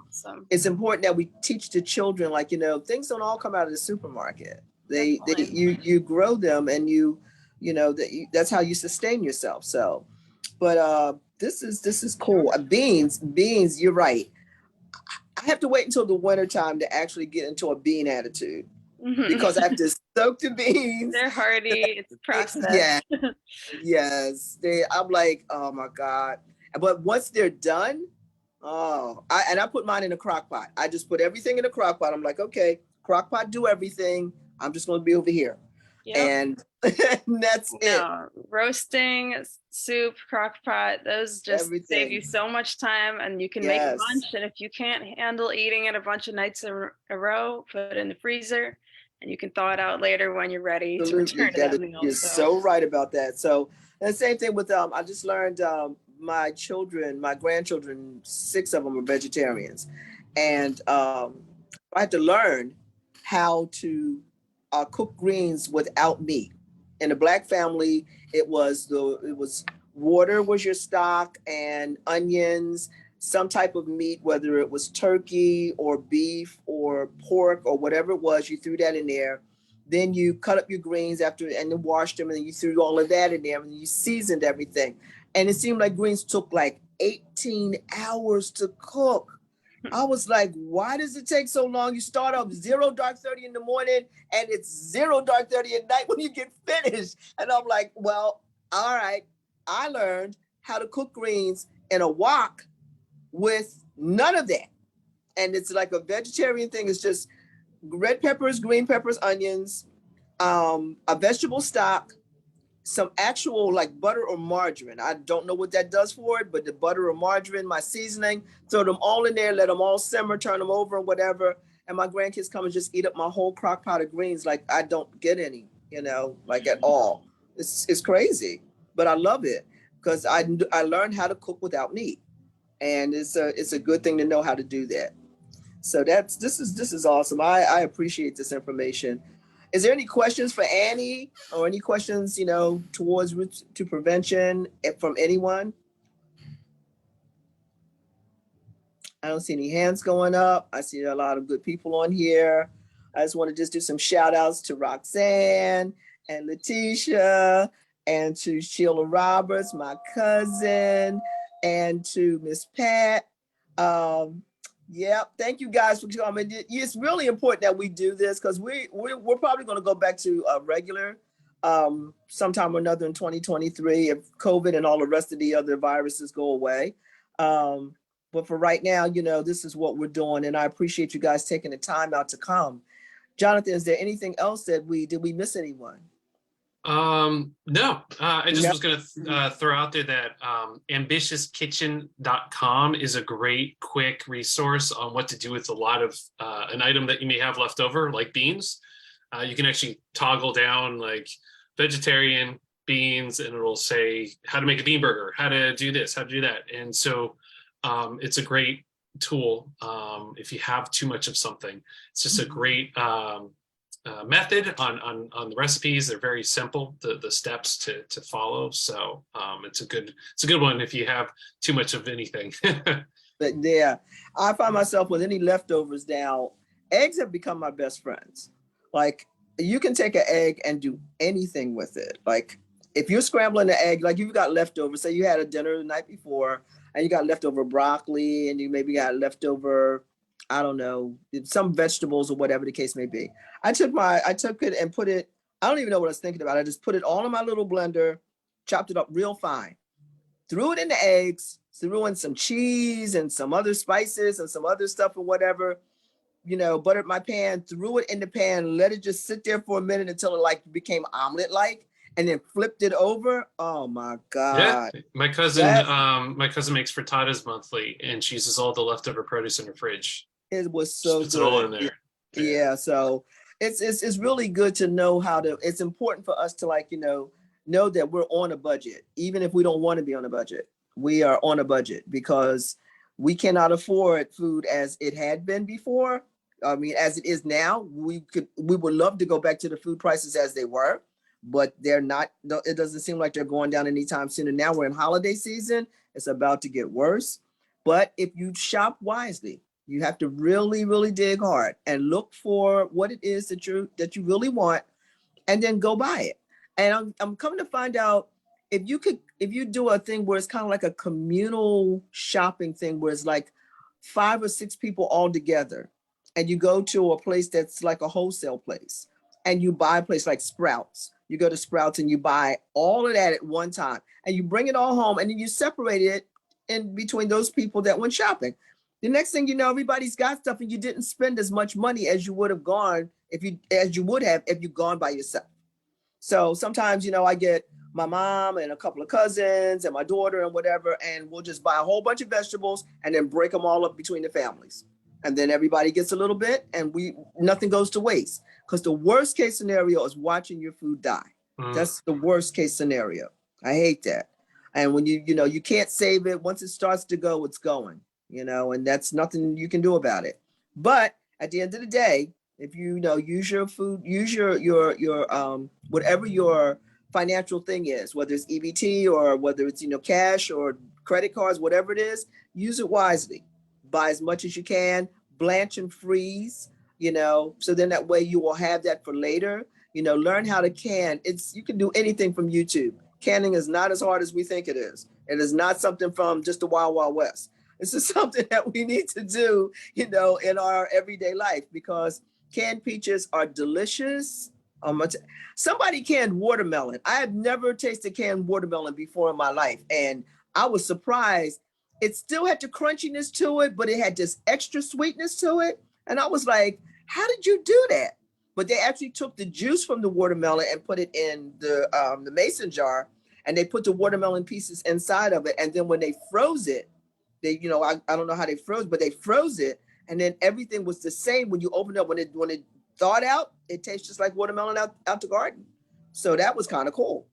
it's important that we teach the children, like, you know, things don't all come out of the supermarket. You grow them, and you know, that's how you sustain yourself. So, but this is cool. Beans, you're right. I have to wait until the winter time to actually get into a bean attitude, because I have to soak the beans. They're hardy. It's a process. Yeah. Yes. I'm like, oh my God. But once they're done, I put mine in a crock pot. I just put everything in a crock pot. I'm like, okay, crock pot, do everything. I'm just going to be over here. Yep. And that's it. Roasting, soup, crock pot, those just save you so much time, and you can make lunch. And if you can't handle eating it a bunch of nights in a row, put it in the freezer, and you can thaw it out later when you're ready to return to that meal. You're so right about that. So the same thing with I just learned my grandchildren, 6 of them are vegetarians, and I had to learn how to cook greens without meat. In a Black family, it was water was your stock, and onions, some type of meat, whether it was turkey or beef or pork or whatever it was, you threw that in there. Then you cut up your greens and then washed them, and then you threw all of that in there, and you seasoned everything. And it seemed like greens took like 18 hours to cook. I was like, why does it take so long? You start off 0 dark 30 in the morning, and it's 0 dark 30 at night when you get finished. And I'm like, well, all right. I learned how to cook greens in a wok with none of that. And it's like a vegetarian thing. It's just red peppers, green peppers, onions, a vegetable stock, some actual like butter or margarine. I don't know what that does for it, but the butter or margarine, my seasoning, throw them all in there, let them all simmer, turn them over and whatever. And my grandkids come and just eat up my whole crock pot of greens. Like I don't get any, you know, like at all. It's crazy, but I love it because I learned how to cook without meat. And it's a good thing to know how to do that. So this is awesome. I appreciate this information. Is there any questions for Annie, or any questions, you know, towards Roots to Prevention from anyone? I don't see any hands going up. I see a lot of good people on here. I just want to just do some shout outs to Roxanne and Letitia, and to Sheila Roberts, my cousin, and to Miss Pat. Yeah, thank you guys for coming. It's really important that we do this because we're probably going to go back to regular sometime or another in 2023 if COVID and all the rest of the other viruses go away. But for right now, this is what we're doing, and I appreciate you guys taking the time out to come. Jonathan, is there anything else that did we miss anyone? No, I just Yep. was going to throw out there that ambitiouskitchen.com is a great, quick resource on what to do with a lot of an item that you may have left over, like beans. You can actually toggle down like vegetarian beans, and it'll say how to make a bean burger, how to do this, how to do that. And so it's a great tool if you have too much of something. It's just a great method on the recipes. They're very simple, the steps to follow. So it's a good one if you have too much of anything. But yeah, I find myself with any leftovers now, eggs have become my best friends. Like you can take an egg and do anything with it. Like if you're scrambling the egg, like you've got leftovers, say you had a dinner the night before and you got leftover broccoli and you maybe got leftover, I don't know, some vegetables or whatever the case may be. I took it and put it, I don't even know what I was thinking about. I just put it all in my little blender, chopped it up real fine, threw it in the eggs, threw in some cheese and some other spices and some other stuff or whatever, buttered my pan, threw it in the pan, let it just sit there for a minute until it like became omelet-like, and then flipped it over. Oh my God. Yeah, my cousin makes frittatas monthly, and she uses all the leftover produce in her fridge. It was so puts good. It all in there. Yeah, so it's really good to know it's important for us to know that we're on a budget, even if we don't want to be on a budget. We are on a budget because we cannot afford food as it had been before. I mean, as it is now, we would love to go back to the food prices as they were, but they're not. It doesn't seem like they're going down anytime soon. And now we're in holiday season. It's about to get worse. But if you shop wisely, you have to really, really dig hard and look for what it is that you really want, and then go buy it. And I'm coming to find out if you do a thing where it's kind of like a communal shopping thing where it's like 5 or 6 people all together, and you go to a place that's like a wholesale place, and you buy a place like Sprouts. You go to Sprouts and you buy all of that at one time, and you bring it all home, and then you separate it in between those people that went shopping. The next thing you know, everybody's got stuff, and you didn't spend as much money as you would have if you'd gone by yourself. So sometimes, I get my mom and a couple of cousins and my daughter and whatever, and we'll just buy a whole bunch of vegetables and then break them all up between the families. And then everybody gets a little bit, and nothing goes to waste. Because the worst case scenario is watching your food die. That's the worst case scenario. I hate that. And when you can't save it, once it starts to go, it's going. And that's nothing you can do about it. But at the end of the day, if use your food, use your whatever your financial thing is, whether it's EBT or whether it's cash or credit cards, whatever it is, use it wisely. Buy as much as you can, blanch and freeze, so then that way you will have that for later. Learn how to can. You can do anything from YouTube. Canning is not as hard as we think it is. It is not something from just the Wild Wild West. This is something that we need to do, in our everyday life, because canned peaches are delicious. Somebody canned watermelon. I have never tasted canned watermelon before in my life, and I was surprised. It still had the crunchiness to it, but it had this extra sweetness to it. And I was like, how did you do that? But they actually took the juice from the watermelon and put it in the mason jar, and they put the watermelon pieces inside of it. And then when they froze it, they, I don't know how they froze, but they froze it. And then everything was the same when you opened up. When it thawed out, it tastes just like watermelon out the garden. So that was kind of cool.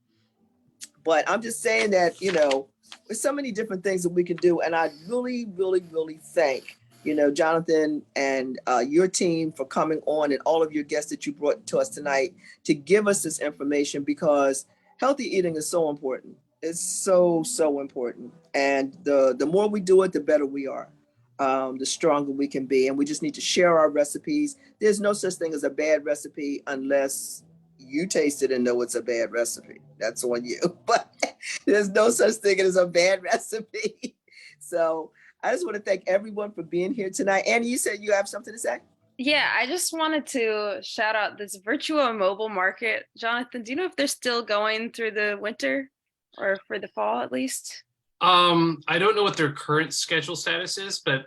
But I'm just saying that, there's so many different things that we can do. And I really, really, really thank, Jonathan and your team for coming on, and all of your guests that you brought to us tonight to give us this information, because healthy eating is so important. It's so, so important. And the more we do it, the better we are. The stronger we can be. And we just need to share our recipes. There's no such thing as a bad recipe unless you taste it and know it's a bad recipe. That's on you. But there's no such thing as a bad recipe. So I just want to thank everyone for being here tonight. Annie, you said you have something to say? Yeah, I just wanted to shout out this Virtua Mobile Market. Jonathan, do you know if they're still going through the winter or for the fall at least? I don't know what their current schedule status is, but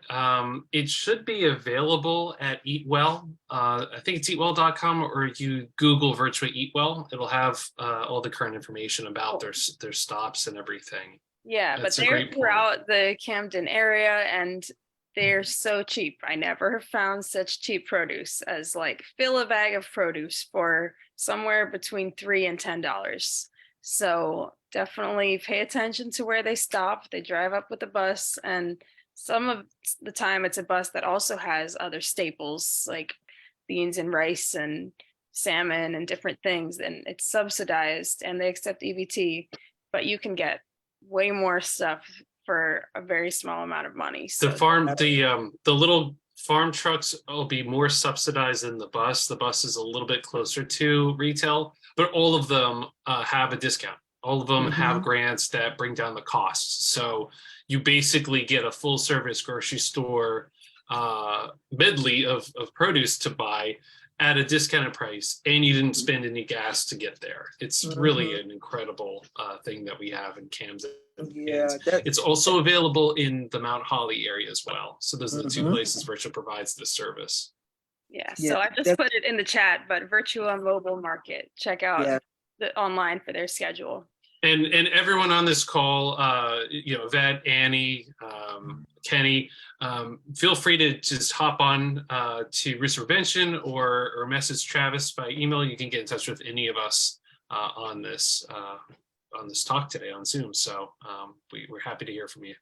it should be available at Eat Well. I think it's eatwell.com, or you Google Virtua Eat Well. It'll have all the current information about their stops and everything. Yeah, That's but a they're great point. throughout the Camden area and they're so cheap. I never have found such cheap produce as like fill a bag of produce for somewhere between $3 and $10. So definitely pay attention to where they stop. They drive up with a bus, and some of the time it's a bus that also has other staples like beans and rice and salmon and different things, and it's subsidized and they accept EBT, but you can get way more stuff for a very small amount of money. So The little farm trucks will be more subsidized than the bus. The bus is a little bit closer to retail, but all of them have a discount. All of them have grants that bring down the costs. So you basically get a full service grocery store medley of produce to buy at a discounted price, and you didn't spend any gas to get there. It's really an incredible thing that we have in Camden. Yeah, It's also available in the Mount Holly area as well. So those are the two places Virtua provides this service. yeah, so I just put it in the chat, but Virtua Mobile Market, check out the online for their schedule. And everyone on this call, Vet, Annie, Kenny, feel free to just hop on to Roots Prevention or message Travis by email. You can get in touch with any of us on this talk today on Zoom. So we're happy to hear from you.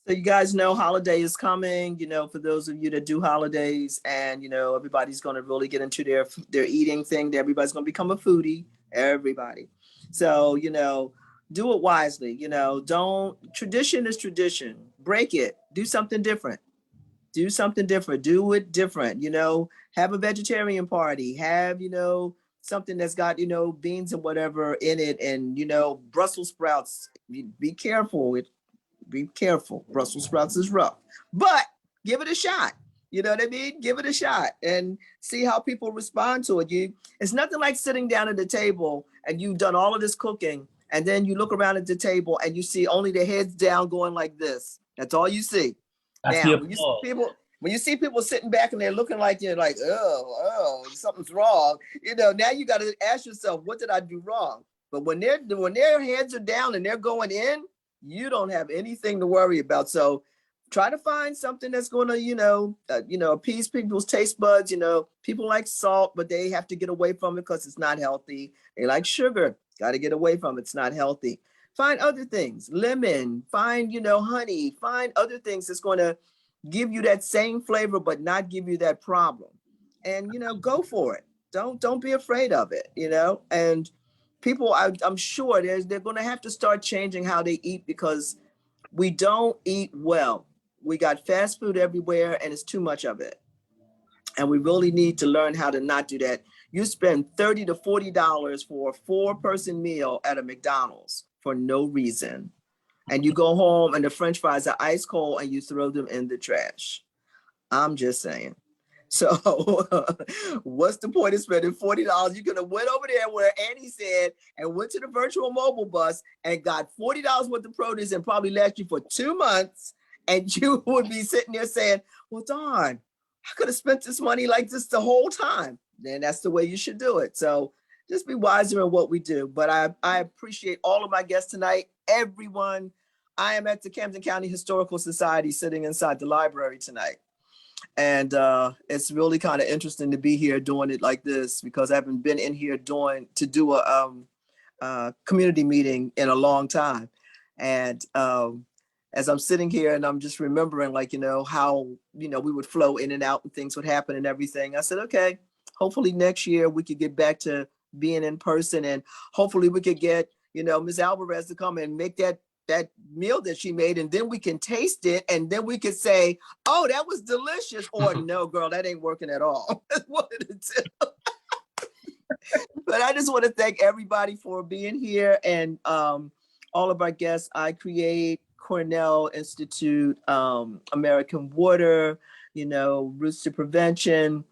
So you guys know holiday is coming, for those of you that do holidays, and, everybody's going to really get into their eating thing. Everybody's going to become a foodie, everybody. So, do it wisely, tradition is tradition. Break it, do something different. Do it different, have a vegetarian party, have, something that's got, beans and whatever in it, and, Brussels sprouts. Be careful. Brussels sprouts is rough, but give it a shot. You know what I mean? Give it a shot and see how people respond to it. It's nothing like sitting down at the table and you've done all of this cooking, and then you look around at the table and you see only their heads down going like this. That's all you see. Now, when you see people sitting back and they're looking like you're like, oh, something's wrong. Now you got to ask yourself, what did I do wrong? But when their heads are down and they're going in, you don't have anything to worry about. So try to find something that's going to, appease people's taste buds. People like salt, but they have to get away from it because it's not healthy. They like sugar, got to get away from it. It's not healthy. Find other things, lemon, find, honey, find other things that's going to give you that same flavor, but not give you that problem. And, go for it. Don't be afraid of it, and people, I'm sure they're going to have to start changing how they eat, because we don't eat well. We got fast food everywhere and it's too much of it. And we really need to learn how to not do that. You spend $30 to $40 for a 4-person meal at a McDonald's for no reason. And you go home and the French fries are ice cold and you throw them in the trash. I'm just saying. So what's the point of spending $40? You could have went over there where Annie said and went to the virtual mobile bus and got $40 worth of produce and probably last you for 2 months. And you would be sitting there saying, well, darn, I could have spent this money like this the whole time. Then that's the way you should do it. So just be wiser in what we do. But I appreciate all of my guests tonight, everyone. I am at the Camden County Historical Society sitting inside the library tonight. And it's really kind of interesting to be here doing it like this, because I haven't been in here to do a community meeting in a long time. And as I'm sitting here and I'm just remembering, like, how, we would flow in and out and things would happen and everything. I said, okay, hopefully next year we could get back to being in person, and hopefully we could get, Ms. Alvarez to come and make that meal that she made, and then we can taste it, and then we could say, oh, that was delicious, or no, girl, that ain't working at all. But I just want to thank everybody for being here, and all of our guests. I create Cornell Institute, American Water, you know, Roots to Prevention,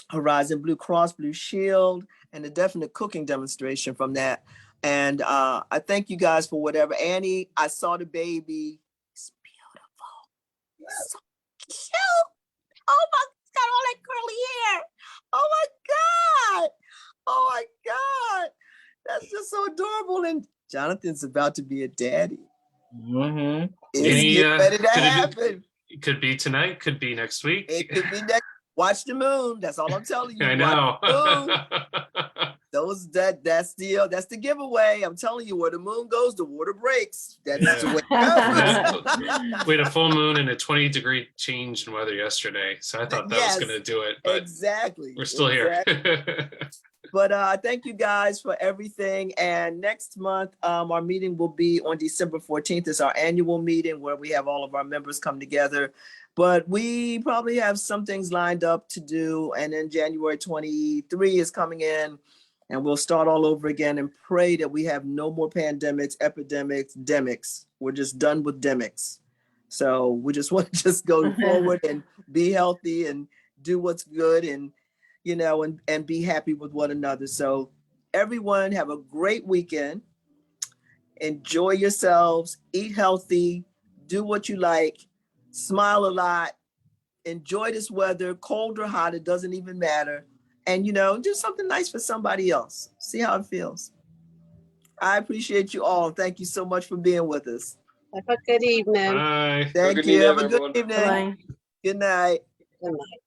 Horizon Blue Cross Blue Shield, and a definite cooking demonstration from that. And I thank you guys for whatever. Annie, I saw the baby. It's beautiful. So cute. Oh my, it's got all that curly hair. Oh my God. Oh my God. That's just so adorable. And Jonathan's about to be a daddy. Any, It's getting ready to happen. It could be tonight, could be next week. It could be next. Watch the moon. That's all I'm telling you. I Watch know. the moon. That's the giveaway. I'm telling you, where the moon goes, the water breaks. That's the way it goes. We had a full moon and a 20-degree change in weather yesterday. So I thought that was going to do it. But exactly. We're still here. But thank you guys for everything. And next month, our meeting will be on December 14th. It's our annual meeting where we have all of our members come together. But we probably have some things lined up to do. And then January 23 is coming in. And we'll start all over again and pray that we have no more pandemics, epidemics, demics. We're just done with demics. So we just want to just go forward and be healthy and do what's good and, you know, and be happy with one another. So everyone have a great weekend. Enjoy yourselves, eat healthy, do what you like, smile a lot, enjoy this weather, cold or hot, it doesn't even matter. And, you know, do something nice for somebody else. See how it feels. I appreciate you all. Thank you so much for being with us. Have a good evening. Bye. Thank you. Have a good evening. Bye. Good night. Good night.